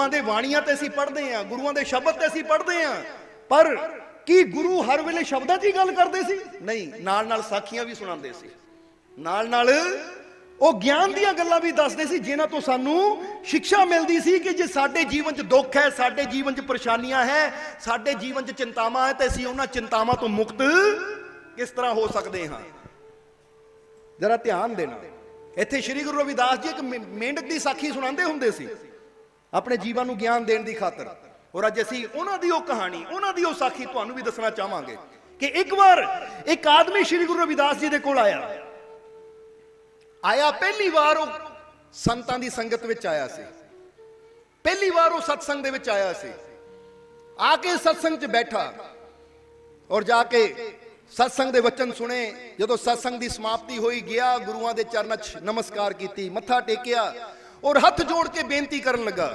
ਗੁਰੂਆਂ ਦੇ ਬਾਣੀਆਂ ਤੇ ਅਸੀਂ ਪੜ੍ਹਦੇ ਹਾਂ, ਗੁਰੂਆਂ ਦੇ ਸ਼ਬਦ ਤੇ ਅਸੀਂ ਪੜ੍ਹਦੇ ਹਾਂ, ਪਰ ਕੀ ਗੁਰੂ ਹਰ ਵੇਲੇ ਸ਼ਬਦਾਂ 'ਚ ਹੀ ਗੱਲ ਕਰਦੇ ਸੀ? ਨਹੀਂ, ਨਾਲ ਨਾਲ ਸਾਖੀਆਂ ਵੀ ਸੁਣਾਉਂਦੇ ਸੀ, ਨਾਲ ਨਾਲ ਉਹ ਗਿਆਨ ਦੀਆਂ ਗੱਲਾਂ ਵੀ ਦੱਸਦੇ ਸੀ, ਜਿਨ੍ਹਾਂ ਤੋਂ ਸਾਨੂੰ ਸਿੱਖਿਆ ਮਿਲਦੀ ਸੀ ਕਿ ਜੇ ਸਾਡੇ ਜੀਵਨ 'ਚ ਦੁੱਖ ਹੈ, ਸਾਡੇ ਜੀਵਨ 'ਚ ਪਰੇਸ਼ਾਨੀਆਂ ਹੈ, ਸਾਡੇ ਜੀਵਨ 'ਚ ਚਿੰਤਾਵਾਂ ਹੈ, ਤੇ ਅਸੀਂ ਉਹਨਾਂ ਚਿੰਤਾਵਾਂ ਤੋਂ ਮੁਕਤ ਕਿਸ ਤਰ੍ਹਾਂ ਹੋ ਸਕਦੇ ਹਾਂ। ਜਰਾ ਧਿਆਨ ਦੇਣਾ, ਇੱਥੇ ਸ਼੍ਰੀ ਗੁਰੂ ਰਵਿਦਾਸ ਜੀ ਇੱਕ ਮੇਂਢਕ ਦੀ ਸਾਖੀ ਸੁਣਾਉਂਦੇ ਹੁੰਦੇ ਸੀ ਆਪਣੇ ਜੀਵਨ ਨੂੰ ਗਿਆਨ ਦੇਣ ਦੀ ਖਾਤਰ, ਔਰ ਅੱਜ ਅਸੀਂ ਉਹਨਾਂ ਦੀ ਉਹ ਕਹਾਣੀ, ਉਹਨਾਂ ਦੀ ਉਹ ਸਾਖੀ ਤੁਹਾਨੂੰ ਵੀ ਦੱਸਣਾ ਚਾਹਾਂਗੇ ਕਿ ਇੱਕ ਵਾਰ ਇੱਕ ਆਦਮੀ ਸ਼੍ਰੀ ਗੁਰੂ ਰਵਿਦਾਸ ਜੀ ਦੇ ਕੋਲ ਆਇਆ। ਪਹਿਲੀ ਵਾਰ ਉਹ ਸੰਤਾਂ ਦੀ ਸੰਗਤ ਵਿੱਚ ਆਇਆ ਸੀ, ਪਹਿਲੀ ਵਾਰ ਉਹ ਸਤਸੰਗ ਦੇ ਵਿੱਚ ਆਇਆ ਸੀ। ਆ ਕੇ ਸਤਸੰਗ 'ਚ ਬੈਠਾ ਔਰ ਜਾ ਕੇ ਸਤਸੰਗ ਦੇ ਵਚਨ ਸੁਣੇ। ਜਦੋਂ ਸਤਸੰਗ ਦੀ ਸਮਾਪਤੀ ਹੋਈ, ਗਿਆ ਗੁਰੂਆਂ ਦੇ ਚਰਨਾਂ 'ਚ ਨਮਸਕਾਰ ਕੀਤੀ, ਮੱਥਾ ਟੇਕਿਆ ਔਰ ਹੱਥ ਜੋੜ ਕੇ ਬੇਨਤੀ ਕਰਨ ਲੱਗਾ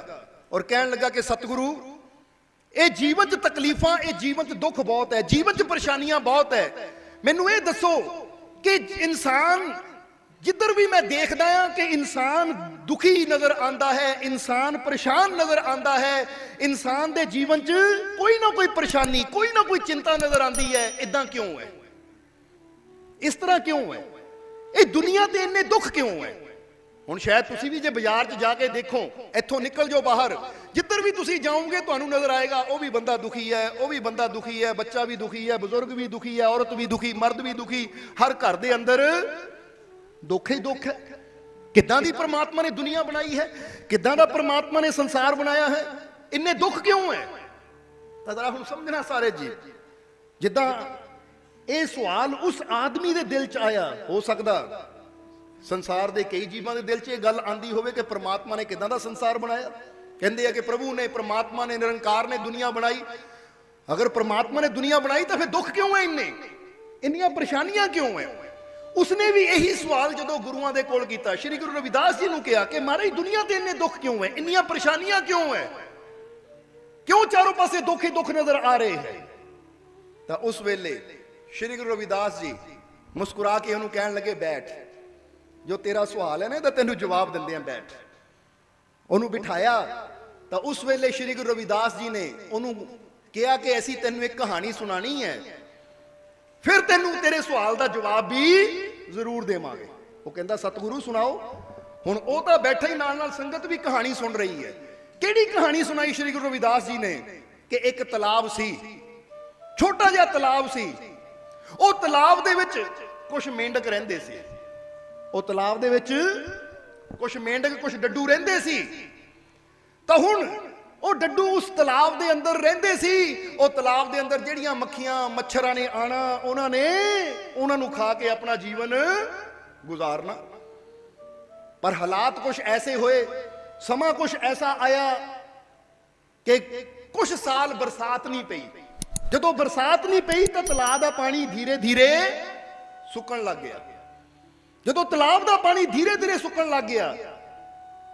ਔਰ ਕਹਿਣ ਲੱਗਾ ਕਿ ਸਤਿਗੁਰੂ, ਇਹ ਜੀਵਨ 'ਚ ਤਕਲੀਫਾਂ, ਇਹ ਜੀਵਨ 'ਚ ਦੁੱਖ ਬਹੁਤ ਹੈ, ਜੀਵਨ 'ਚ ਪਰੇਸ਼ਾਨੀਆਂ ਬਹੁਤ ਹੈ। ਮੈਨੂੰ ਇਹ ਦੱਸੋ ਕਿ ਇਨਸਾਨ, ਜਿੱਧਰ ਵੀ ਮੈਂ ਦੇਖਦਾ ਹਾਂ ਕਿ ਇਨਸਾਨ ਦੁਖੀ ਨਜ਼ਰ ਆਉਂਦਾ ਹੈ, ਇਨਸਾਨ ਪਰੇਸ਼ਾਨ ਨਜ਼ਰ ਆਉਂਦਾ ਹੈ, ਇਨਸਾਨ ਦੇ ਜੀਵਨ 'ਚ ਕੋਈ ਨਾ ਕੋਈ ਪਰੇਸ਼ਾਨੀ, ਕੋਈ ਨਾ ਕੋਈ ਚਿੰਤਾ ਨਜ਼ਰ ਆਉਂਦੀ ਹੈ। ਇਦਾਂ ਕਿਉਂ ਹੈ? ਇਸ ਤਰ੍ਹਾਂ ਕਿਉਂ ਹੈ? ਇਹ ਦੁਨੀਆ ਤੇ ਇੰਨੇ ਦੁੱਖ ਕਿਉਂ ਹੈ? ਹੁਣ ਸ਼ਾਇਦ ਤੁਸੀਂ ਵੀ ਜੇ ਬਾਜ਼ਾਰ 'ਚ ਜਾ ਕੇ ਦੇਖੋ, ਇੱਥੋਂ ਨਿਕਲ ਜਾਓ ਬਾਹਰ, ਜਿੱਧਰ ਵੀ ਤੁਸੀਂ ਜਾਓਗੇ ਤੁਹਾਨੂੰ ਨਜ਼ਰ ਆਏਗਾ ਉਹ ਵੀ ਬੰਦਾ ਦੁਖੀ ਹੈ, ਉਹ ਵੀ ਬੰਦਾ ਦੁਖੀ ਹੈ, ਬੱਚਾ ਵੀ ਦੁਖੀ ਹੈ, ਬਜ਼ੁਰਗ ਵੀ ਦੁਖੀ ਹੈ, ਔਰਤ ਵੀ ਦੁਖੀ, ਮਰਦ ਵੀ ਦੁਖੀ, ਹਰ ਘਰ ਦੇ ਅੰਦਰ ਦੁੱਖ ਹੀ ਦੁੱਖ ਹੈ। ਕਿੱਦਾਂ ਦੀ ਪ੍ਰਮਾਤਮਾ ਨੇ ਦੁਨੀਆ ਬਣਾਈ ਹੈ, ਕਿੱਦਾਂ ਦਾ ਪ੍ਰਮਾਤਮਾ ਨੇ ਸੰਸਾਰ ਬਣਾਇਆ ਹੈ, ਇੰਨੇ ਦੁੱਖ ਕਿਉਂ ਹੈ? ਤਾਂ ਜ਼ਰਾ ਹੁਣ ਸਮਝਣਾ ਸਾਰੇ ਜੀ, ਜਿੱਦਾਂ ਇਹ ਸਵਾਲ ਉਸ ਆਦਮੀ ਦੇ ਦਿਲ 'ਚ ਆਇਆ, ਹੋ ਸਕਦਾ ਸੰਸਾਰ ਦੇ ਕਈ ਜੀਵਾਂ ਦੇ ਦਿਲ 'ਚ ਇਹ ਗੱਲ ਆਂਦੀ ਹੋਵੇ ਕਿ ਪ੍ਰਮਾਤਮਾ ਨੇ ਕਿੱਦਾਂ ਦਾ ਸੰਸਾਰ ਬਣਾਇਆ। ਕਹਿੰਦੇ ਆ ਕਿ ਪ੍ਰਭੂ ਨੇ, ਪ੍ਰਮਾਤਮਾ ਨੇ, ਨਿਰੰਕਾਰ ਨੇ ਦੁਨੀਆ ਬਣਾਈ। ਅਗਰ ਪ੍ਰਮਾਤਮਾ ਨੇ ਦੁਨੀਆ ਬਣਾਈ ਤਾਂ ਫਿਰ ਦੁੱਖ ਕਿਉਂ ਹੈ ਇੰਨੇ, ਇੰਨੀਆਂ ਪਰੇਸ਼ਾਨੀਆਂ ਕਿਉਂ ਹੈ? ਉਸਨੇ ਵੀ ਇਹੀ ਸਵਾਲ ਜਦੋਂ ਗੁਰੂਆਂ ਦੇ ਕੋਲ ਕੀਤਾ, ਸ਼੍ਰੀ ਗੁਰੂ ਰਵਿਦਾਸ ਜੀ ਨੂੰ ਕਿਹਾ ਕਿ ਮਹਾਰਾਜ ਦੁਨੀਆ ਤੇ ਇੰਨੇ ਦੁੱਖ ਕਿਉਂ ਹੈ, ਇੰਨੀਆਂ ਪਰੇਸ਼ਾਨੀਆਂ ਕਿਉਂ ਹੈ, ਕਿਉਂ ਚਾਰੋਂ ਪਾਸੇ ਦੁੱਖ ਹੀ ਦੁੱਖ ਨਜ਼ਰ ਆ ਰਹੇ ਹੈ? ਤਾਂ ਉਸ ਵੇਲੇ ਸ਼੍ਰੀ ਗੁਰੂ ਰਵਿਦਾਸ ਜੀ ਮੁਸਕਰਾ ਕੇ ਉਹਨੂੰ ਕਹਿਣ ਲੱਗੇ, ਬੈਠ, ਜੋ ਤੇਰਾ ਸਵਾਲ ਹੈ ਨਾ ਇਹਦਾ ਤੈਨੂੰ ਜਵਾਬ ਦਿੰਦੇ ਆ, ਬੈਠ। ਉਹਨੂੰ ਬਿਠਾਇਆ ਤਾਂ ਉਸ ਵੇਲੇ ਸ਼੍ਰੀ ਗੁਰੂ ਰਵਿਦਾਸ ਜੀ ਨੇ ਉਹਨੂੰ ਕਿਹਾ ਕਿ ਅਸੀਂ ਤੈਨੂੰ ਇੱਕ ਕਹਾਣੀ ਸੁਣਾਣੀ ਹੈ, ਫਿਰ ਤੈਨੂੰ ਤੇਰੇ ਸਵਾਲ ਦਾ ਜਵਾਬ ਵੀ ਜ਼ਰੂਰ ਦੇਵਾਂਗੇ। ਉਹ ਕਹਿੰਦਾ ਸਤਿਗੁਰੂ ਸੁਣਾਓ। ਹੁਣ ਉਹ ਤਾਂ ਬੈਠਾ ਹੀ, ਨਾਲ ਨਾਲ ਸੰਗਤ ਵੀ ਕਹਾਣੀ ਸੁਣ ਰਹੀ ਹੈ। ਕਿਹੜੀ ਕਹਾਣੀ ਸੁਣਾਈ ਸ਼੍ਰੀ ਗੁਰੂ ਰਵਿਦਾਸ ਜੀ ਨੇ? ਕਿ ਇੱਕ ਤਲਾਬ ਸੀ, ਛੋਟਾ ਜਿਹਾ ਤਲਾਬ ਸੀ। ਉਹ ਤਲਾਬ ਦੇ ਵਿੱਚ ਕੁਝ ਮੇਂਢਕ ਰਹਿੰਦੇ ਸੀ। ਉਹ ਤਲਾਬ ਦੇ ਵਿੱਚ ਕੁਝ ਮੇਂਢਕ, ਕੁਝ ਡੱਡੂ ਰਹਿੰਦੇ ਸੀ। ਤਾਂ ਹੁਣ ਉਹ ਡੱਡੂ ਉਸ ਤਲਾਬ ਦੇ ਅੰਦਰ ਰਹਿੰਦੇ ਸੀ। ਉਹ ਤਲਾਬ ਦੇ ਅੰਦਰ ਜਿਹੜੀਆਂ ਮੱਖੀਆਂ, ਮੱਛਰਾਂ ਨੇ ਆਣਾ, ਉਹਨਾਂ ਨੂੰ ਖਾ ਕੇ ਆਪਣਾ ਜੀਵਨ ਗੁਜ਼ਾਰਨਾ। ਪਰ ਹਾਲਾਤ ਕੁਝ ਐਸੇ ਹੋਏ, ਸਮਾਂ ਕੁਝ ਐਸਾ ਆਇਆ ਕਿ ਕੁਝ ਸਾਲ ਬਰਸਾਤ ਨਹੀਂ ਪਈ। ਜਦੋਂ ਬਰਸਾਤ ਨਹੀਂ ਪਈ ਤਾਂ ਤਲਾਬ ਦਾ ਪਾਣੀ ਧੀਰੇ ਧੀਰੇ ਸੁੱਕਣ ਲੱਗ ਗਿਆ। ਜਦੋਂ ਤਲਾਬ ਦਾ ਪਾਣੀ ਧੀਰੇ ਧੀਰੇ ਸੁੱਕਣ ਲੱਗ ਗਿਆ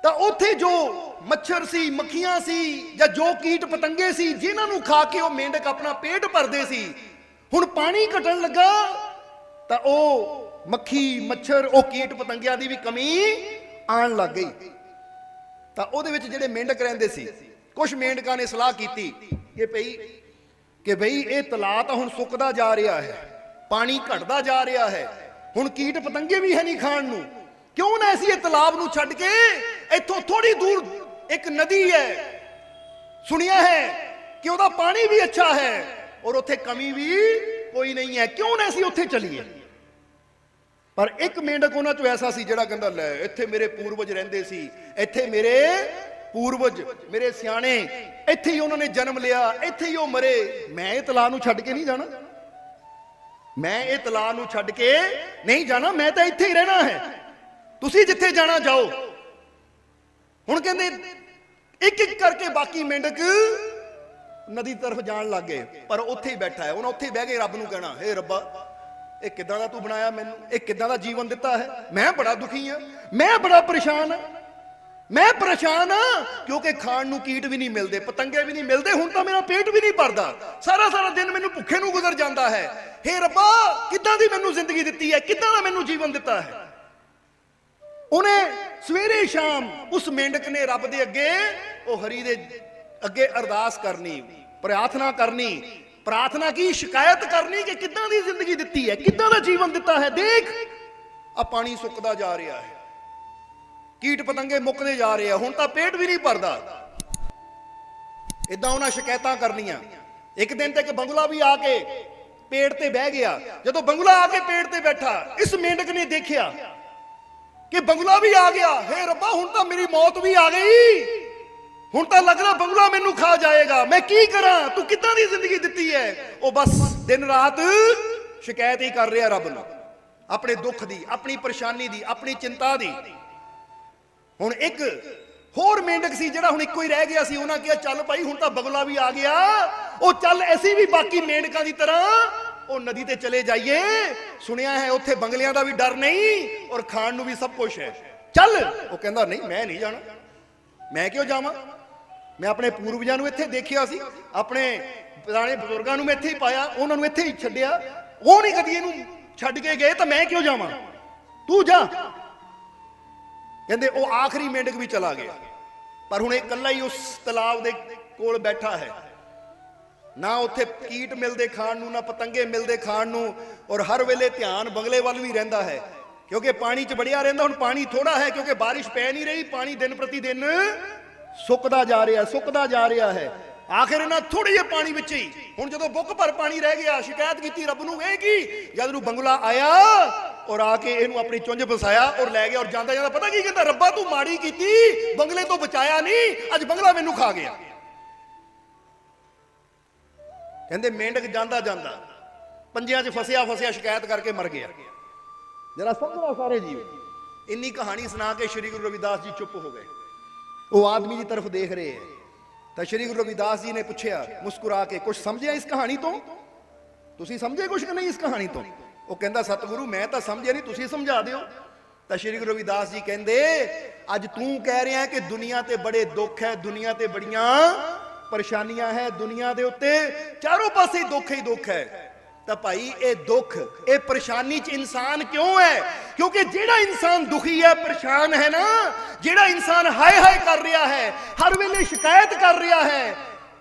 ਤਾਂ ਉੱਥੇ ਜੋ ਮੱਛਰ ਸੀ, ਮੱਖੀਆਂ ਸੀ, ਜਾਂ ਜੋ ਕੀਟ ਪਤੰਗੇ ਸੀ, ਜਿਨ੍ਹਾਂ ਨੂੰ ਖਾ ਕੇ ਉਹ ਮੇਂਢਕ ਆਪਣਾ ਪੇਟ ਭਰਦੇ ਸੀ, ਹੁਣ ਪਾਣੀ ਘਟਣ ਲੱਗਾ ਤਾਂ ਉਹ ਮੱਖੀ, ਮੱਛਰ, ਉਹ ਕੀਟ ਪਤੰਗਿਆਂ ਦੀ ਵੀ ਕਮੀ ਆਉਣ ਲੱਗ ਗਈ। ਤਾਂ ਉਹਦੇ ਵਿੱਚ ਜਿਹੜੇ ਮੇਂਢਕ ਰਹਿੰਦੇ ਸੀ, ਕੁਝ ਮੇਂਢਕਾਂ ਨੇ ਸਲਾਹ ਕੀਤੀ ਕਿ ਭਈ ਇਹ ਤਲਾਬ ਤਾਂ ਹੁਣ ਸੁੱਕਦਾ ਜਾ ਰਿਹਾ ਹੈ, ਪਾਣੀ ਘਟਦਾ ਜਾ ਰਿਹਾ ਹੈ, ਹੁਣ ਕੀਟ ਪਤੰਗੇ ਵੀ ਹੈ ਨਹੀਂ ਖਾਣ ਨੂੰ, ਕਿਉਂ ਨਾ ਅਸੀਂ ਇਹ ਤਲਾਬ ਨੂੰ ਛੱਡ ਕੇ ਇੱਥੋਂ ਥੋੜੀ ਦੂਰ ਇੱਕ ਨਦੀ ਹੈ, ਸੁਣਿਆ ਹੈ ਕਿ ਉਹਦਾ ਪਾਣੀ ਵੀ ਅੱਛਾ ਹੈ ਔਰ ਉੱਥੇ ਕਮੀ ਵੀ ਕੋਈ ਨਹੀਂ ਹੈ, ਕਿਉਂ ਨਾ ਅਸੀਂ ਉੱਥੇ ਚਲੀਏ। ਪਰ ਇੱਕ ਮੇਂਢਕ ਉਹਨਾਂ ਚੋਂ ਐਸਾ ਸੀ ਜਿਹੜਾ ਕਹਿੰਦਾ, ਲੈ ਇੱਥੇ ਮੇਰੇ ਪੂਰਵਜ ਰਹਿੰਦੇ ਸੀ, ਇੱਥੇ ਮੇਰੇ ਪੂਰਵਜ, ਮੇਰੇ ਸਿਆਣੇ, ਇੱਥੇ ਹੀ ਉਹਨਾਂ ਨੇ ਜਨਮ ਲਿਆ, ਇੱਥੇ ਹੀ ਉਹ ਮਰੇ, ਮੈਂ ਇਹ ਤਲਾਬ ਨੂੰ ਛੱਡ ਕੇ ਨਹੀਂ ਜਾਣਾ, ਮੈਂ ਇਹ ਤਲਾਬ ਨੂੰ ਛੱਡ ਕੇ ਨਹੀਂ ਜਾਣਾ, ਮੈਂ ਤਾਂ ਇੱਥੇ ਹੀ ਰਹਿਣਾ ਹੈ, ਤੁਸੀਂ ਜਿੱਥੇ ਜਾਣਾ ਜਾਓ। ਹੁਣ ਕਹਿੰਦੇ ਇੱਕ ਇੱਕ ਕਰਕੇ ਬਾਕੀ ਮੇਂਢਕ ਨਦੀ ਤਰਫ ਜਾਣ ਲੱਗ ਗਏ, ਪਰ ਉੱਥੇ ਹੀ ਬੈਠਾ ਹੈ। ਉਹਨਾਂ ਉੱਥੇ ਬਹਿ ਕੇ ਰੱਬ ਨੂੰ ਕਹਿਣਾ, ਹੇ ਰੱਬਾ, ਇਹ ਕਿੱਦਾਂ ਦਾ ਤੂੰ ਬਣਾਇਆ ਮੈਨੂੰ, ਇਹ ਕਿੱਦਾਂ ਦਾ ਜੀਵਨ ਦਿੱਤਾ ਹੈ, ਮੈਂ ਬੜਾ ਦੁਖੀ ਹਾਂ, ਮੈਂ ਬੜਾ ਪਰੇਸ਼ਾਨ ਹਾਂ, ਮੈਂ ਪਰੇਸ਼ਾਨ ਹਾਂ ਕਿਉਂਕਿ ਖਾਣ ਨੂੰ ਕੀਟ ਵੀ ਨਹੀਂ ਮਿਲਦੇ, ਪਤੰਗੇ ਵੀ ਨਹੀਂ ਮਿਲਦੇ, ਹੁਣ ਤਾਂ ਮੇਰਾ ਪੇਟ ਵੀ ਨਹੀਂ ਭਰਦਾ, ਸਾਰਾ ਸਾਰਾ ਦਿਨ ਮੈਨੂੰ ਭੁੱਖੇ ਨੂੰ ਗੁਜ਼ਰ ਜਾਂਦਾ ਹੈ। ਹੇ ਰੱਬਾ, ਕਿੱਦਾਂ ਦੀ ਮੈਨੂੰ ਜ਼ਿੰਦਗੀ ਦਿੱਤੀ ਹੈ, ਕਿੱਦਾਂ ਦਾ ਮੈਨੂੰ ਜੀਵਨ ਦਿੱਤਾ ਹੈ। ਉਹਨੇ ਸਵੇਰੇ ਸ਼ਾਮ ਉਸ ਮੇਂਢਕ ਨੇ ਰੱਬ ਦੇ ਅੱਗੇ ਉਹ ਹਰੀ ਦੇ ਅੱਗੇ ਅਰਦਾਸ ਕਰਨੀ, ਪ੍ਰਾਰਥਨਾ ਕਰਨੀ। ਪ੍ਰਾਰਥਨਾ ਕੀ? ਸ਼ਿਕਾਇਤ ਕਰਨੀ ਕਿ ਕਿੱਦਾਂ ਦੀ ਜ਼ਿੰਦਗੀ ਦਿੱਤੀ ਹੈ, ਕਿੱਦਾਂ ਦਾ ਜੀਵਨ ਦਿੱਤਾ ਹੈ। ਦੇਖ ਆ ਪਾਣੀ ਸੁੱਕਦਾ ਜਾ ਰਿਹਾ ਹੈ, ਕੀਟ ਪਤੰਗੇ ਮੁੱਕਦੇ ਜਾ ਰਹੇ ਆ, ਹੁਣ ਤਾਂ ਪੇਟ ਵੀ ਨਹੀਂ ਭਰਦਾ। ਇਦਾਂ ਉਹਨਾਂ ਸ਼ਿਕਾਇਤਾਂ ਕਰਨੀਆਂ। ਇੱਕ ਦਿਨ ਤੇ ਇੱਕ ਬੰਗਲਾ ਵੀ ਆ ਕੇ ਪੇੜ ਤੇ ਬਹਿ ਗਿਆ। ਜਦੋਂ ਬੰਗਲਾ ਆ ਕੇ ਪੇੜ ਤੇ ਬੈਠਾ, ਇਸ ਮੇਂਢਕ ਨੇ ਦੇਖਿਆ ਕਿ ਬੰਗਲਾ ਵੀ ਆ ਗਿਆ। ਹੇ ਰੱਬਾ, ਹੁਣ ਤਾਂ ਮੇਰੀ ਮੌਤ ਵੀ ਆ ਗਈ, ਹੁਣ ਤਾਂ ਲੱਗਦਾ ਬੰਗਲਾ ਮੈਨੂੰ ਖਾ ਜਾਏਗਾ, ਮੈਂ ਕੀ ਕਰਾਂ? ਤੂੰ ਕਿੱਦਾਂ ਦੀ ਜ਼ਿੰਦਗੀ ਦਿੱਤੀ ਹੈ। ਉਹ ਬਸ ਦਿਨ ਰਾਤ ਸ਼ਿਕਾਇਤ ਹੀ ਕਰ ਰਿਹਾ ਰੱਬ ਨੂੰ, ਆਪਣੇ ਦੁੱਖ ਦੀ, ਆਪਣੀ ਪਰੇਸ਼ਾਨੀ ਦੀ, ਆਪਣੀ ਚਿੰਤਾ ਦੀ। ਹੁਣ ਇੱਕ ਹੋਰ ਮੇਂਢਕ ਸੀ ਜਿਹੜਾ ਹੁਣ ਇੱਕੋ ਹੀ ਰਹਿ ਗਿਆ ਸੀ। ਉਹਨਾਂ ਕਿਹਾ ਚੱਲ ਭਾਈ, ਹੁਣ ਤਾਂ ਬੰਗਲਾ ਵੀ ਆ ਗਿਆ, ਉਹ ਚੱਲ ਅਸੀਂ ਵੀ ਬਾਕੀ ਮੇਂਢਕਾਂ ਦੀ ਤਰ੍ਹਾਂ ਉਹ ਨਦੀ ਤੇ ਚਲੇ ਜਾਈਏ। ਸੁਣਿਆ ਹੈ ਉੱਥੇ ਬੰਗਲਿਆਂ ਦਾ ਵੀ ਡਰ ਨਹੀਂ ਔਰ ਖਾਣ ਨੂੰ ਵੀ ਸਭ ਕੁਝ ਹੈ, ਚੱਲ। ਉਹ ਕਹਿੰਦਾ ਨਹੀਂ, ਮੈਂ ਨਹੀਂ ਜਾਣਾ, ਮੈਂ ਕਿਉਂ ਜਾਵਾਂ? ਮੈਂ ਆਪਣੇ ਪੂਰਵਜਾਂ ਨੂੰ ਇੱਥੇ ਦੇਖਿਆ ਸੀ, ਆਪਣੇ ਪੁਰਾਣੇ ਬਜ਼ੁਰਗਾਂ ਨੂੰ ਮੈਂ ਇੱਥੇ ਹੀ ਪਾਇਆ, ਉਹਨਾਂ ਨੂੰ ਇੱਥੇ ਹੀ ਛੱਡਿਆ, ਉਹ ਨਹੀਂ ਕਦੀ ਇਹਨੂੰ ਛੱਡ ਕੇ ਗਏ, ਤਾਂ ਮੈਂ ਕਿਉਂ ਜਾਵਾਂ? ਤੂੰ ਜਾ। ਕਹਿੰਦੇ ਉਹ ਆਖਰੀ ਮੇਂਢਕ ਵੀ ਚਲਾ ਗਿਆ, ਪਰ ਹੁਣ ਇਹ ਇਕੱਲਾ ਹੀ ਉਸ ਤਲਾਬ ਦੇ ਕੋਲ ਬੈਠਾ ਹੈ। ਨਾ ਉੱਥੇ ਕੀਟ ਮਿਲਦੇ ਖਾਣ ਨੂੰ, ਨਾ ਪਤੰਗੇ ਮਿਲਦੇ ਖਾਣ ਨੂੰ, ਔਰ ਹਰ ਵੇਲੇ ਧਿਆਨ ਬੰਗਲੇ ਵੱਲ ਵੀ ਰਹਿੰਦਾ ਹੈ, ਕਿਉਂਕਿ ਪਾਣੀ 'ਚ ਵੜਿਆ ਰਹਿੰਦਾ। ਹੁਣ ਪਾਣੀ ਥੋੜਾ ਹੈ ਕਿਉਂਕਿ ਬਾਰਿਸ਼ ਪੈ ਨਹੀਂ ਰਹੀ, ਪਾਣੀ ਦਿਨ ਪ੍ਰਤੀ ਦਿਨ ਸੁੱਕਦਾ ਜਾ ਰਿਹਾ, ਸੁੱਕਦਾ ਜਾ ਰਿਹਾ ਹੈ। ਆਖਿਰ ਇਹਨਾਂ ਥੋੜੇ ਜਿਹੇ ਪਾਣੀ ਵਿੱਚ ਹੀ ਹੁਣ ਜਦੋਂ ਬੁੱਕ ਭਰ ਪਾਣੀ ਰਹਿ ਗਿਆ, ਸ਼ਿਕਾਇਤ ਕੀਤੀ ਰੱਬ ਨੂੰ। ਇਹ ਕੀ? ਜਦ ਨੂੰ ਬੰਗਲਾ ਆਇਆ ਔਰ ਆ ਕੇ ਇਹਨੂੰ ਆਪਣੀ ਚੁੰਝ ਫਸਾਇਆ ਔਰ ਲੈ ਗਿਆ। ਔਰ ਜਾਂਦਾ ਜਾਂਦਾ ਪਤਾ ਕੀ ਕਹਿੰਦਾ? ਰੱਬਾ ਤੂੰ ਮਾੜੀ ਕੀਤੀ, ਬੰਗਲੇ ਤੋਂ ਬਚਾਇਆ ਨਹੀਂ, ਅੱਜ ਬੰਗਲਾ ਮੈਨੂੰ ਖਾ ਗਿਆ। ਕਹਿੰਦੇ ਮੇਂਢਕ ਜਾਂਦਾ ਜਾਂਦਾ ਪੰਜਿਆਂ 'ਚ ਫਸਿਆ ਫਸਿਆ ਸ਼ਿਕਾਇਤ ਕਰਕੇ ਮਰ ਗਿਆ। ਜਰਾ ਸਮਝੋ ਸਾਰੇ ਜੀਵ। ਇੰਨੀ ਕਹਾਣੀ ਸੁਣਾ ਕੇ ਸ਼੍ਰੀ ਗੁਰੂ ਰਵਿਦਾਸ ਜੀ ਚੁੱਪ ਹੋ ਗਏ। ਉਹ ਆਦਮੀ ਦੀ ਤਰਫ ਦੇਖ ਰਹੇ ਹੈ ਤਾਂ ਸ਼੍ਰੀ ਗੁਰੂ ਰਵਿਦਾਸ ਜੀ ਨੇ ਪੁੱਛਿਆ ਮੁਸਕਰਾ ਕੇ, ਕੁਝ ਸਮਝਿਆ ਇਸ ਕਹਾਣੀ ਤੋਂ? ਤੁਸੀਂ ਸਮਝੇ ਕੁਝ ਕਿ ਨਹੀਂ ਇਸ ਕਹਾਣੀ ਤੋਂ? ਉਹ ਕਹਿੰਦਾ ਸਤਿਗੁਰੂ ਮੈਂ ਤਾਂ ਸਮਝਿਆ ਨਹੀਂ, ਤੁਸੀਂ ਸਮਝਾ ਦਿਓ। ਤਾਂ ਸ਼੍ਰੀ ਗੁਰੂ ਰਵਿਦਾਸ ਜੀ ਕਹਿੰਦੇ ਅੱਜ ਤੂੰ ਕਹਿ ਰਿਹਾ ਕਿ ਦੁਨੀਆ ਤੇ ਬੜੇ ਦੁੱਖ ਹੈ, ਦੁਨੀਆ ਤੇ ਬੜੀਆਂ ਪਰੇਸ਼ਾਨੀਆਂ ਹੈ, ਦੁਨੀਆ ਦੇ ਉੱਤੇ ਚਾਰੋਂ ਪਾਸੇ ਦੁੱਖ ਹੀ ਦੁੱਖ ਹੈ। ਤਾਂ ਭਾਈ ਇਹ ਦੁੱਖ, ਇਹ ਪਰੇਸ਼ਾਨੀ 'ਚ ਇਨਸਾਨ ਕਿਉਂ ਹੈ? ਕਿਉਂਕਿ ਜਿਹੜਾ ਇਨਸਾਨ ਦੁਖੀ ਹੈ, ਪਰੇਸ਼ਾਨ ਹੈ ਨਾ, ਜਿਹੜਾ ਇਨਸਾਨ ਹਾਏ ਹਾਏ ਕਰ ਰਿਹਾ ਹੈ, ਹਰ ਵੇਲੇ ਸ਼ਿਕਾਇਤ ਕਰ ਰਿਹਾ ਹੈ,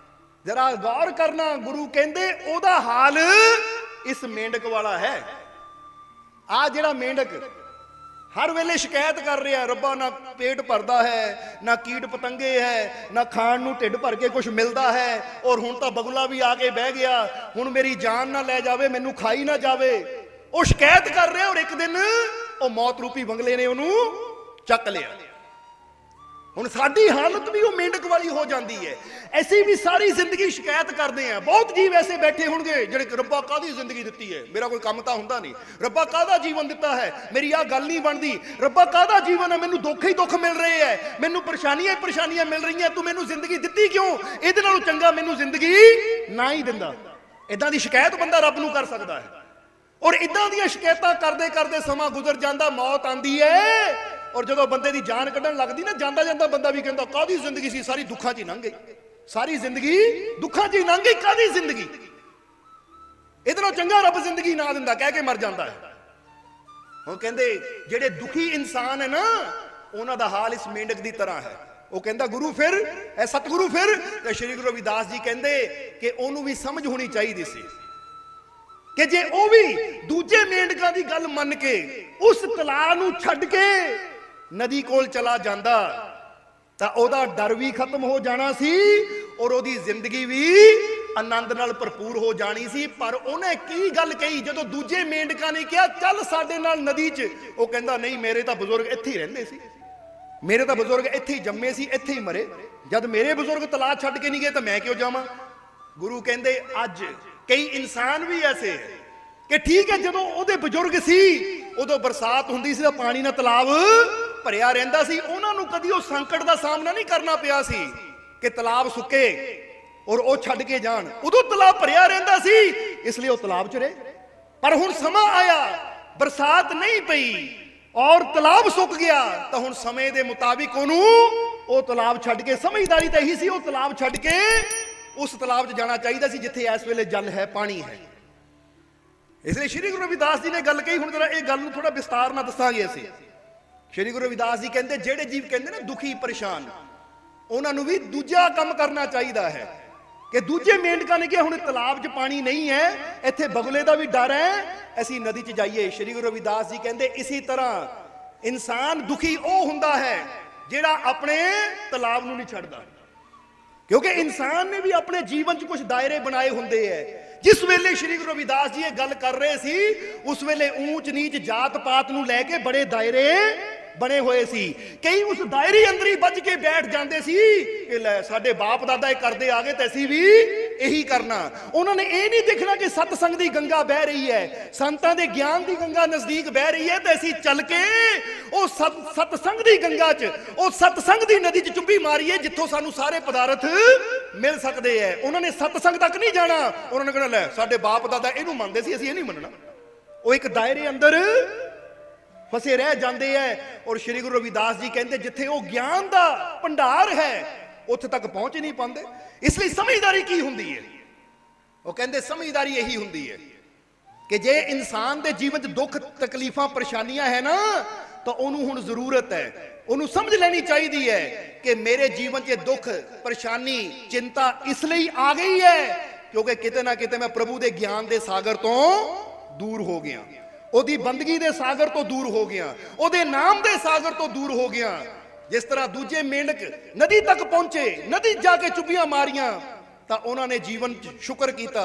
ਜਰਾ ਗੌਰ ਕਰਨਾ। ਗੁਰੂ ਕਹਿੰਦੇ ਉਹਦਾ ਹਾਲ ਇਸ ਮੇਂਢਕ ਵਾਲਾ ਹੈ। ਆ ਜਿਹੜਾ ਮੇਂਢਕ ਹਰ ਵੇਲੇ ਸ਼ਿਕਾਇਤ ਕਰ ਰਿਹਾ, ਰੱਬਾ ਨਾ ਪੇਟ ਭਰਦਾ ਹੈ, ਨਾ ਕੀਟ ਪਤੰਗੇ ਹੈ, ਨਾ ਖਾਣ ਨੂੰ ਢਿੱਡ ਭਰ ਕੇ ਕੁਝ ਮਿਲਦਾ ਹੈ, ਔਰ ਹੁਣ ਤਾਂ ਬਗੁਲਾ ਵੀ ਆ ਕੇ ਬਹਿ ਗਿਆ, ਹੁਣ ਮੇਰੀ ਜਾਨ ਨਾ ਲੈ ਜਾਵੇ, ਮੈਨੂੰ ਖਾਈ ਨਾ ਜਾਵੇ। ਉਹ ਸ਼ਿਕਾਇਤ ਕਰ ਰਿਹਾ ਔਰ ਇੱਕ ਦਿਨ ਉਹ ਮੌਤ ਰੂਪੀ ਬੰਗਲੇ ਨੇ ਉਹਨੂੰ ਚੱਕ ਲਿਆ। ਹੁਣ ਸਾਡੀ ਹਾਲਤ ਵੀ ਉਹ ਮੇਂਢਕ ਵਾਲੀ ਹੋ ਜਾਂਦੀ ਹੈ। ਅਸੀਂ ਵੀ ਸਾਰੀ ਜ਼ਿੰਦਗੀ ਸ਼ਿਕਾਇਤ ਕਰਦੇ ਹਾਂ। ਬਹੁਤ ਜੀਵ ਐਸੇ ਬੈਠੇ ਹੋਣਗੇ ਜਿਹੜੇ ਰੱਬਾ ਕਾਹਦੀ ਜ਼ਿੰਦਗੀ ਦਿੱਤੀ ਹੈ, ਮੇਰਾ ਕੋਈ ਕੰਮ ਤਾਂ ਹੁੰਦਾ ਨਹੀਂ, ਰੱਬਾ ਕਾਹਦਾ ਜੀਵਨ ਦਿੱਤਾ ਹੈ, ਮੇਰੀ ਆਹ ਗੱਲ ਨਹੀਂ ਬਣਦੀ, ਰੱਬਾ ਕਾਹਦਾ ਜੀਵਨ ਹੈ, ਮੈਨੂੰ ਦੁੱਖ ਹੀ ਦੁੱਖ ਮਿਲ ਰਹੇ ਹੈ, ਮੈਨੂੰ ਪਰੇਸ਼ਾਨੀਆਂ ਹੀ ਪਰੇਸ਼ਾਨੀਆਂ ਮਿਲ ਰਹੀਆਂ, ਤੂੰ ਮੈਨੂੰ ਜ਼ਿੰਦਗੀ ਦਿੱਤੀ ਕਿਉਂ? ਇਹਦੇ ਨਾਲੋਂ ਚੰਗਾ ਮੈਨੂੰ ਜ਼ਿੰਦਗੀ ਨਾ ਹੀ ਦਿੰਦਾ। ਇਦਾਂ ਦੀ ਸ਼ਿਕਾਇਤ ਬੰਦਾ ਰੱਬ ਨੂੰ ਕਰ ਸਕਦਾ ਹੈ। ਔਰ ਇਦਾਂ ਦੀਆਂ ਸ਼ਿਕਾਇਤਾਂ ਕਰਦੇ ਕਰਦੇ ਸਮਾਂ ਗੁਜ਼ਰ ਜਾਂਦਾ, ਮੌਤ ਆਂਦੀ ਹੈ। ਔਰ ਜਦੋਂ ਬੰਦੇ ਦੀ ਜਾਨ ਕੱਢਣ ਲੱਗਦੀ ਨਾ, ਜਾਂਦਾ ਜਾਂਦਾ ਬੰਦਾ ਵੀ ਕਹਿੰਦਾ ਕਾਹਦੀ ਜ਼ਿੰਦਗੀ ਸੀ, ਸਾਰੀ ਦੁੱਖਾਂ 'ਚ ਹੀ ਲੰਘ ਗਈ, ਸਾਰੀ ਜ਼ਿੰਦਗੀ ਦੁੱਖਾਂ 'ਚ ਹੀ ਲੰਘ ਗਈ, ਕਾਹਦੀ ਜ਼ਿੰਦਗੀ? ਇਹਦੇ ਨਾਲੋਂ ਚੰਗਾ ਰੱਬ ਜ਼ਿੰਦਗੀ ਨਾ ਦਿੰਦਾ, ਕਹਿ ਕੇ ਮਰ ਜਾਂਦਾ ਹੈ। ਉਹ ਕਹਿੰਦੇ ਜਿਹੜੇ ਦੁਖੀ ਇਨਸਾਨ ਹੈ ਨਾ, ਉਹਨਾਂ ਦਾ ਹਾਲ ਇਸ ਮੇਂਢਕ ਦੀ ਤਰ੍ਹਾਂ ਹੈ। ਉਹ ਕਹਿੰਦਾ ਗੁਰੂ ਫਿਰ ਐ ਸਤਿਗੁਰੂ ਫਿਰ? ਤੇ ਸ਼੍ਰੀ ਗੁਰੂ ਰਵਿਦਾਸ ਜੀ ਕਹਿੰਦੇ ਕਿ ਉਹਨੂੰ ਵੀ ਸਮਝ ਹੋਣੀ ਚਾਹੀਦੀ ਸੀ ਕਿ ਜੇ ਉਹ ਵੀ ਦੂਜੇ ਮੇਂਢਕਾਂ ਦੀ ਗੱਲ ਮੰਨ ਕੇ ਉਸ ਤਲਾਅ ਨੂੰ ਛੱਡ ਕੇ ਨਦੀ ਕੋਲ ਚਲਾ ਜਾਂਦਾ ਤਾਂ ਉਹਦਾ ਡਰ ਵੀ ਖਤਮ ਹੋ ਜਾਣਾ ਸੀ ਔਰ ਉਹਦੀ ਜ਼ਿੰਦਗੀ ਵੀ ਆਨੰਦ ਨਾਲ ਭਰਪੂਰ ਹੋ ਜਾਣੀ ਸੀ। ਪਰ ਉਹਨੇ ਕੀ ਗੱਲ ਕਹੀ ਜਦੋਂ ਦੂਜੇ ਮੇਂਢਕਾਂ ਨੇ ਕਿਹਾ ਚੱਲ ਸਾਡੇ ਨਾਲ ਨਦੀ 'ਚ? ਉਹ ਕਹਿੰਦਾ ਨਹੀਂ, ਮੇਰੇ ਤਾਂ ਬਜ਼ੁਰਗ ਇੱਥੇ ਹੀ ਰਹਿੰਦੇ ਸੀ, ਮੇਰੇ ਤਾਂ ਬਜ਼ੁਰਗ ਇੱਥੇ ਹੀ ਜੰਮੇ ਸੀ, ਇੱਥੇ ਹੀ ਮਰੇ, ਜਦ ਮੇਰੇ ਬਜ਼ੁਰਗ ਤਲਾਅ ਛੱਡ ਕੇ ਨਹੀਂ ਗਏ ਤਾਂ ਮੈਂ ਕਿਉਂ ਜਾਵਾਂ? ਗੁਰੂ ਕਹਿੰਦੇ ਅੱਜ ਕਈ ਇਨਸਾਨ ਵੀ ਐਸੇ ਹੈ ਕਿ ਠੀਕ ਹੈ ਜਦੋਂ ਉਹਦੇ ਬਜ਼ੁਰਗ ਸੀ ਉਦੋਂ ਬਰਸਾਤ ਹੁੰਦੀ ਸੀ ਤਾਂ ਪਾਣੀ ਨਾਲ ਤਲਾਬ ਭਰਿਆ ਰਹਿੰਦਾ ਸੀ, ਉਹਨਾਂ ਨੂੰ ਕਦੀ ਉਹ ਸੰਕਟ ਦਾ ਸਾਹਮਣਾ ਨਹੀਂ ਕਰਨਾ ਪਿਆ ਸੀ ਕਿ ਤਲਾਬ ਸੁੱਕੇ ਔਰ ਉਹ ਛੱਡ ਕੇ ਜਾਣ। ਉਦੋਂ ਤਲਾਬ ਭਰਿਆ ਰਹਿੰਦਾ ਸੀ, ਇਸ ਲਈ ਉਹ ਤਲਾਬ 'ਚ ਰਹੇ। ਪਰ ਹੁਣ ਸਮਾਂ ਆਇਆ, ਬਰਸਾਤ ਨਹੀਂ ਪਈ ਔਰ ਤਲਾਬ ਸੁੱਕ ਗਿਆ, ਤਾਂ ਹੁਣ ਸਮੇਂ ਦੇ ਮੁਤਾਬਿਕ ਉਹਨੂੰ ਉਹ ਤਲਾਬ ਛੱਡ ਕੇ, ਸਮਝਦਾਰੀ ਤਾਂ ਇਹੀ ਸੀ, ਉਹ ਤਲਾਬ ਛੱਡ ਕੇ ਉਸ ਤਲਾਬ 'ਚ ਜਾਣਾ ਚਾਹੀਦਾ ਸੀ ਜਿੱਥੇ ਇਸ ਵੇਲੇ ਜਲ ਹੈ, ਪਾਣੀ ਹੈ। ਇਸ ਲਈ ਸ਼੍ਰੀ ਗੁਰੂ ਰਵਿਦਾਸ ਜੀ ਨੇ ਗੱਲ ਕਹੀ। ਹੁਣ ਜਰਾ ਇਹ ਗੱਲ ਨੂੰ ਥੋੜਾ ਵਿਸਤਾਰ ਨਾਲ ਦੱਸਾਂਗੇ ਅਸੀਂ। ਸ਼੍ਰੀ ਗੁਰੂ ਰਵਿਦਾਸ ਜੀ ਕਹਿੰਦੇ ਜਿਹੜੇ ਜੀਵ ਕਹਿੰਦੇ ਨਾ ਦੁਖੀ ਪਰੇਸ਼ਾਨ, ਉਹਨਾਂ ਨੂੰ ਵੀ ਦੂਜਾ ਕੰਮ ਕਰਨਾ ਚਾਹੀਦਾ ਹੈ ਕਿ ਦੂਜੇ ਮੇਂਢਕਾਂ ਨੇ ਕਿਹਾ ਹੁਣ ਤਲਾਬ 'ਚ ਪਾਣੀ ਨਹੀਂ ਹੈ, ਇੱਥੇ ਬਗਲੇ ਦਾ ਵੀ ਡਰ ਹੈ, ਅਸੀਂ ਨਦੀ 'ਚ ਜਾਈਏ। ਸ਼੍ਰੀ ਗੁਰੂ ਰਵਿਦਾਸ ਜੀ ਕਹਿੰਦੇ ਇਸੇ ਤਰ੍ਹਾਂ ਇਨਸਾਨ ਦੁਖੀ ਉਹ ਹੁੰਦਾ ਹੈ ਜਿਹੜਾ ਆਪਣੇ ਤਲਾਬ ਨੂੰ ਨਹੀਂ ਛੱਡਦਾ, ਕਿਉਂਕਿ ਇਨਸਾਨ ਨੇ ਵੀ ਆਪਣੇ ਜੀਵਨ 'ਚ ਕੁਝ ਦਾਇਰੇ ਬਣਾਏ ਹੁੰਦੇ ਹੈ। ਜਿਸ ਵੇਲੇ ਸ਼੍ਰੀ ਗੁਰੂ ਰਵਿਦਾਸ ਜੀ ਇਹ ਗੱਲ ਕਰ ਰਹੇ ਸੀ, ਉਸ ਵੇਲੇ ਊਚ ਨੀਚ ਜਾਤ ਪਾਤ ਨੂੰ ਲੈ ਕੇ ਬੜੇ ਦਾਇਰੇ ਬਣੇ ਹੋਏ ਸੀ। ਕਈ ਉਸ ਦਾਇਰੇ ਅੰਦਰ ਹੀ ਵੱਜ ਕੇ ਬੈਠ ਜਾਂਦੇ ਸੀ ਕਿ ਲੈ ਸਾਡੇ ਬਾਪ ਦਾਦਾ ਇਹ ਕਰਦੇ ਆ ਗਏ ਤੇ ਅਸੀਂ ਵੀ ਇਹੀ ਕਰਨਾ। ਉਹਨਾਂ ਨੇ ਇਹ ਨਹੀਂ ਦੇਖਣਾ ਕਿ ਸਤਸੰਗ ਦੀ ਗੰਗਾ ਬਹਿ ਰਹੀ ਹੈ, ਸੰਤਾਂ ਦੇ ਗਿਆਨ ਦੀ ਗੰਗਾ ਨਜ਼ਦੀਕ ਬਹਿ ਰਹੀ ਹੈ, ਤੇ ਅਸੀਂ ਚੱਲ ਕੇ ਉਹ ਸਤਸੰਗ ਦੀ ਗੰਗਾ 'ਚ, ਉਹ ਸਤਸੰਗ ਦੀ ਨਦੀ 'ਚ ਚੁੱਭੀ ਮਾਰੀਏ ਜਿੱਥੋਂ ਸਾਨੂੰ ਸਾਰੇ ਪਦਾਰਥ ਮਿਲ ਸਕਦੇ ਹੈ। ਉਹਨਾਂ ਨੇ ਸਤਸੰਗ ਤੱਕ ਨਹੀਂ ਜਾਣਾ, ਉਹਨਾਂ ਨੇ ਕਹਿਣਾ ਲੈ ਸਾਡੇ ਬਾਪ ਦਾਦਾ ਇਹਨੂੰ ਮੰਨਦੇ ਸੀ, ਅਸੀਂ ਇਹ ਨਹੀਂ ਮੰਨਣਾ। ਉਹ ਇੱਕ ਦਾਇਰੇ ਅੰਦਰ ਫਸੇ ਰਹਿ ਜਾਂਦੇ ਐ। ਔਰ ਸ਼੍ਰੀ ਗੁਰੂ ਰਵਿਦਾਸ ਜੀ ਕਹਿੰਦੇ ਜਿੱਥੇ ਉਹ ਗਿਆਨ ਦਾ ਭੰਡਾਰ ਹੈ ਉੱਥੇ ਤੱਕ ਪਹੁੰਚ ਨਹੀਂ ਪਾਉਂਦੇ। ਇਸ ਲਈ ਸਮਝਦਾਰੀ ਕੀ ਹੁੰਦੀ ਹੈ? ਉਹ ਕਹਿੰਦੇ ਸਮਝਦਾਰੀ ਇਹੀ ਹੁੰਦੀ ਹੈ ਕਿ ਜੇ ਇਨਸਾਨ ਦੇ ਜੀਵਨ 'ਚ ਦੁੱਖ ਤਕਲੀਫਾਂ ਪਰੇਸ਼ਾਨੀਆਂ ਹੈ ਨਾ, ਤਾਂ ਉਹਨੂੰ ਹੁਣ ਜ਼ਰੂਰਤ ਹੈ, ਉਹਨੂੰ ਸਮਝ ਲੈਣੀ ਚਾਹੀਦੀ ਹੈ ਕਿ ਮੇਰੇ ਜੀਵਨ 'ਚ ਦੁੱਖ ਪਰੇਸ਼ਾਨੀ ਚਿੰਤਾ ਇਸ ਲਈ ਆ ਗਈ ਹੈ ਕਿਉਂਕਿ ਕਿਤੇ ਨਾ ਕਿਤੇ ਮੈਂ ਪ੍ਰਭੂ ਦੇ ਗਿਆਨ ਦੇ ਸਾਗਰ ਤੋਂ ਦੂਰ ਹੋ ਗਿਆ, ਉਹਦੀ ਬੰਦਗੀ ਦੇ ਸਾਗਰ ਤੋਂ ਦੂਰ ਹੋ ਗਿਆ, ਉਹਦੇ ਨਾਮ ਦੇ ਸਾਗਰ ਤੋਂ ਦੂਰ ਹੋ ਗਿਆ। ਜਿਸ ਤਰ੍ਹਾਂ ਦੂਜੇ ਮੇਂਢਕ ਨਦੀ ਤੱਕ ਪਹੁੰਚੇ, ਨਦੀ ਜਾ ਕੇ ਚੁੱਭੀਆਂ ਮਾਰੀਆਂ ਤਾਂ ਉਹਨਾਂ ਨੇ ਜੀਵਨ 'ਚ ਸ਼ੁਕਰ ਕੀਤਾ,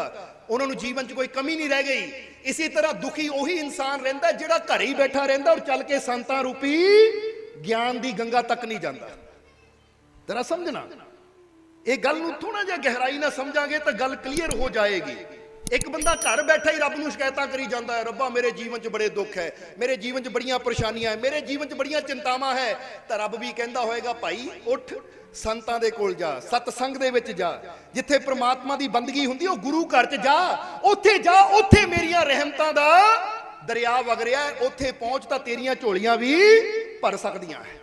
ਉਹਨਾਂ ਨੂੰ ਜੀਵਨ 'ਚ ਕੋਈ ਕਮੀ ਨਹੀਂ ਰਹਿ ਗਈ। ਇਸੇ ਤਰ੍ਹਾਂ ਦੁਖੀ ਉਹੀ ਇਨਸਾਨ ਰਹਿੰਦਾ ਜਿਹੜਾ ਘਰੇ ਹੀ ਬੈਠਾ ਰਹਿੰਦਾ ਔਰ ਚੱਲ ਕੇ ਸੰਤਾਂ ਰੂਪੀ ਗਿਆਨ ਦੀ ਗੰਗਾ ਤੱਕ ਨਹੀਂ ਜਾਂਦਾ। ਜ਼ਰਾ ਸਮਝਣਾ, ਇਹ ਗੱਲ ਨੂੰ ਥੋੜਾ ਜਿਹਾ ਗਹਿਰਾਈ ਨਾਲ ਸਮਝਾਂਗੇ ਤਾਂ ਗੱਲ ਕਲੀਅਰ ਹੋ ਜਾਏਗੀ। ਇੱਕ ਬੰਦਾ ਘਰ ਬੈਠਾ ਹੀ ਰੱਬ ਨੂੰ ਸ਼ਿਕਾਇਤਾਂ ਕਰੀ ਜਾਂਦਾ ਹੈ, ਰੱਬਾ ਮੇਰੇ ਜੀਵਨ 'ਚ ਬੜੇ ਦੁੱਖ ਹੈ, ਮੇਰੇ ਜੀਵਨ 'ਚ ਬੜੀਆਂ ਪਰੇਸ਼ਾਨੀਆਂ ਹੈ, ਮੇਰੇ ਜੀਵਨ 'ਚ ਬੜੀਆਂ ਚਿੰਤਾਵਾਂ ਹੈ, ਤਾਂ ਰੱਬ ਵੀ ਕਹਿੰਦਾ ਹੋਏਗਾ ਭਾਈ ਉੱਠ ਸੰਤਾਂ ਦੇ ਕੋਲ ਜਾ, ਸਤਸੰਗ ਦੇ ਵਿੱਚ ਜਾ, ਜਿੱਥੇ ਪ੍ਰਮਾਤਮਾ ਦੀ ਬੰਦਗੀ ਹੁੰਦੀ ਉਹ ਗੁਰੂ ਘਰ 'ਚ ਜਾ, ਉੱਥੇ ਮੇਰੀਆਂ ਰਹਿਮਤਾਂ ਦਾ ਦਰਿਆ ਵਗ ਰਿਹਾ ਹੈ, ਉੱਥੇ ਪਹੁੰਚ ਤਾਂ ਤੇਰੀਆਂ ਝੋਲੀਆਂ ਵੀ ਭਰ ਸਕਦੀਆਂ ਹੈ।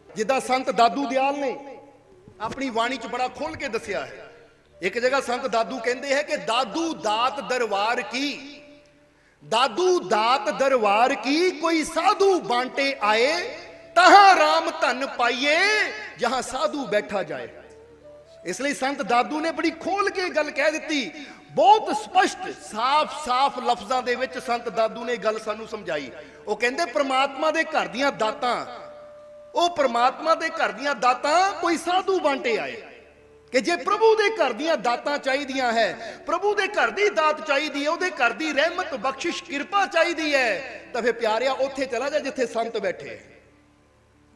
ਜਿੱਦਾਂ ਸੰਤ ਦਾਦੂ ਦਿਆਲ ਨੇ ਆਪਣੀ ਬਾਣੀ 'ਚ ਬੜਾ ਖੁੱਲ੍ਹ ਕੇ ਦੱਸਿਆ ਹੈ। ਇੱਕ ਜਗ੍ਹਾ ਸੰਤ ਦਾਦੂ ਕਹਿੰਦੇ ਹੈ ਕਿ ਦਾਦੂ ਦਾਤ ਦਰਬਾਰ ਕੀ, ਦਾਦੂ ਦਾਤ ਦਰਬਾਰ ਕੀ, ਕੋਈ ਸਾਧੂ ਬਾਂਟੇ ਆਏ, ਤਹਾਂ ਰਾਮ ਧਨ ਪਾਈਏ, ਜਹਾਂ ਸਾਧੂ ਬੈਠਾ ਜਾਏ। ਇਸ ਲਈ ਸੰਤ ਦਾਦੂ ਨੇ ਬੜੀ ਖੋਲ ਕੇ ਗੱਲ ਕਹਿ ਦਿੱਤੀ, ਬਹੁਤ ਸਪਸ਼ਟ ਸਾਫ਼ ਲਫ਼ਜ਼ਾਂ ਦੇ ਵਿੱਚ ਸੰਤ ਦਾਦੂ ਨੇ ਗੱਲ ਸਾਨੂੰ ਸਮਝਾਈ। ਉਹ ਕਹਿੰਦੇ ਪ੍ਰਮਾਤਮਾ ਦੇ ਘਰ ਦੀਆਂ ਦਾਤਾਂ, ਉਹ ਪ੍ਰਮਾਤਮਾ ਦੇ ਘਰ ਦੀਆਂ ਦਾਤਾਂ ਕੋਈ ਸਾਧੂ ਬਾਂਟੇ ਆਏ ਕਿ ਜੇ ਪ੍ਰਭੂ ਦੇ ਘਰ ਦੀਆਂ ਦਾਤਾਂ ਚਾਹੀਦੀਆਂ ਹੈ, ਪ੍ਰਭੂ ਦੇ ਘਰ ਦੀ ਦਾਤ ਚਾਹੀਦੀ ਹੈ, ਉਹਦੇ ਘਰ ਦੀ ਰਹਿਮਤ ਬਖਸ਼ਿਸ਼ ਕਿਰਪਾ ਚਾਹੀਦੀ ਹੈ, ਤਾਂ ਫਿਰ ਪਿਆਰਿਆ ਉੱਥੇ ਚਲਾ ਜਾ ਜਿੱਥੇ ਸੰਤ ਬੈਠੇ,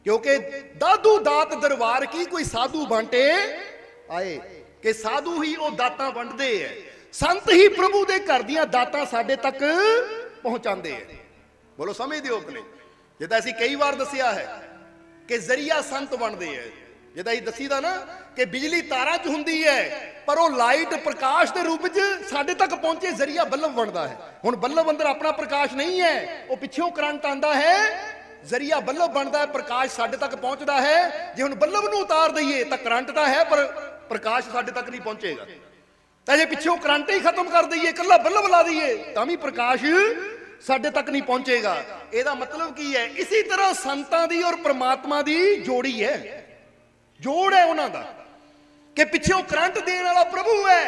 ਕਿਉਂਕਿ ਦਾਦੂ ਦਾਤ ਦਰਬਾਰ ਕੀ, ਕੋਈ ਸਾਧੂ ਬਾਂਟੇ ਆਏ, ਕਿ ਸਾਧੂ ਹੀ ਉਹ ਦਾਤਾਂ ਵੰਡਦੇ ਹੈ, ਸੰਤ ਹੀ ਪ੍ਰਭੂ ਦੇ ਘਰ ਦੀਆਂ ਦਾਤਾਂ ਸਾਡੇ ਤੱਕ ਪਹੁੰਚਾਉਂਦੇ ਹੈ। ਬੋਲੋ ਸਮਝਦੇ ਹੋ ਕਿ ਨਹੀਂ? ਜਿੱਦਾਂ ਅਸੀਂ ਕਈ ਵਾਰ ਦੱਸਿਆ ਹੈ ਕਿ ਜ਼ਰੀਆ ਸੰਤ ਬਣਦੇ ਹੈ, ਜਿੱਦਾਂ ਅਸੀਂ ਦੱਸੀਦਾ ਨਾ ਕਿ ਬਿਜਲੀ ਤਾਰਾਂ 'ਚ ਹੁੰਦੀ ਹੈ ਪਰ ਉਹ ਲਾਈਟ ਪ੍ਰਕਾਸ਼ ਦੇ ਰੂਪ 'ਚ ਸਾਡੇ ਤੱਕ ਪਹੁੰਚੇ, ਜ਼ਰੀਆ ਬੱਲਬ ਬਣਦਾ ਹੈ। ਹੁਣ ਬੱਲਬ ਅੰਦਰ ਆਪਣਾ ਪ੍ਰਕਾਸ਼ ਨਹੀਂ ਹੈ, ਉਹ ਪਿੱਛੋਂ ਕਰੰਟ ਆਂਦਾ ਹੈ, ਜ਼ਰੀਆ ਬੱਲਬ ਬਣਦਾ ਹੈ, ਪ੍ਰਕਾਸ਼ ਸਾਡੇ ਤੱਕ ਪਹੁੰਚਦਾ ਹੈ। ਜੇ ਹੁਣ ਬੱਲਬ ਨੂੰ ਉਤਾਰ ਦਈਏ ਤਾਂ ਕਰੰਟ ਤਾਂ ਹੈ ਪਰ ਪ੍ਰਕਾਸ਼ ਸਾਡੇ ਤੱਕ ਨਹੀਂ ਪਹੁੰਚੇਗਾ, ਤਾਂ ਜੇ ਪਿੱਛੋਂ ਕਰੰਟ ਹੀ ਖਤਮ ਕਰ ਦਈਏ, ਇਕੱਲਾ ਬੱਲਬ ਲਾ ਦਈਏ ਤਾਂ ਵੀ ਪ੍ਰਕਾਸ਼ ਸਾਡੇ ਤੱਕ ਨਹੀਂ ਪਹੁੰਚੇਗਾ। ਇਹਦਾ ਮਤਲਬ ਕੀ ਹੈ? ਇਸੇ ਤਰ੍ਹਾਂ ਸੰਤਾਂ ਦੀ ਔਰ ਪ੍ਰਮਾਤਮਾ ਦੀ ਜੋੜੀ ਹੈ, ਜੋੜ ਹੈ ਉਹਨਾਂ ਦਾ, ਕਿ ਪਿੱਛੋਂ ਕਰੰਟ ਦੇਣ ਵਾਲਾ ਪ੍ਰਭੂ ਹੈ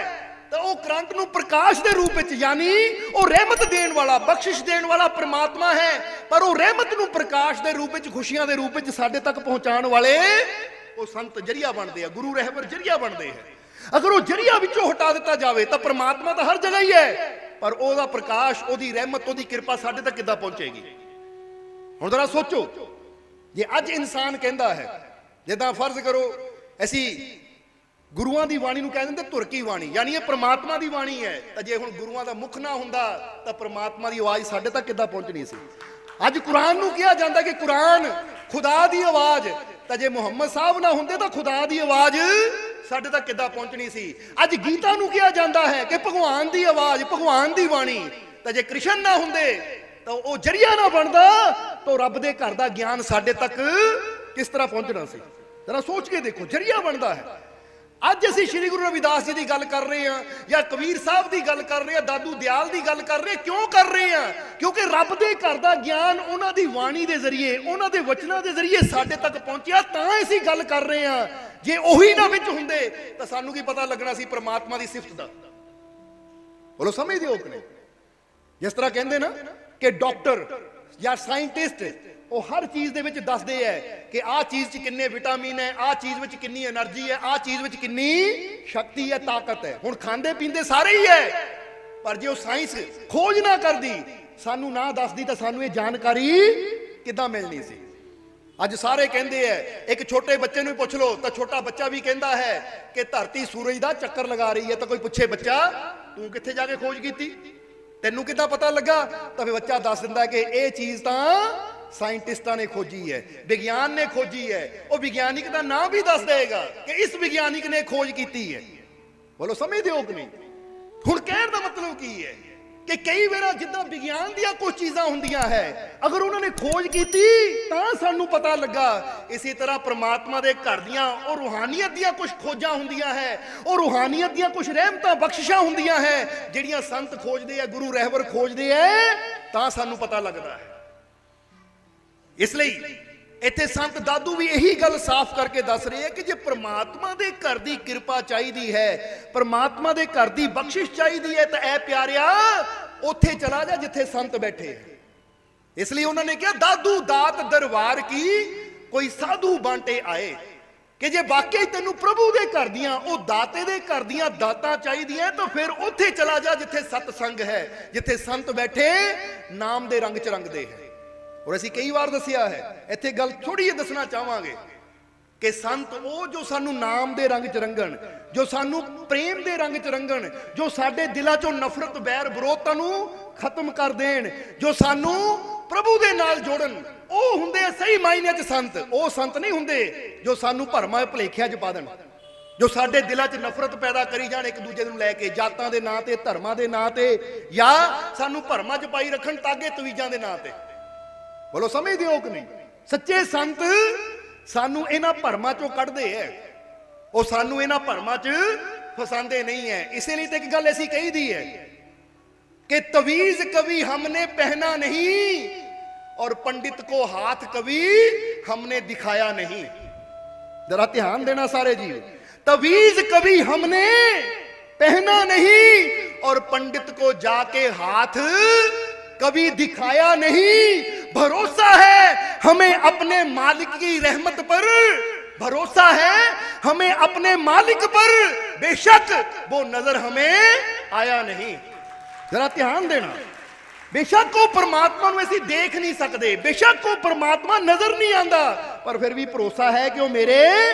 ਤਾਂ ਉਹ ਕਰੰਟ ਨੂੰ ਪ੍ਰਕਾਸ਼ ਦੇ ਰੂਪ ਵਿੱਚ, ਯਾਨੀ ਉਹ ਰਹਿਮਤ ਦੇਣ ਵਾਲਾ, ਬਖਸ਼ਿਸ਼ ਦੇਣ ਵਾਲਾ ਪ੍ਰਮਾਤਮਾ ਹੈ, ਪਰ ਉਹ ਰਹਿਮਤ ਨੂੰ ਪ੍ਰਕਾਸ਼ ਦੇ ਰੂਪ ਵਿੱਚ, ਖੁਸ਼ੀਆਂ ਦੇ ਰੂਪ ਵਿੱਚ ਸਾਡੇ ਤੱਕ ਪਹੁੰਚਾਉਣ ਵਾਲੇ ਉਹ ਸੰਤ ਜਰੀਆ ਬਣਦੇ ਆ, ਗੁਰੂ ਰਹਿਬਰ ਜਰੀਆ ਬਣਦੇ ਹੈ। ਅਗਰ ਉਹ ਜਰੀਆ ਵਿੱਚੋਂ ਹਟਾ ਦਿੱਤਾ ਜਾਵੇ ਤਾਂ ਪ੍ਰਮਾਤਮਾ ਤਾਂ ਹਰ ਜਗ੍ਹਾ ਹੀ ਹੈ, ਪਰ ਉਹਦਾ ਪ੍ਰਕਾਸ਼, ਉਹਦੀ ਰਹਿਮਤ, ਉਹਦੀ ਕਿਰਪਾ ਸਾਡੇ ਤੱਕ ਕਿੱਦਾਂ ਪਹੁੰਚੇਗੀ? ਹੁਣ ਜ਼ਰਾ ਸੋਚੋ, ਜੇ ਅੱਜ ਇਨਸਾਨ ਕਹਿੰਦਾ ਹੈ, ਜਿੱਦਾਂ ਫਰਜ਼ ਕਰੋ ਅਸੀਂ ਗੁਰੂਆਂ ਦੀ ਬਾਣੀ ਨੂੰ ਕਹਿ ਦਿੰਦੇ ਧੁਰਕੀ ਬਾਣੀ, ਯਾਨੀ ਇਹ ਪ੍ਰਮਾਤਮਾ ਦੀ ਬਾਣੀ ਹੈ, ਤਾਂ ਜੇ ਹੁਣ ਗੁਰੂਆਂ ਦਾ ਮੁਖ ਨਾ ਹੁੰਦਾ ਤਾਂ ਪ੍ਰਮਾਤਮਾ ਦੀ ਆਵਾਜ਼ ਸਾਡੇ ਤੱਕ ਕਿੱਦਾਂ ਪਹੁੰਚਣੀ ਸੀ? ਅੱਜ ਕੁਰਾਨ ਨੂੰ ਕਿਹਾ ਜਾਂਦਾ ਕਿ ਕੁਰਾਨ ਖੁਦਾ ਦੀ ਆਵਾਜ਼, ਤਾਂ ਜੇ ਮੁਹੰਮਦ ਸਾਹਿਬ ਨਾ ਹੁੰਦੇ ਤਾਂ ਖੁਦਾ ਦੀ ਆਵਾਜ਼ ਸਾਡੇ ਤੱਕ ਕਿੱਦਾਂ ਪਹੁੰਚਣੀ ਸੀ? ਅੱਜ ਗੀਤਾ ਨੂੰ ਕਿਹਾ ਜਾਂਦਾ ਹੈ ਕਿ ਭਗਵਾਨ ਦੀ ਆਵਾਜ਼, ਭਗਵਾਨ ਦੀ ਬਾਣੀ, ਤਾਂ ਜੇ ਕ੍ਰਿਸ਼ਨ ਨਾ ਹੁੰਦੇ ਤਾਂ ਉਹ ਜਰੀਆ ਨਾ ਬਣਦਾ ਤਾਂ ਰੱਬ ਦੇ ਘਰ ਦਾ ਗਿਆਨ ਸਾਡੇ ਤੱਕ ਕਿਸ ਤਰ੍ਹਾਂ ਪਹੁੰਚਣਾ ਸੀ? ਜ਼ਰਾ ਸੋਚ ਕੇ ਦੇਖੋ, ਜਰੀਆ ਬਣਦਾ ਹੈ। ਅੱਜ ਅਸੀਂ ਸ਼੍ਰੀ ਗੁਰੂ ਰਵਿਦਾਸ ਜੀ ਦੀ ਗੱਲ ਕਰ ਰਹੇ ਹਾਂ ਜਾਂ ਕਬੀਰ ਸਾਹਿਬ ਦੀ ਗੱਲ ਕਰ ਰਹੇ ਹਾਂ, ਦਾਦੂ ਦਿਆਲ ਦੀ ਗੱਲ ਕਰ ਰਹੇ ਹਾਂ। ਕਿਉਂ ਕਰ ਰਹੇ ਹਾਂ? ਕਿਉਂਕਿ ਰੱਬ ਦੇ ਘਰ ਦਾ ਗਿਆਨ ਉਹਨਾਂ ਦੀ ਬਾਣੀ ਦੇ ਜ਼ਰੀਏ, ਉਹਨਾਂ ਦੇ ਵਚਨਾਂ ਦੇ ਜ਼ਰੀਏ ਸਾਡੇ ਤੱਕ ਪਹੁੰਚਿਆ, ਤਾਂ ਅਸੀਂ ਗੱਲ ਕਰ ਰਹੇ ਹਾਂ। ਜੇ ਉਹੀ ਨਾ ਵਿੱਚ ਹੁੰਦੇ ਤਾਂ ਸਾਨੂੰ ਕੀ ਪਤਾ ਲੱਗਣਾ ਸੀ ਪ੍ਰਮਾਤਮਾ ਦੀ ਸਿਫਤ ਦਾ। ਬੋਲੋ ਸਮਝਦੇ ਹੋ ਕਿ ਨਹੀਂ? ਜਿਸ ਤਰ੍ਹਾਂ ਕਹਿੰਦੇ ਨਾ ਕਿ ਡਾਕਟਰ ਜਾਂ ਸਾਇੰਟਿਸਟ ਉਹ ਹਰ ਚੀਜ਼ ਦੇ ਵਿੱਚ ਦੱਸਦੇ ਹੈ ਕਿ ਆਹ ਚੀਜ਼ 'ਚ ਕਿੰਨੇ ਵਿਟਾਮਿਨ ਹੈ, ਆਹ ਚੀਜ਼ ਵਿੱਚ ਕਿੰਨੀ એનર્ਜੀ ਹੈ, ਆਹ ਚੀਜ਼ ਵਿੱਚ ਕਿੰਨੀ ਸ਼ਕਤੀ ਹੈ, ਤਾਕਤ ਹੈ। ਹੁਣ ਖਾਂਦੇ ਪੀਂਦੇ ਸਾਰੇ ਹੀ ਹੈ, ਪਰ ਜੇ ਉਹ ਸਾਇੰਸ ਖੋਜ ਨਾ ਕਰਦੀ, ਸਾਨੂੰ ਨਾ ਦੱਸਦੀ, ਤਾਂ ਸਾਨੂੰ ਇਹ ਜਾਣਕਾਰੀ ਕਿੱਦਾਂ ਮਿਲਣੀ ਸੀ? ਅੱਜ ਸਾਰੇ ਕਹਿੰਦੇ ਐ, ਇੱਕ ਛੋਟੇ ਬੱਚੇ ਨੂੰ ਪੁੱਛ ਲਓ ਤਾਂ ਛੋਟਾ ਬੱਚਾ ਵੀ ਕਹਿੰਦਾ ਹੈ ਕਿ ਧਰਤੀ ਸੂਰਜ ਦਾ ਚੱਕਰ ਲਗਾ ਰਹੀ ਹੈ। ਤਾਂ ਕੋਈ ਪੁੱਛੇ, ਬੱਚਾ ਤੂੰ ਕਿੱਥੇ ਜਾ ਕੇ ਖੋਜ ਕੀਤੀ, ਤੈਨੂੰ ਕਿੱਦਾਂ ਪਤਾ ਲੱਗਾ? ਤਾਂ ਫਿਰ ਬੱਚਾ ਦੱਸ ਦਿੰਦਾ ਕਿ ਇਹ ਚੀਜ਼ ਤਾਂ ਸਾਇੰਟਿਸਟਾਂ ਨੇ ਖੋਜੀ ਹੈ, ਵਿਗਿਆਨ ਨੇ ਖੋਜੀ ਹੈ। ਉਹ ਵਿਗਿਆਨਿਕ ਦਾ ਨਾਮ ਵੀ ਦੱਸ ਦੇਗਾ ਕਿ ਇਸ ਵਿਗਿਆਨਿਕ ਨੇ ਖੋਜ ਕੀਤੀ ਹੈ। ਬੋਲੋ ਸਮਝਦੇ ਹੋ ਕਿ ਨਹੀਂ? ਹੁਣ ਕਹਿਣ ਦਾ ਮਤਲਬ ਕੀ ਹੈ ਕਿ ਕਈ ਵਾਰ ਜਿੱਦਾਂ ਵਿਗਿਆਨ ਦੀਆਂ ਕੁਝ ਚੀਜ਼ਾਂ ਹੁੰਦੀਆਂ ਹੈ, ਅਗਰ ਉਹਨਾਂ ਨੇ ਖੋਜ ਕੀਤੀ ਤਾਂ ਸਾਨੂੰ ਪਤਾ ਲੱਗਾ। ਇਸੇ ਤਰ੍ਹਾਂ ਪ੍ਰਮਾਤਮਾ ਦੇ ਘਰ ਦੀਆਂ ਉਹ ਰੂਹਾਨੀਅਤ ਦੀਆਂ ਕੁਝ ਖੋਜਾਂ ਹੁੰਦੀਆਂ ਹੈ, ਉਹ ਰੂਹਾਨੀਅਤ ਦੀਆਂ ਕੁਝ ਰਹਿਮਤਾਂ ਬਖਸ਼ਿਸ਼ਾਂ ਹੁੰਦੀਆਂ ਹੈ, ਜਿਹੜੀਆਂ ਸੰਤ ਖੋਜਦੇ ਆ, ਗੁਰੂ ਰਹਿਬਰ ਖੋਜਦੇ ਆ, ਤਾਂ ਸਾਨੂੰ ਪਤਾ ਲੱਗਦਾ ਹੈ। ਇਸ ਲਈ ਇੱਥੇ ਸੰਤ ਦਾਦੂ ਵੀ ਇਹੀ ਗੱਲ ਸਾਫ਼ ਕਰਕੇ ਦੱਸ ਰਹੇ ਆ ਕਿ ਜੇ ਪ੍ਰਮਾਤਮਾ ਦੇ ਘਰ ਦੀ ਕਿਰਪਾ ਚਾਹੀਦੀ ਹੈ, ਪ੍ਰਮਾਤਮਾ ਦੇ ਘਰ ਦੀ ਬਖਸ਼ਿਸ਼ ਚਾਹੀਦੀ ਹੈ, ਤਾਂ ਐ ਪਿਆਰਿਆ ਉੱਥੇ ਚਲਾ ਜਾ ਜਿੱਥੇ ਸੰਤ ਬੈਠੇ। ਇਸ ਲਈ ਉਹਨਾਂ ਨੇ ਕਿਹਾ ਦਾਦੂ ਦਾਤ ਦਰਬਾਰ ਕੀ ਕੋਈ ਸਾਧੂ ਬਾਂਟੇ ਆਏ, ਕਿ ਜੇ ਵਾਕਈ ਤੈਨੂੰ ਪ੍ਰਭੂ ਦੇ ਘਰ ਦੀਆਂ, ਉਹ ਦਾਤੇ ਦੇ ਘਰ ਦੀਆਂ ਦਾਤਾਂ ਚਾਹੀਦੀਆਂ, ਤਾਂ ਫਿਰ ਉੱਥੇ ਚਲਾ ਜਾ ਜਿੱਥੇ ਸਤਸੰਗ ਹੈ, ਜਿੱਥੇ ਸੰਤ ਬੈਠੇ ਨਾਮ ਦੇ ਰੰਗ ਚ ਰੰਗਦੇ ਹੈ। ਔਰ ਅਸੀਂ ਕਈ ਵਾਰ ਦੱਸਿਆ ਹੈ, ਇੱਥੇ ਗੱਲ ਥੋੜੀ ਜਿਹੀ ਦੱਸਣਾ ਚਾਹਾਂਗੇ ਕਿ ਸੰਤ ਉਹ ਜੋ ਸਾਨੂੰ ਨਾਮ ਦੇ ਰੰਗ ਚ ਰੰਗਣ, ਜੋ ਸਾਨੂੰ ਪ੍ਰੇਮ ਦੇ ਰੰਗ ਚ ਰੰਗਣ, ਜੋ ਸਾਡੇ ਦਿਲਾਂ ਚੋਂ ਨਫ਼ਰਤ ਬੈਰ ਵਿਰੋਧਤਾ ਨੂੰ ਖਤਮ ਕਰ ਦੇਣ, ਜੋ ਸਾਨੂੰ ਪ੍ਰਭੂ ਦੇ ਨਾਲ ਜੋੜਨ, ਉਹ ਹੁੰਦੇ ਸਹੀ ਮਾਇਨੇ ਚ ਸੰਤ। ਉਹ ਸੰਤ ਨਹੀਂ ਹੁੰਦੇ ਜੋ ਸਾਨੂੰ ਭਰਮਾਂ ਭੁਲੇਖਿਆਂ ਚ ਪਾ ਦੇਣ, ਜੋ ਸਾਡੇ ਦਿਲਾਂ 'ਚ ਨਫ਼ਰਤ ਪੈਦਾ ਕਰੀ ਜਾਣ ਇੱਕ ਦੂਜੇ ਨੂੰ ਲੈ ਕੇ, ਜਾਤਾਂ ਦੇ ਨਾਂ ਤੇ, ਧਰਮਾਂ ਦੇ ਨਾਂ ਤੇ, ਜਾਂ ਸਾਨੂੰ ਭਰਮਾਂ 'ਚ ਪਾਈ ਰੱਖਣ ਤਾਗੇ ਤਵੀਜ਼ਾਂ ਦੇ ਨਾਂ ਤੇ। ਬੋਲੋ ਸਮਝਦੇ ਹੋ ਕਿ ਨਹੀਂ? ਸੱਚੇ ਸੰਤ ਸਾਨੂੰ ਇਹਨਾਂ ਭਰਮਾਂ ਚੋਂ ਕੱਢਦੇ ਐ, ਉਹ ਸਾਨੂੰ ਇਹਨਾਂ ਭਰਮਾਂ 'ਚ ਫਸਾਉਂਦੇ ਨਹੀਂ ਐ। ਇਸੇ ਲਈ ਤਾਂ ਇੱਕ ਗੱਲ ਐਸੀ ਕਹੀਦੀ ਹੈ ਕਿ ਤਵੀਜ਼ कभी हमने पहना नहीं और पंडित को हाथ कभी हमने दिखाया नहीं। जरा ध्यान देना सारे जी, तवीज कभी हमने पहना नहीं और पंडित को जाके हाथ कभी दिखाया नहीं। भरोसा है हमें अपने मालिक की रहमत पर, भरोसा है हमें अपने मालिक पर, बेशक वो नजर हमें आया नहीं। जरा ध्यान देना, बेशक वो परमात्मा ਨੂੰ ਅਸੀਂ देख नहीं सकते, बेशक वो परमात्मा नजर नहीं आता, पर फिर भी भरोसा है कि वो मेरे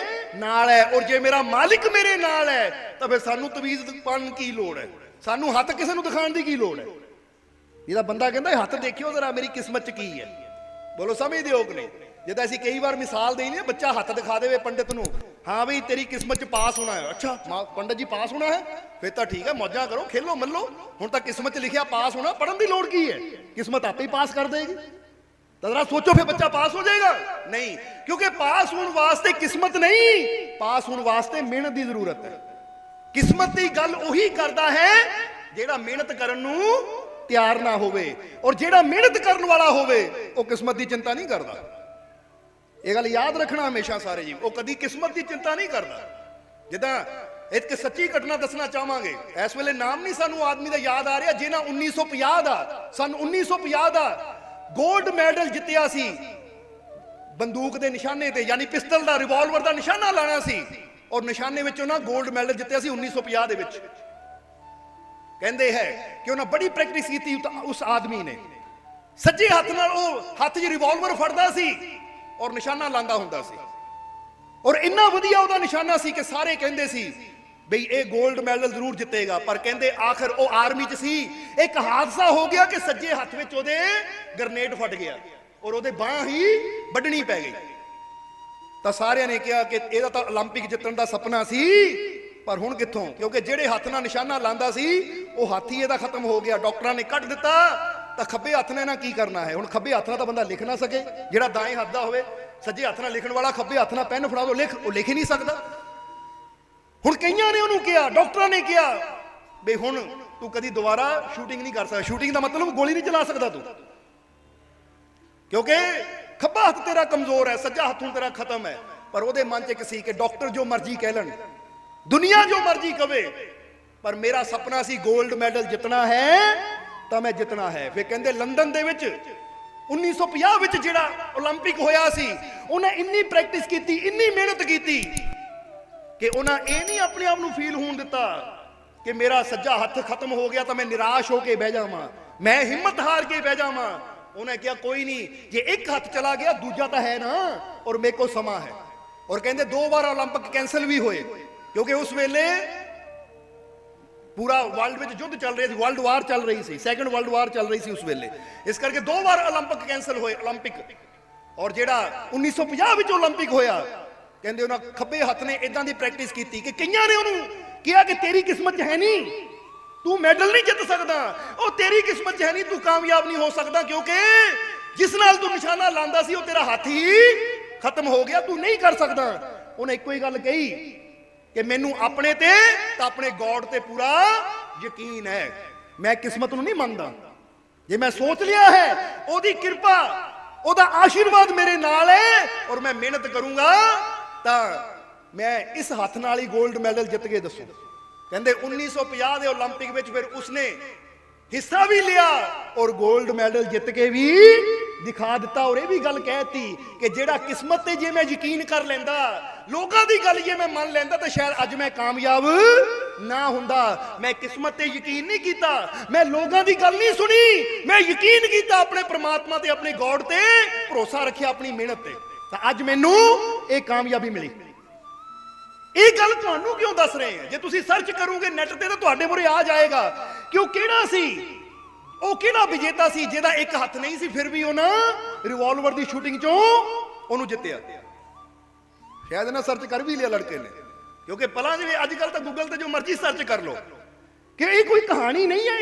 नाल है। और जे मेरा मालिक मेरे नाल है तो फिर सानू तवीज पाने की लोड़ है, सानू हथ किसी ਨੂੰ ਦਿਖਾਉਣ ਦੀ ਕੀ ਲੋੜ ਹੈ। ਇਹਦਾ ਬੰਦਾ ਕਹਿੰਦਾ ਹੱਥ ਦੇਖਿਓ ਜ਼ਰਾ ਮੇਰੀ ਕਿਸਮਤ 'ਚ ਕੀ ਹੈ। ਬੋਲੋ ਸਮਝਦੇ ਹੋ ਕਿ ਨਹੀਂ? ਜਿੱਦਾਂ ਅਸੀਂ ਕਈ ਵਾਰ ਮਿਸਾਲ ਦੇਈ ਨਹੀਂ, ਬੱਚਾ ਹੱਥ ਦਿਖਾ ਦੇਵੇ ਪੰਡਿਤ ਨੂੰ, ਹਾਂ ਬਈ ਤੇਰੀ ਕਿਸਮਤ 'ਚ ਪਾਸ ਹੋਣਾ ਹੈ। ਅੱਛਾ ਪੰਡਿਤ ਜੀ ਪਾਸ ਹੋਣਾ ਹੈ, ਫਿਰ ਤਾਂ ਠੀਕ ਹੈ, ਮੌਜਾਂ ਕਰੋ, ਖੇਲੋ ਮੱਲੋ, ਹੁਣ ਤਾਂ ਕਿਸਮਤ 'ਚ ਲਿਖਿਆ ਪਾਸ ਹੋਣਾ, ਪੜਨ ਦੀ ਲੋੜ ਕੀ ਹੈ, ਕਿਸਮਤ ਆਪੇ ਹੀ ਪਾਸ ਕਰ ਦੇਗੀ। ਤਾਂ ਜ਼ਰਾ ਸੋਚੋ ਫਿਰ ਬੱਚਾ ਪਾਸ ਹੋ ਜਾਏਗਾ? ਨਹੀਂ, ਕਿਉਂਕਿ ਪਾਸ ਹੋਣ ਵਾਸਤੇ ਕਿਸਮਤ ਨਹੀਂ, ਪਾਸ ਹੋਣ ਵਾਸਤੇ ਮਿਹਨਤ ਦੀ ਜ਼ਰੂਰਤ ਹੈ। ਕਿਸਮਤ ਦੀ ਗੱਲ ਉਹੀ ਕਰਦਾ ਹੈ ਜਿਹੜਾ ਮਿਹਨਤ ਕਰਨ ਨੂੰ ਤਿਆਰ ਨਾ ਹੋਵੇ, ਔਰ ਜਿਹੜਾ ਮਿਹਨਤ ਕਰਨ ਵਾਲਾ ਹੋਵੇ ਉਹ ਕਿਸਮਤ ਦੀ ਚਿੰਤਾ ਨਹੀਂ ਕਰਦਾ। ਇਹ ਗੱਲ ਯਾਦ ਰੱਖਣਾ ਹਮੇਸ਼ਾ ਸਾਰੇ ਜੀ, ਉਹ ਕਦੀ ਕਿਸਮਤ ਦੀ ਚਿੰਤਾ ਨਹੀਂ ਕਰਦਾ। ਜਿੱਦਾਂ ਇੱਕ ਸੱਚੀ ਘਟਨਾ ਦੱਸਣਾ ਚਾਹਾਂਗੇ, ਇਸ ਵੇਲੇ ਨਾਮ ਨਹੀਂ ਸਾਨੂੰ ਆਦਮੀ ਦਾ ਯਾਦ ਆ ਰਿਹਾ, ਜਿਹਨਾਂ 1950 ਦਾ, ਸਨ 1950 ਦਾ ਗੋਲਡ ਮੈਡਲ ਜਿੱਤਿਆ ਸੀ ਬੰਦੂਕ ਦੇ ਨਿਸ਼ਾਨੇ ਤੇ, ਯਾਨੀ ਪਿਸਤਲ ਦਾ, ਰਿਵਾਲਵਰ ਦਾ ਨਿਸ਼ਾਨਾ ਲਾਣਾ ਸੀ, ਔਰ ਨਿਸ਼ਾਨੇ ਵਿੱਚ ਉਹਨਾਂ ਗੋਲਡ ਮੈਡਲ ਜਿੱਤਿਆ ਸੀ 1950 ਦੇ ਵਿੱਚ। ਕਹਿੰਦੇ ਹੈ ਕਿ ਉਹਨਾਂ ਬੜੀ ਪ੍ਰੈਕਟਿਸ ਕੀਤੀ ਉਸ ਆਦਮੀ ਨੇ, ਸੱਜੇ ਹੱਥ ਨਾਲ ਉਹ ਹੱਥ 'ਚ ਰਿਵਾਲਵਰ ਫੜਦਾ ਸੀ ਔਰ ਨਿਸ਼ਾਨਾ ਲਾਂਦਾ ਹੁੰਦਾ ਸੀ, ਔਰ ਇੰਨਾ ਵਧੀਆ ਉਹਦਾ ਨਿਸ਼ਾਨਾ ਸੀ ਕਿ ਸਾਰੇ ਕਹਿੰਦੇ ਸੀ ਬਈ ਇਹ ਗੋਲਡ ਮੈਡਲ ਜ਼ਰੂਰ ਜਿੱਤੇਗਾ। ਪਰ ਕਹਿੰਦੇ ਆਖਰ ਉਹ ਆਰਮੀ 'ਚ ਸੀ, ਇੱਕ ਹਾਦਸਾ ਹੋ ਗਿਆ ਕਿ ਸੱਜੇ ਹੱਥ ਵਿੱਚ ਉਹਦੇ ਗ੍ਰਨੇਡ ਫਟ ਗਿਆ ਔਰ ਉਹਦੇ ਬਾਂਹ ਹੀ ਵੱਢਣੀ ਪੈ ਗਈ। ਤਾਂ ਸਾਰਿਆਂ ਨੇ ਕਿਹਾ ਕਿ ਇਹਦਾ ਤਾਂ 올림픽 ਜਿੱਤਣ ਦਾ ਸੁਪਨਾ ਸੀ, ਪਰ ਹੁਣ ਕਿੱਥੋਂ, ਕਿਉਂਕਿ ਜਿਹੜੇ ਹੱਥ ਨਾਲ ਨਿਸ਼ਾਨਾ ਲਾਂਦਾ ਸੀ ਉਹ ਹੱਥ ਹੀ ਇਹਦਾ ਖਤਮ ਹੋ ਗਿਆ, ਡਾਕਟਰਾਂ ਨੇ ਕੱਢ ਦਿੱਤਾ। ਤਾਂ ਖੱਬੇ ਹੱਥ ਨੇ ਨਾ ਕੀ ਕਰਨਾ ਹੈ, ਹੁਣ ਖੱਬੇ ਹੱਥ ਨਾਲ ਤਾਂ ਬੰਦਾ ਲਿਖ ਨਾ ਸਕੇ, ਜਿਹੜਾ ਦਾएं ਹੱਥ ਦਾ ਹੋਵੇ, ਸੱਜੇ ਹੱਥ ਨਾਲ ਲਿਖਣ ਵਾਲਾ ਖੱਬੇ ਹੱਥ ਨਾਲ ਪੈਨ ਫੜਾ ਦੋ ਲਿਖ, ਉਹ ਲਿਖ ਹੀ ਨਹੀਂ ਸਕਦਾ। ਹੁਣ ਕਈਆਂ ਨੇ ਉਹਨੂੰ ਕਿਹਾ, ਡਾਕਟਰਾਂ ਨੇ ਕਿਹਾ ਵੀ ਹੁਣ ਤੂੰ ਕਦੀ ਦੁਬਾਰਾ ਸ਼ੂਟਿੰਗ ਨਹੀਂ ਕਰ ਸਕਦਾ। ਸ਼ੂਟਿੰਗ ਦਾ ਮਤਲਬ ਗੋਲੀ ਨਹੀਂ ਚਲਾ ਸਕਦਾ ਤੂੰ, ਕਿਉਂਕਿ ਖੱਬਾ ਹੱਥ ਤੇਰਾ ਕਮਜ਼ੋਰ ਹੈ, ਸੱਜਾ ਹੱਥ ਹੁਣ ਤੇਰਾ ਖਤਮ ਹੈ। ਪਰ ਉਹਦੇ ਮਨ 'ਚ ਇੱਕ ਸੀ ਕਿ ਡਾਕਟਰ ਜੋ ਮਰਜ਼ੀ ਕਹਿ ਲੈਣ, ਦੁਨੀਆ ਜੋ ਮਰਜ਼ੀ ਕਵੇ, ਪਰ ਮੇਰਾ ਸੁਪਨਾ ਸੀ ਗੋਲਡ ਮੈਡਲ ਜਿੱਤਣਾ ਹੈ ਤਾਂ ਮੈਂ ਜਿੱਤਣਾ ਹੈ। ਫਿਰ ਕਹਿੰਦੇ ਲੰਡਨ ਦੇ ਵਿੱਚ 1950 ਵਿੱਚ ਜਿਹੜਾ 올림픽 ਹੋਇਆ ਸੀ, ਉਹਨੇ ਇੰਨੀ ਪ੍ਰੈਕਟਿਸ ਕੀਤੀ, ਇੰਨੀ ਮਿਹਨਤ ਕੀਤੀ ਕਿ ਉਹਨਾਂ ਇਹ ਨਹੀਂ ਆਪਣੇ ਆਪ ਨੂੰ ਫੀਲ ਹੋਣ ਦਿੱਤਾ ਕਿ ਮੇਰਾ ਸੱਜਾ ਹੱਥ ਖਤਮ ਹੋ ਗਿਆ ਤਾਂ ਮੈਂ ਨਿਰਾਸ਼ ਹੋ ਕੇ ਬਹਿ ਜਾਵਾਂ, ਮੈਂ ਹਿੰਮਤ ਹਾਰ ਕੇ ਬਹਿ ਜਾਵਾਂ। ਉਹਨੇ ਕਿਹਾ ਕੋਈ ਨਹੀਂ, ਜੇ ਇੱਕ ਹੱਥ ਚਲਾ ਗਿਆ ਦੂਜਾ ਤਾਂ ਹੈ ਨਾ, ਔਰ ਮੇਰੇ ਕੋਲ ਸਮਾਂ ਹੈ। ਔਰ ਕਹਿੰਦੇ 2 ਵਾਰ 올림픽 ਕੈਂਸਲ ਵੀ ਹੋਏ, ਕਿਉਂਕਿ ਉਸ ਵੇਲੇ ਪੂਰਾ ਵਰਲਡ ਵਿੱਚ ਯੁੱਧ ਚੱਲ ਰਿਹਾ ਸੀ, ਵਰਲਡ ਵਾਰ ਚੱਲ ਰਹੀ ਸੀ, ਸੈਕੰਡ ਵਰਲਡ ਵਾਰ ਚੱਲ ਰਹੀ ਸੀ ਉਸ ਵੇਲੇ। ਇਸ ਕਰਕੇ 2 ਵਾਰ 올림픽 ਕੈਂਸਲ ਹੋਏ, 올림픽। ਔਰ ਜਿਹੜਾ 1950 ਵਿੱਚ 올림픽 ਹੋਇਆ, ਕਹਿੰਦੇ ਉਹਨਾਂ ਖੱਬੇ ਹੱਥ ਨੇ ਇਦਾਂ ਦੀ ਪ੍ਰੈਕਟਿਸ ਕੀਤੀ ਕਿ ਕਈਆਂ ਨੇ ਉਹਨੂੰ ਕਿਹਾ ਕਿ ਤੇਰੀ ਕਿਸਮਤ 'ਚ ਹੈ ਨਹੀਂ, ਤੂੰ ਮੈਡਲ ਨਹੀਂ ਜਿੱਤ ਸਕਦਾ, ਉਹ ਤੇਰੀ ਕਿਸਮਤ 'ਚ ਹੈ ਨਹੀਂ, ਤੂੰ ਕਾਮਯਾਬ ਨਹੀਂ ਹੋ ਸਕਦਾ, ਕਿਉਂਕਿ ਜਿਸ ਨਾਲ ਤੂੰ ਨਿਸ਼ਾਨਾ ਲਾਂਦਾ ਸੀ ਉਹ ਤੇਰਾ ਹੱਥ ਹੀ ਖਤਮ ਹੋ ਗਿਆ, ਤੂੰ ਨਹੀਂ ਕਰ ਸਕਦਾ। ਉਹਨੇ ਇੱਕੋ ਹੀ ਗੱਲ ਕਹੀ ਕਿ ਮੈਨੂੰ ਆਪਣੇ ਤੇ ਤਾਂ ਆਪਣੇ ਗੋਡ ਤੇ ਪੂਰਾ ਯਕੀਨ ਹੈ, ਮੈਂ ਕਿਸਮਤ ਨੂੰ ਨਹੀਂ ਮੰਨਦਾ। ਜੇ ਮੈਂ ਸੋਚ ਲਿਆ ਹੈ ਉਹਦੀ ਕਿਰਪਾ, ਉਹਦਾ ਆਸ਼ੀਰਵਾਦ ਮੇਰੇ ਨਾਲ ਹੈ, ਔਰ ਮੈਂ ਮਿਹਨਤ ਕਰੂੰਗਾ ਤਾਂ ਮੈਂ ਇਸ ਹੱਥ ਨਾਲ ਹੀ 골ਡ ਮੈਡਲ ਜਿੱਤ ਕੇ ਦੱਸੂ। ਕਹਿੰਦੇ 1950 ਦੇ 올림픽 ਵਿੱਚ ਫਿਰ ਉਸਨੇ ਹਿੱਸਾ ਵੀ ਲਿਆ ਔਰ 골ਡ ਮੈਡਲ ਜਿੱਤ ਕੇ ਵੀ ਦਿਖਾ ਦਿੱਤਾ। ਔਰ ਇਹ ਵੀ ਗੱਲ ਕਹਿਤੀ ਕਿ ਜਿਹੜਾ ਕਿਸਮਤ ਤੇ ਜੇ ਮੈਂ ਯਕੀਨ ਕਰ ਲੈਂਦਾ, ਲੋਕਾਂ ਦੀ ਗੱਲ ਜੇ ਮੈਂ ਮੰਨ ਲੈਂਦਾ ਤਾਂ ਸ਼ਾਇਦ ਅੱਜ ਮੈਂ ਕਾਮਯਾਬ ਨਾ ਹੁੰਦਾ। ਮੈਂ ਕਿਸਮਤ ਤੇ ਯਕੀਨ ਨਹੀਂ ਕੀਤਾ, ਮੈਂ ਲੋਕਾਂ ਦੀ ਗੱਲ ਨਹੀਂ ਸੁਣੀ, ਮੈਂ ਯਕੀਨ ਕੀਤਾ ਆਪਣੇ ਪ੍ਰਮਾਤਮਾ ਤੇ, ਆਪਣੇ ਗੋਡ ਤੇ ਭਰੋਸਾ ਰੱਖਿਆ, ਆਪਣੀ ਮਿਹਨਤ ਤੇ, ਤਾਂ ਅੱਜ ਮੈਨੂੰ ਇਹ ਕਾਮਯਾਬੀ ਮਿਲੀ। ਇਹ ਗੱਲ ਤੁਹਾਨੂੰ ਕਿਉਂ ਦੱਸ ਰਹੇ ਹਾਂ? ਜੇ ਤੁਸੀਂ ਸਰਚ ਕਰੋਗੇ ਨੈਟ ਤੇ ਤਾਂ ਤੁਹਾਡੇ ਮੂਹਰੇ ਆ ਜਾਏਗਾ ਕਿ ਉਹ ਕਿਹੜਾ ਸੀ, ਉਹ ਕਿਹੜਾ ਵਿਜੇਤਾ ਸੀ ਜਿਹਦਾ ਇੱਕ ਹੱਥ ਨਹੀਂ ਸੀ, ਫਿਰ ਵੀ ਉਹਨਾਂ ਰਿਵਾਲਵਰ ਦੀ ਸ਼ੂਟਿੰਗ ਚੋਂ ਉਹਨੂੰ ਜਿੱਤਿਆ। ਸ਼ਾਇਦ ਨਾ ਸਰਚ ਕਰ ਵੀ ਲਿਆ ਲੜਕੇ ਨੇ, ਕਿਉਂਕਿ ਪਲਾਂ ਜਿਵੇਂ ਅੱਜ ਕੱਲ ਤਾਂ ਗੂਗਲ ਤੇ ਜੋ ਮਰਜ਼ੀ ਸਰਚ ਕਰ ਲਓ ਕਿ ਇਹ ਕੋਈ ਕਹਾਣੀ ਨਹੀਂ ਹੈ,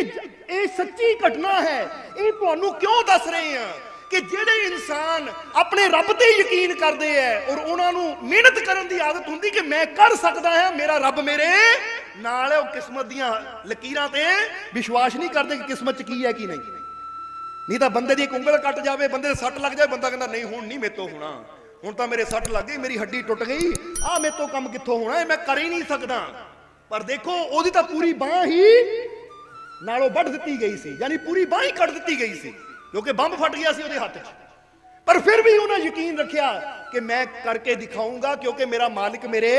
ਇਹ ਸੱਚੀ ਘਟਨਾ ਹੈ। ਇਹ ਤੁਹਾਨੂੰ ਕਿਉਂ ਦੱਸ ਰਹੇ ਹਾਂ ਕਿ ਜਿਹੜੇ ਇਨਸਾਨ ਆਪਣੇ ਰੱਬ ਤੇ ਯਕੀਨ ਕਰਦੇ ਐ ਔਰ ਉਹਨਾਂ ਨੂੰ ਮਿਹਨਤ ਕਰਨ ਦੀ ਆਦਤ ਹੁੰਦੀ ਕਿ ਮੈਂ ਕਰ ਸਕਦਾ ਹਾਂ, ਮੇਰਾ ਰੱਬ ਮੇਰੇ ਨਾਲ ਹੈ, ਉਹ ਕਿਸਮਤ ਦੀਆਂ ਲਕੀਰਾਂ ਤੇ ਵਿਸ਼ਵਾਸ ਨਹੀਂ ਕਰਦੇ ਕਿ ਕਿਸਮਤ 'ਚ ਕੀ ਹੈ ਕੀ ਨਹੀਂ। ਨਹੀਂ ਤਾਂ ਬੰਦੇ ਦੀ ਇੱਕ ਉਂਗਲ ਕੱਟ ਜਾਵੇ, ਬੰਦੇ ਦੇ ਸੱਟ ਲੱਗ ਜਾਵੇ, ਬੰਦਾ ਕਹਿੰਦਾ ਨਹੀਂ ਹੁਣ ਨਹੀਂ ਮੇਰੇ ਤੋਂ ਹੋਣਾ, ਹੁਣ ਤਾਂ ਮੇਰੇ ਸੱਟ ਲੱਗ ਗਈ, ਮੇਰੀ ਹੱਡੀ ਟੁੱਟ ਗਈ, ਆਹ ਮੇਰੇ ਤੋਂ ਕੰਮ ਕਿੱਥੋਂ ਹੋਣਾ, ਇਹ ਮੈਂ ਕਰ ਹੀ ਨਹੀਂ ਸਕਦਾ। ਪਰ ਦੇਖੋ ਉਹਦੀ ਤਾਂ ਪੂਰੀ ਬਾਂਹ ਹੀ ਨਾਲੋਂ ਵੱਢ ਦਿੱਤੀ ਗਈ ਸੀ, ਯਾਨੀ ਪੂਰੀ ਬਾਂਹ ਹੀ ਕੱਟ ਦਿੱਤੀ ਗਈ ਸੀ, ਕਿਉਂਕਿ ਬੰਬ ਫਟ ਗਿਆ ਸੀ ਉਹਦੇ ਹੱਥ 'ਚ। ਪਰ ਫਿਰ ਵੀ ਉਹਨਾਂ ਯਕੀਨ ਰੱਖਿਆ ਕਿ ਮੈਂ ਕਰਕੇ ਦਿਖਾਊਂਗਾ, ਕਿਉਂਕਿ ਮੇਰਾ ਮਾਲਿਕ ਮੇਰੇ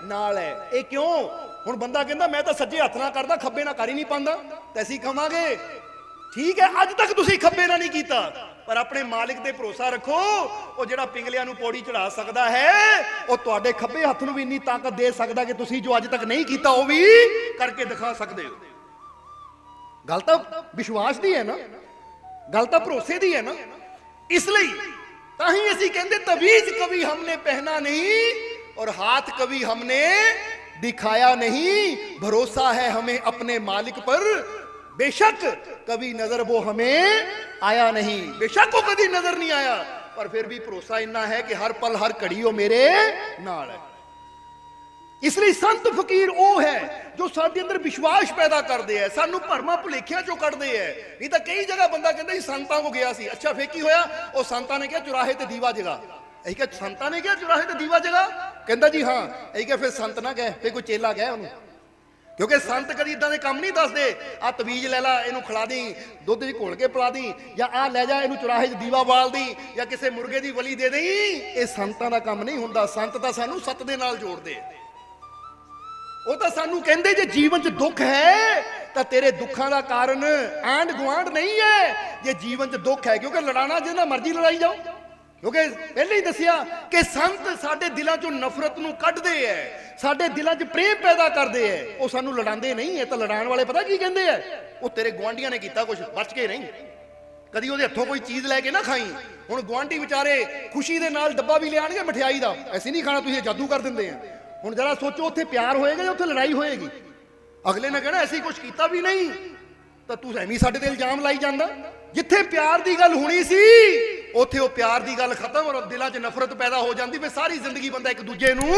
ਨਾਲ ਹੈ। ਇਹ ਕਿਉਂ? ਹੁਣ ਬੰਦਾ ਕਹਿੰਦਾ ਮੈਂ ਤਾਂ ਸੱਜੇ ਹੱਥ ਨਾਲ ਕਰਦਾ, ਖੱਬੇ ਨਾਲ ਕਰ ਹੀ ਨਹੀਂ ਪਾਉਂਦਾ, ਤੇ ਅਸੀਂ ਕਹਾਂਗੇ ਠੀਕ ਹੈ ਅੱਜ ਤੱਕ ਤੁਸੀਂ ਖੱਬੇ ਨਾਲ ਨਹੀਂ ਕੀਤਾ, ਪਰ ਆਪਣੇ ਮਾਲਿਕ ਤੇ ਭਰੋਸਾ ਰੱਖੋ, ਉਹ ਜਿਹੜਾ ਪਿੰਗਲਿਆਂ ਨੂੰ ਪੌੜੀ ਚੜਾ ਸਕਦਾ ਹੈ, ਉਹ ਤੁਹਾਡੇ ਖੱਬੇ ਹੱਥ ਨੂੰ ਵੀ ਇੰਨੀ ਤਾਕਤ ਦੇ ਸਕਦਾ ਕਿ ਤੁਸੀਂ ਜੋ ਅੱਜ ਤੱਕ ਨਹੀਂ ਕੀਤਾ ਉਹ ਵੀ ਕਰਕੇ ਦਿਖਾ ਸਕਦੇ ਹੋ। ਗੱਲ ਤਾਂ ਵਿਸ਼ਵਾਸ ਦੀ ਹੈ ਨਾ, ਗੱਲ ਤਾਂ ਭਰੋਸੇ ਦੀ ਹੈ ਨਾ। ਇਸ ਲਈ ਤਾਂ ਹੀ ਅਸੀਂ ਕਹਿੰਦੇ ਤਵੀਜ਼ ਕभी हमने पहना नहीं और हाथ कभी हमने दिखाया नहीं, भरोसा है हमें अपने मालिक पर, बेशक कभी नजर वो हमें आया नहीं, बेशक वो कभी नजर नहीं आया, पर फिर भी भरोसा इतना है कि हर पल हर घड़ी वो मेरे नाल है। ਇਸ ਲਈ ਸੰਤ ਫਕੀਰ ਉਹ ਹੈ ਜੋ ਸਾਡੇ ਅੰਦਰ ਵਿਸ਼ਵਾਸ ਪੈਦਾ ਕਰਦੇ ਹੈ, ਸਾਨੂੰ ਭਰਮਾਂ ਭੁਲੇਖਿਆਂ ਚੋਂ ਕੱਢਦੇ ਹੈ। ਨਹੀਂ ਤਾਂ ਕਈ ਜਗ੍ਹਾ ਬੰਦਾ ਕਹਿੰਦਾ ਜੀ ਸੰਤਾਂ ਕੋ ਗਿਆ ਸੀ, ਅੱਛਾ ਫੇਰ ਕੀ ਹੋਇਆ? ਉਹ ਸੰਤਾਂ ਨੇ ਕਿਹਾ ਚੁਰਾਹੇ ਤੇ ਦੀਵਾ ਜਗਾ। ਅਸੀਂ ਕਿਹਾ ਸੰਤਾਂ ਨੇ ਕਿਹਾ ਚੁਰਾਹੇ ਤੇ ਦੀਵਾ ਜਗਾ? ਕਹਿੰਦਾ ਜੀ ਹਾਂ। ਅਸੀਂ ਕਿਹਾ ਫਿਰ ਸੰਤ ਨਾ ਗਏ, ਫੇਰ ਕੋਈ ਚੇਲਾ ਗਿਆ ਉਹਨੂੰ, ਕਿਉਂਕਿ ਸੰਤ ਕਦੀ ਇਦਾਂ ਦੇ ਕੰਮ ਨਹੀਂ ਦੱਸਦੇ, ਆ ਤਵੀਜ਼ ਲੈ ਲਾ ਇਹਨੂੰ ਖਿਲਾ ਦੀ, ਦੁੱਧ 'ਚ ਘੋਲ ਕੇ ਪਿਲਾ ਦੀ, ਜਾਂ ਆ ਲੈ ਜਾ ਇਹਨੂੰ ਚੁਰਾਹੇ 'ਚ ਦੀਵਾ ਬਾਲ ਦੀ, ਜਾਂ ਕਿਸੇ ਮੁਰਗੇ ਦੀ ਬਲੀ ਦੇ ਦੇਈ। ਇਹ ਸੰਤਾਂ ਦਾ ਕੰਮ ਨਹੀਂ ਹੁੰਦਾ। ਸੰਤ ਤਾਂ ਸਾਨੂੰ ਸੱਤ ਦੇ ਨਾਲ ਜੋੜਦੇ, ਉਹ ਤਾਂ ਸਾਨੂੰ ਕਹਿੰਦੇ ਜੇ ਜੀਵਨ 'ਚ ਦੁੱਖ ਹੈ ਤਾਂ ਤੇਰੇ ਦੁੱਖਾਂ ਦਾ ਕਾਰਨ ਆਂਢ ਗੁਆਂਢ ਨਹੀਂ ਹੈ। ਜੇ ਜੀਵਨ 'ਚ ਦੁੱਖ ਹੈ, ਕਿਉਂਕਿ ਲੜਾਣਾ ਜਿਹਨਾਂ ਮਰਜ਼ੀ ਲੜਾਈ ਜਾਓ, ਕਿਉਂਕਿ ਪਹਿਲਾਂ ਹੀ ਦੱਸਿਆ ਕਿ ਸੰਤ ਸਾਡੇ ਦਿਲਾਂ 'ਚੋਂ ਨਫ਼ਰਤ ਨੂੰ ਕੱਢਦੇ ਐ, ਸਾਡੇ ਦਿਲਾਂ 'ਚ ਪ੍ਰੇਮ ਪੈਦਾ ਕਰਦੇ ਐ, ਉਹ ਸਾਨੂੰ ਲੜਾਉਂਦੇ ਨਹੀਂ। ਇਹ ਤਾਂ ਲੜਾਉਣ ਵਾਲੇ ਪਤਾ ਕੀ ਕਹਿੰਦੇ ਐ, ਉਹ ਤੇਰੇ ਗੁਆਂਢੀਆਂ ਨੇ ਕੀਤਾ ਕੁਝ, ਬਚ ਕੇ ਨਹੀਂ, ਕਦੀ ਉਹਦੇ ਹੱਥੋਂ ਕੋਈ ਚੀਜ਼ ਲੈ ਕੇ ਨਾ ਖਾਈ। ਹੁਣ ਗੁਆਂਢੀ ਵਿਚਾਰੇ ਖੁਸ਼ੀ ਦੇ ਨਾਲ ਡੱਬਾ ਵੀ ਲਿਆਣਗੇ ਮਠਿਆਈ ਦਾ, ਐਸੀ ਨਹੀਂ ਖਾਣਾ ਤੁਸੀਂ, ਜਾਦੂ ਕਰ ਦਿੰਦੇ ਆ। ਹੁਣ ਜਰਾ ਸੋਚੋ, ਉੱਥੇ ਪਿਆਰ ਹੋਏਗਾ ਜਾਂ ਉੱਥੇ ਲੜਾਈ ਹੋਏਗੀ? ਅਗਲੇ ਨੇ ਕਹਿਣਾ ਅਸੀਂ ਕੁਝ ਕੀਤਾ ਵੀ ਨਹੀਂ, ਤਾਂ ਤੂੰ ਐਵੇਂ ਸਾਡੇ ਤੇ ਇਲਜ਼ਾਮ ਲਾਈ ਜਾਂਦਾ। ਜਿੱਥੇ ਪਿਆਰ ਦੀ ਗੱਲ ਹੋਣੀ ਸੀ ਉੱਥੇ ਉਹ ਪਿਆਰ ਦੀ ਗੱਲ ਖਤਮ, ਔਰ ਦਿਲਾਂ 'ਚ ਨਫ਼ਰਤ ਪੈਦਾ ਹੋ ਜਾਂਦੀ, ਫਿਰ ਸਾਰੀ ਜ਼ਿੰਦਗੀ ਬੰਦਾ ਇੱਕ ਦੂਜੇ ਨੂੰ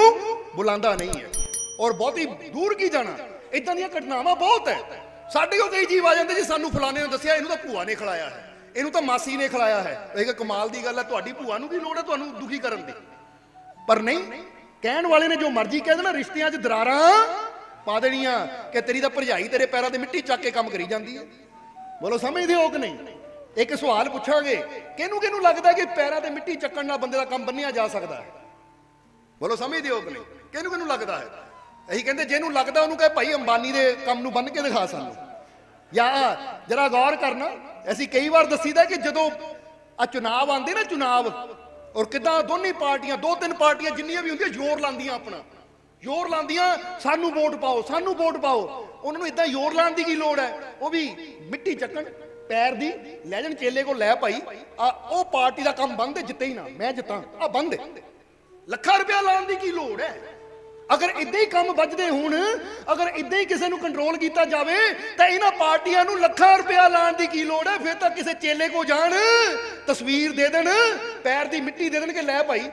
ਬੁਲਾਉਂਦਾ ਨਹੀਂ ਹੈ। ਔਰ ਬਹੁਤੀ ਦੂਰ ਕੀ ਜਾਣਾ, ਇਦਾਂ ਦੀਆਂ ਘਟਨਾਵਾਂ ਬਹੁਤ ਹੈ। ਸਾਡੇ ਕੋਲ ਕਈ ਜੀਵ ਆ ਜਾਂਦੇ ਜੀ, ਸਾਨੂੰ ਫਲਾਣੇ ਨੇ ਦੱਸਿਆ ਇਹਨੂੰ ਤਾਂ ਭੂਆ ਨੇ ਖਿਲਾਇਆ ਹੈ, ਇਹਨੂੰ ਤਾਂ ਮਾਸੀ ਨੇ ਖਿਲਾਇਆ ਹੈ। ਇਹ ਕਮਾਲ ਦੀ ਗੱਲ ਹੈ, ਤੁਹਾਡੀ ਭੂਆ ਨੂੰ ਕੀ ਲੋੜ ਹੈ ਤੁਹਾਨੂੰ ਦੁਖੀ ਕਰਨ ਦੀ? ਪਰ ਨਹੀਂ, ਕਹਿਣ ਵਾਲੇ ਨੇ ਜੋ ਮਰਜ਼ੀ ਕਹਿ ਦੇਣਾ, ਰਿਸ਼ਤਿਆਂ 'ਚ ਦਰਾਰਾਂ ਪਾ ਦੇਣੀਆਂ ਕਿ ਤੇਰੀ ਤਾਂ ਭਰਜਾਈ ਤੇਰੇ ਪੈਰਾਂ ਤੇ ਮਿੱਟੀ ਚੱਕ ਕੇ ਕੰਮ ਕਰੀ ਜਾਂਦੀ ਹੈ। ਬੋਲੋ ਸਮਝਦੇ ਹੋ ਕਿ ਨਹੀਂ? ਇੱਕ ਸਵਾਲ ਪੁੱਛਾਂਗੇ, ਕਿਹਨੂੰ ਕਿਹਨੂੰ ਲੱਗਦਾ ਕਿ ਪੈਰਾਂ ਤੇ ਮਿੱਟੀ ਚੱਕਣ ਨਾਲ ਬੰਦੇ ਦਾ ਕੰਮ ਬੰਨਿਆ ਜਾ ਸਕਦਾ ਹੈ? ਬੋਲੋ ਸਮਝਦੇ ਹੋ ਕਿ ਨਹੀਂ? ਕਿਹਨੂੰ ਕਿਹਨੂੰ ਲੱਗਦਾ ਹੈ? ਅਸੀਂ ਕਹਿੰਦੇ ਜਿਹਨੂੰ ਲੱਗਦਾ ਉਹਨੂੰ ਕਹੇ ਭਾਈ ਅੰਬਾਨੀ ਦੇ ਕੰਮ ਨੂੰ ਬੰਨ ਕੇ ਦਿਖਾ ਸਾਨੂੰ। ਜਾਂ ਜਰਾ ਗੌਰ ਕਰਨਾ, ਅਸੀਂ ਕਈ ਵਾਰ ਦੱਸੀਦਾ ਕਿ ਜਦੋਂ ਆ ਚੁਣਾਵ ਆਉਂਦੇ ਨਾ, ਚੁਣਾਵ, ਔਰ ਕਿਦਾਂ ਦੋਨੇ ਪਾਰਟੀਆਂ, ਦੋ ਤਿੰਨ ਪਾਰਟੀਆਂ ਜਿੰਨੀਆਂ ਵੀ ਹੁੰਦੀਆਂ ਜ਼ੋਰ ਲਾਉਂਦੀਆਂ, ਆਪਣਾ ਜ਼ੋਰ ਲਾਉਂਦੀਆਂ, ਸਾਨੂੰ ਵੋਟ ਪਾਓ, ਸਾਨੂੰ ਵੋਟ ਪਾਓ। ਉਹਨਾਂ ਨੂੰ ਇਦਾਂ ਜ਼ੋਰ ਲਾਉਣ ਦੀ ਕੀ ਲੋੜ ਹੈ? ਉਹ ਵੀ ਮਿੱਟੀ ਚੱਕਣ ਪੈਰ ਦੀ, ਲੈ ਜਾਣ ਚੇਲੇ ਕੋਲ, ਲੈ ਭਾਈ ਆ ਉਹ ਪਾਰਟੀ ਦਾ ਕੰਮ ਬੰਦ, ਜਿੱਤੇ ਹੀ ਨਾ ਮੈਂ ਜਿੱਤਾਂ, ਆ ਬੰਦ। ਲੱਖਾਂ ਰੁਪਇਆ ਲਾਉਣ ਦੀ ਕੀ ਲੋੜ ਹੈ? ਅਗਰ ਇਦਾਂ ਹੀ ਕੰਮ ਵੱਜਦੇ ਹੋਣ, ਅਗਰ ਇਦਾਂ ਹੀ ਕਿਸੇ ਨੂੰ ਕੰਟਰੋਲ ਕੀਤਾ ਜਾਵੇ ਤਾਂ ਇਹਨਾਂ ਪਾਰਟੀਆਂ ਨੂੰ ਲੱਖਾਂ ਰੁਪਇਆ ਲਾਉਣ ਦੀ ਕੀ ਲੋੜ ਹੈ? ਫਿਰ ਤਾਂ ਕਿਸੇ ਚੇਲੇ ਕੋ ਜਾਣ, ਤਸਵੀਰ ਦੇ ਦੇਣ, ਪੈਰ ਦੀ ਮਿੱਟੀ ਦੇ ਦੇਣ ਕਿ ਲੈ ਭਾਈ।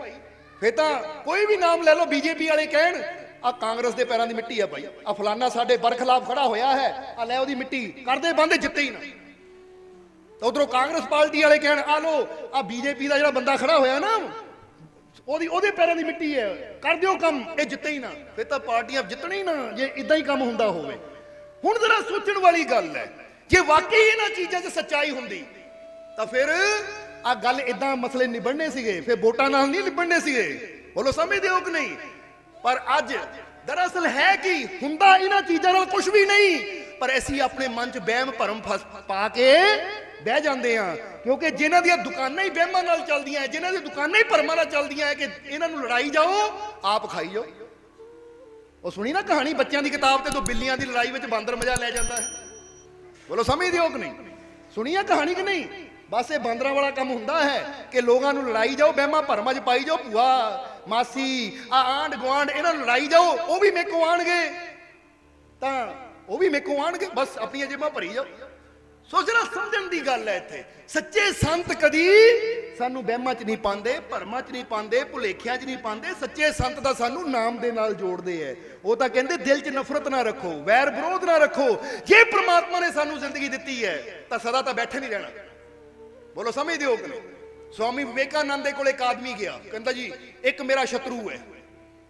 ਫਿਰ ਤਾਂ ਕੋਈ ਵੀ ਨਾਮ ਲੈ ਲਓ, ਬੀਜੇਪੀ ਵਾਲੇ ਕਹਿਣ ਆ ਕਾਂਗਰਸ ਦੇ ਪੈਰਾਂ ਦੀ ਮਿੱਟੀ ਆ ਭਾਈ, ਆ ਫਲਾਨਾ ਸਾਡੇ ਬਰਖਲਾਫ ਖੜਾ ਹੋਇਆ ਹੈ, ਆ ਲੈ ਉਹਦੀ ਮਿੱਟੀ ਕਰਦੇ ਬੰਦ, ਜਿੱਤੇ ਹੀ ਨਾ। ਤਾਂ ਉਧਰੋਂ ਕਾਂਗਰਸ ਪਾਰਟੀ ਵਾਲੇ ਕਹਿਣ ਆ ਲੋ ਆ ਬੀਜੇਪੀ ਦਾ ਜਿਹੜਾ ਬੰਦਾ ਖੜਾ ਹੋਇਆ ਨਾ, ਉਹਦੇ ਪੈਰਾਂ ਦੀ ਮਿੱਟੀ ਹੈ, ਕਰ ਦਿਓ ਕੰਮ, ਇਹ ਜਿੱਤੇ ਹੀ ਨਾ। ਫਿਰ ਤਾਂ ਪਾਰਟੀਆਂ ਜਿੱਤਣੀ ਨਾ, ਜੇ ਇਦਾਂ ਹੀ ਕੰਮ ਹੁੰਦਾ ਹੋਵੇ। ਹੁਣ ਜਰਾ ਸੋਚਣ ਵਾਲੀ ਗੱਲ ਹੈ, ਜੇ ਵਾਕਈ ਇਹਨਾਂ ਚੀਜ਼ਾਂ 'ਚ ਸੱਚਾਈ ਹੁੰਦੀ ਤਾਂ ਫਿਰ ਆ ਗੱਲ ਇਦਾਂ ਮਸਲੇ ਨਿਬੜਨੇ ਸੀਗੇ, ਫਿਰ ਵੋਟਾਂ ਨਾਲ ਨਹੀਂ ਨਿਬੜਨੇ ਸੀਗੇ। ਬੋਲੋ ਸਮਝਦੇ ਹੋ ਕਿ ਨਹੀਂ? ਪਰ ਅੱਜ ਦਰਅਸਲ ਹੈ ਕਿ ਹੁੰਦਾ ਇਹਨਾਂ ਚੀਜ਼ਾਂ ਨਾਲ ਕੁਝ ਵੀ ਨਹੀਂ, ਪਰ ਅਸੀਂ ਆਪਣੇ ਮਨ 'ਚ ਵਹਿਮ ਭਰਮ ਪਾ ਕੇ ਬਹਿ ਜਾਂਦੇ ਆ, ਕਿਉਂਕਿ ਜਿਨ੍ਹਾਂ ਦੀਆਂ ਦੁਕਾਨਾਂ ਹੀ ਵਹਿਮਾਂ ਨਾਲ ਚੱਲਦੀਆਂ, ਜਿਨ੍ਹਾਂ ਦੀਆਂ ਦੁਕਾਨਾਂ ਹੀ ਭਰਮਾਂ ਨਾਲ ਚੱਲਦੀਆਂ ਹੈ ਕਿ ਇਹਨਾਂ ਨੂੰ ਲੜਾਈ ਜਾਓ, ਆਪ ਖਾਈ ਜਾਓ। ਉਹ ਸੁਣੀ ਨਾ ਕਹਾਣੀ ਬੱਚਿਆਂ ਦੀ ਕਿਤਾਬ ਤੇ, ਦੋ ਬਿੱਲੀਆਂ ਦੀ ਲੜਾਈ ਵਿੱਚ ਬਾਂਦਰ ਮਜ਼ਾ ਲੈ ਜਾਂਦਾ ਹੈ। ਬੋਲੋ ਸਮਝਦੇ ਹੋ ਕਿ ਨਹੀਂ? ਸੁਣੀ ਆ ਕਹਾਣੀ ਕਿ ਨਹੀਂ? ਬਸ ਇਹ ਬਾਂਦਰਾਂ ਵਾਲਾ ਕੰਮ ਹੁੰਦਾ ਹੈ ਕਿ ਲੋਕਾਂ ਨੂੰ ਲੜਾਈ ਜਾਓ, ਵਹਿਮਾਂ ਭਰਮਾਂ 'ਚ ਪਾਈ ਜਾਓ। ਭੂਆ ਮਾਸੀ ਆ ਆਂਢ ਗੁਆਂਢ ਇਹਨਾਂ ਨੂੰ ਲੜਾਈ ਜਾਓ, ਉਹ ਵੀ ਮੇਰੇ ਕੋਲ ਆਣਗੇ, ਤਾਂ ਉਹ ਵੀ ਮੇਰੇ ਕੋਲ ਆਣਗੇ, ਬਸ ਆਪਣੀਆਂ ਜੇਬਾਂ ਭਰੀ ਜਾਓ। ਸੋ ਜਰਾ ਸਮਝਣ ਦੀ ਗੱਲ ਹੈ ਇੱਥੇ, ਸੱਚੇ ਸੰਤ ਕਦੀ ਸਾਨੂੰ ਵਹਿਮਾਂ 'ਚ ਨਹੀਂ ਪਾਉਂਦੇ, ਭਰਮਾਂ 'ਚ ਨਹੀਂ ਪਾਉਂਦੇ, ਭੁਲੇਖਿਆਂ 'ਚ ਨਹੀਂ ਪਾਉਂਦੇ। ਸੱਚੇ ਸੰਤ ਤਾਂ ਸਾਨੂੰ ਨਾਮ ਦੇ ਨਾਲ ਜੋੜਦੇ ਐ। ਉਹ ਤਾਂ ਕਹਿੰਦੇ ਦਿਲ 'ਚ ਨਫ਼ਰਤ ਨਾ ਰੱਖੋ, ਵੈਰ ਵਿਰੋਧ ਨਾ ਰੱਖੋ। ਜੇ ਪ੍ਰਮਾਤਮਾ ਨੇ ਸਾਨੂੰ ਜ਼ਿੰਦਗੀ ਦਿੱਤੀ ਹੈ ਤਾਂ ਸਦਾ ਤਾਂ ਬੈਠੇ ਨਹੀਂ ਰਹਿਣਾ। ਬੋਲੋ ਸਮਝਦੇ ਹੋ ਕਿ ਨਹੀਂ? ਸਵਾਮੀ ਵਿਵੇਕਾਨੰਦ ਦੇ ਕੋਲ ਇੱਕ ਆਦਮੀ ਗਿਆ, ਕਹਿੰਦਾ ਜੀ ਇੱਕ ਮੇਰਾ ਸ਼ਤਰੂ ਹੈ,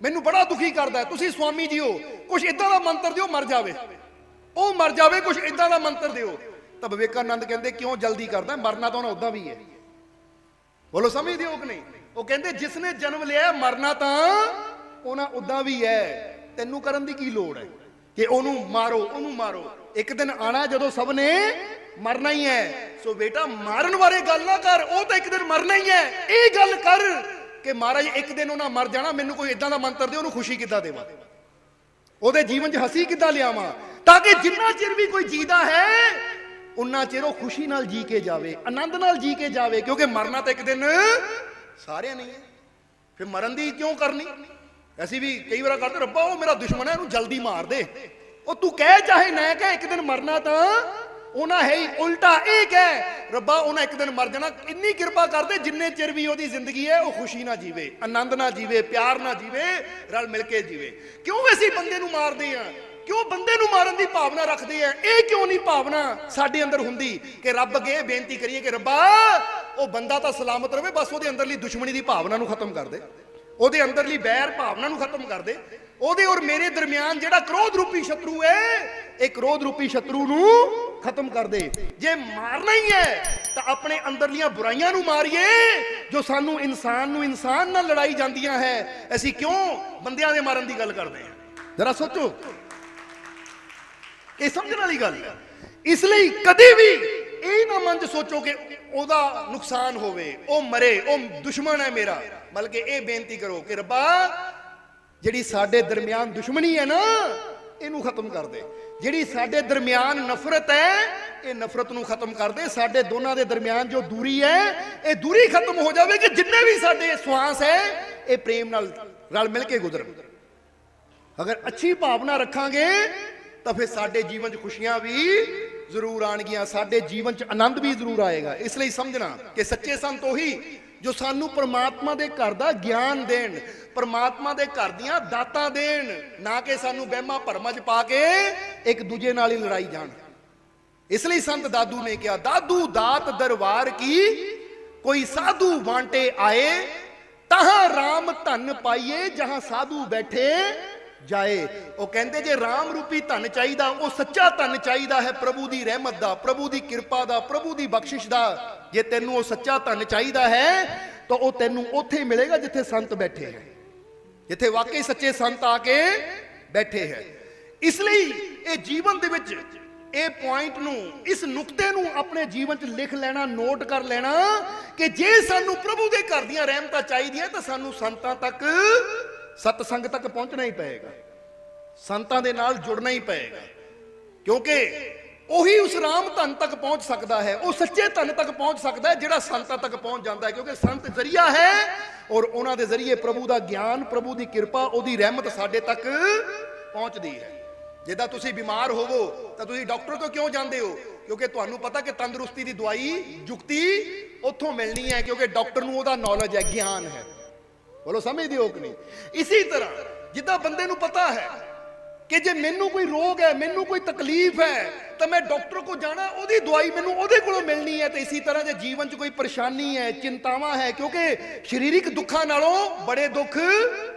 ਮੈਨੂੰ ਬੜਾ ਦੁਖੀ ਕਰਦਾ ਹੈ, ਤੁਸੀਂ ਸਵਾਮੀ ਜੀ ਹੋ, ਕੁਝ ਇਦਾਂ ਦਾ ਮੰਤਰ ਦਿਓ ਮਰ ਜਾਵੇ, ਉਹ ਮਰ ਜਾਵੇ, ਕੁਝ ਇਦਾਂ ਦਾ ਮੰਤਰ ਦਿਓ। ਤਾਂ ਵਿਵੇਕਾਨੰਦ ਕਹਿੰਦੇ ਕਿਉਂ ਜਲਦੀ ਕਰਦਾ, ਮਰਨਾ ਤਾਂ ਉਹਨਾਂ ਉਦਾਂ ਵੀ ਹੈ। ਬੋਲੋ ਸਮਝਦੇ ਹੋ ਕਿ ਨਹੀਂ? ਉਹ ਕਹਿੰਦੇ ਜਿਸ ਨੇ ਜਨਮ ਲਿਆ ਮਰਨਾ ਤਾਂ ਉਹਨਾਂ ਉਦਾਂ ਵੀ ਹੈ, ਤੈਨੂੰ ਕਰਨ ਦੀ ਕੀ ਲੋੜ ਹੈ ਕਿ ਉਹਨੂੰ ਮਾਰੋ, ਉਹਨੂੰ ਮਾਰੋ। ਇੱਕ ਦਿਨ ਆਣਾ ਜਦੋਂ ਸਭ ਨੇ ਮਰਨਾ ਹੀ ਹੈ। ਸੋ ਬੇਟਾ ਮਾਰਨ ਬਾਰੇ ਗੱਲ ਨਾ ਕਰ, ਉਹ ਤਾਂ ਇੱਕ ਦਿਨ ਮਰਨਾ ਹੀ ਹੈ। ਇਹ ਗੱਲ ਕਰ ਕਿ ਮਹਾਰਾਜ ਇੱਕ ਦਿਨ ਉਹਨਾਂ ਮਰ ਜਾਣਾ, ਮੈਨੂੰ ਕੋਈ ਇਦਾਂ ਦਾ ਮੰਤਰ ਦੇ, ਉਹਨੂੰ ਖੁਸ਼ੀ ਕਿੱਦਾਂ ਦੇਵਾਂ, ਉਹਦੇ ਜੀਵਨ 'ਚ ਹੱਸੀ ਕਿੱਦਾਂ ਲਿਆਵਾਂ, ਤਾਂ ਕਿ ਜਿੰਨਾ ਚਿਰ ਵੀ ਕੋਈ ਜੀਦਾ ਹੈ ਉਨਾ ਚਿਰ ਉਹ ਖੁਸ਼ੀ ਨਾਲ ਜੀ ਕੇ ਜਾਵੇ, ਆਨੰਦ ਨਾਲ ਜੀ ਕੇ ਜਾਵੇ। ਕਿਉਂਕਿ ਮਰਨਾ ਤਾਂ ਇੱਕ ਦਿਨ ਸਾਰਿਆਂ ਨਹੀਂ ਹੈ, ਫਿਰ ਮਰਨ ਦੀ ਕਿਉਂ ਕਰਨੀ? ਅਸੀਂ ਵੀ ਕਈ ਵਾਰ ਕਰਦੇ, ਰੱਬਾ ਉਹ ਮੇਰਾ ਦੁਸ਼ਮਣ ਹੈ, ਇਹਨੂੰ ਜਲਦੀ ਮਾਰ ਦੇ। ਉਹ ਤੂੰ ਕਹਿ ਚਾਹੇ ਨਾ ਕਹਿ, ਇੱਕ ਦਿਨ ਮਰਨਾ ਤਾਂ ਉਹਨਾਂ ਹੈ ਹੀ। ਉਲਟਾ ਇਹ ਕਹਿ, ਰੱਬਾ ਉਹਨਾਂ ਇੱਕ ਦਿਨ ਮਰ ਜਾਣਾ, ਇੰਨੀ ਕਿਰਪਾ ਕਰਦੇ ਜਿੰਨੇ ਚਿਰ ਵੀ ਉਹਦੀ ਜ਼ਿੰਦਗੀ ਹੈ ਉਹ ਖੁਸ਼ੀ ਨਾਲ ਜੀਵੇ, ਆਨੰਦ ਨਾਲ ਜੀਵੇ, ਪਿਆਰ ਨਾਲ ਜੀਵੇ, ਰਲ ਮਿਲ ਕੇ ਜੀਵੇ। ਕਿਉਂ ਅਸੀਂ ਬੰਦੇ ਨੂੰ ਮਾਰਦੇ ਆ? ਕਿਉਂ ਬੰਦੇ ਨੂੰ ਮਾਰਨ ਦੀ ਭਾਵਨਾ ਰੱਖਦੇ ਆ? ਇਹ ਕਿਉਂ ਨਹੀਂ ਭਾਵਨਾ ਸਾਡੇ ਅੰਦਰ ਹੁੰਦੀ ਕਿ ਰੱਬ ਅੱਗੇ ਬੇਨਤੀ ਕਰੀਏ ਕਿ ਰੱਬਾ ਉਹ ਬੰਦਾ ਤਾਂ ਸਲਾਮਤ ਰਵੇ, ਬਸ ਉਹਦੇ ਅੰਦਰਲੀ ਦੁਸ਼ਮਣੀ ਦੀ ਭਾਵਨਾ ਨੂੰ ਖਤਮ ਕਰ ਦੇ, ਉਹਦੇ ਅੰਦਰਲੀ ਬੈਰ ਭਾਵਨਾ ਨੂੰ ਖਤਮ ਕਰ ਦੇ। ਉਹਦੇ ਔਰ ਮੇਰੇ ਦਰਮਿਆਨ ਜਿਹੜਾ ਕ੍ਰੋਧ ਰੂਪੀ ਸ਼ਤਰੂ ਹੈ, ਇਹ ਕ੍ਰੋਧ ਰੂਪੀ ਸ਼ਤਰੂ ਨੂੰ ਖਤਮ ਕਰ ਦੇ। ਜੇ ਮਾਰਨਾ ਹੀ ਹੈ ਤਾਂ ਆਪਣੇ ਅੰਦਰਲੀਆਂ ਬੁਰਾਈਆਂ ਨੂੰ ਮਾਰੀਏ ਜੋ ਸਾਨੂੰ ਇਨਸਾਨ ਨੂੰ ਇਨਸਾਨ ਨਾਲ ਲੜਾਈ ਜਾਂਦੀਆਂ ਹੈ। ਅਸੀਂ ਕਿਉਂ ਬੰਦਿਆਂ ਦੇ ਮਾਰਨ ਦੀ ਗੱਲ ਕਰਦੇ ਹਾਂ? ਜਰਾ ਸੋਚੋ, ਇਹ ਸਮਝਣ ਵਾਲੀ ਗੱਲ ਹੈ। ਇਸ ਲਈ ਕਦੇ ਵੀ ਇਹ ਨਾ ਮਨ 'ਚ ਸੋਚੋ ਕਿ ਉਹਦਾ ਨੁਕਸਾਨ ਹੋਵੇ, ਉਹ ਮਰੇ, ਉਹ ਦੁਸ਼ਮਣ ਹੈ ਮੇਰਾ। ਬਲਕਿ ਇਹ ਬੇਨਤੀ ਕਰੋ ਕਿ ਰੱਬਾ ਜਿਹੜੀ ਸਾਡੇ ਦਰਮਿਆਨ ਦੁਸ਼ਮਣੀ ਹੈ ਨਾ, ਇਹਨੂੰ ਖਤਮ ਕਰ ਦੇ। ਜਿਹੜੀ ਸਾਡੇ ਦਰਮਿਆਨ ਨਫ਼ਰਤ ਹੈ, ਇਹ ਨਫ਼ਰਤ ਨੂੰ ਖਤਮ ਕਰ ਦੇ। ਸਾਡੇ ਦੋਨਾਂ ਦੇ ਦਰਮਿਆਨ ਜੋ ਦੂਰੀ ਹੈ, ਇਹ ਦੂਰੀ ਖਤਮ ਹੋ ਜਾਵੇ ਕਿ ਜਿੰਨੇ ਵੀ ਸਾਡੇ ਸਵਾਸ ਹੈ ਇਹ ਪ੍ਰੇਮ ਨਾਲ ਰਲ ਮਿਲ ਕੇ ਗੁਜ਼ਰਨ। ਅਗਰ ਅੱਛੀ ਭਾਵਨਾ ਰੱਖਾਂਗੇ ਤਾਂ ਫਿਰ ਸਾਡੇ ਜੀਵਨ 'ਚ ਖੁਸ਼ੀਆਂ ਵੀ ਜ਼ਰੂਰ ਆਣਗੀਆਂ, ਸਾਡੇ ਜੀਵਨ 'ਚ ਆਨੰਦ ਵੀ ਜ਼ਰੂਰ ਆਏਗਾ। ਇਸ ਲਈ ਸਮਝਣਾ ਕਿ ਸੱਚੇ ਸੰਤ ਉਹੀ जो सानू परमात्मा दे घर दा ज्ञान देन, परमात्मा दे घर दियां दातां देन, ना कि सानू वहमां भरमां च पा के एक दूजे नाल ही लड़ाई जाण। इसलिए संत दादू ने कहा, दादू दात दरबार की कोई साधु वांटे आए, तहां राम धन पाइए जहां साधु बैठे जाए। वो कहते जे राम रूपी धन चाहिदा, वो सच्चा धन चाहिदा है प्रभु दी रहमत दा, प्रभु दी कृपा दा, प्रभु दी बख्शिश दा। जे तेनू वो सच्चा धन चाहिदा है तो वो तेनू उत्थे ही मिलेगा जिथे संत बैठे हैं, जिथे वाकई सच्चे संत आके बैठे हैं। इसलिए ये जीवन दे विच ਇਹ ਪੁਆਇੰਟ ਨੂੰ, ਇਸ ਨੁਕਤੇ ਨੂੰ ਆਪਣੇ ਜੀਵਨ 'ਚ ਲਿਖ ਲੈਣਾ, ਨੋਟ ਕਰ ਲੈਣਾ ਕਿ ਜੇ ਸਾਨੂੰ ਪ੍ਰਭੂ ਦੇ ਘਰ ਦੀਆਂ ਰਹਿਮਤਾਂ ਚਾਹੀਦੀਆਂ ਤਾਂ ਸਾਨੂੰ ਸੰਤਾਂ ਤੱਕ, ਸਤ ਸੰਗ ਤੱਕ ਪਹੁੰਚਣਾ ਹੀ ਪਏਗਾ, ਸੰਤਾਂ ਦੇ ਨਾਲ ਜੁੜਨਾ ਹੀ ਪਏਗਾ। ਕਿਉਂਕਿ ਉਹੀ ਉਸ ਰਾਮ ਧਨ ਤੱਕ ਪਹੁੰਚ ਸਕਦਾ ਹੈ, ਉਹ ਸੱਚੇ ਧਨ ਤੱਕ ਪਹੁੰਚ ਸਕਦਾ ਹੈ ਜਿਹੜਾ ਸੰਤਾਂ ਤੱਕ ਪਹੁੰਚ ਜਾਂਦਾ ਹੈ। ਕਿਉਂਕਿ ਸੰਤ ਜ਼ਰੀਆ ਹੈ ਔਰ ਉਹਨਾਂ ਦੇ ਜ਼ਰੀਏ ਪ੍ਰਭੂ ਦਾ ਗਿਆਨ, ਪ੍ਰਭੂ ਦੀ ਕਿਰਪਾ, ਉਹਦੀ ਰਹਿਮਤ ਸਾਡੇ ਤੱਕ ਪਹੁੰਚਦੀ ਹੈ। ਜਿੱਦਾਂ ਤੁਸੀਂ ਬਿਮਾਰ ਹੋਵੋ ਤਾਂ ਤੁਸੀਂ ਡਾਕਟਰ ਕੋਲ ਕਿਉਂ ਜਾਂਦੇ ਹੋ? ਕਿਉਂਕਿ ਤੁਹਾਨੂੰ ਪਤਾ ਕਿ ਤੰਦਰੁਸਤੀ ਦੀ ਦਵਾਈ, ਜੁਗਤੀ ਉੱਥੋਂ ਮਿਲਣੀ ਹੈ, ਕਿਉਂਕਿ ਡਾਕਟਰ ਨੂੰ ਉਹਦਾ ਨੌਲੇਜ ਹੈ, ਗਿਆਨ ਹੈ। ਬੋਲੋ ਸਮਝਦੇ ਹੋ ਕਿ ਨਹੀਂ? ਇਸੇ ਤਰ੍ਹਾਂ ਜਿੱਦਾਂ ਬੰਦੇ ਨੂੰ ਪਤਾ ਹੈ ਕਿ ਜੇ ਮੈਨੂੰ ਕੋਈ ਰੋਗ ਹੈ, ਮੈਨੂੰ ਕੋਈ ਤਕਲੀਫ ਹੈ ਤਾਂ ਮੈਂ ਡਾਕਟਰ ਕੋਲ ਜਾਣਾ, ਉਹਦੀ ਦਵਾਈ ਮੈਨੂੰ ਉਹਦੇ ਕੋਲੋਂ ਮਿਲਣੀ ਹੈ। ਤੇ ਇਸੇ ਤਰ੍ਹਾਂ ਜੇ ਜੀਵਨ 'ਚ ਕੋਈ ਪਰੇਸ਼ਾਨੀ ਹੈ, ਚਿੰਤਾਵਾਂ ਹੈ, ਕਿਉਂਕਿ ਸਰੀਰਕ ਦੁੱਖਾਂ ਨਾਲੋਂ ਬੜੇ ਦੁੱਖ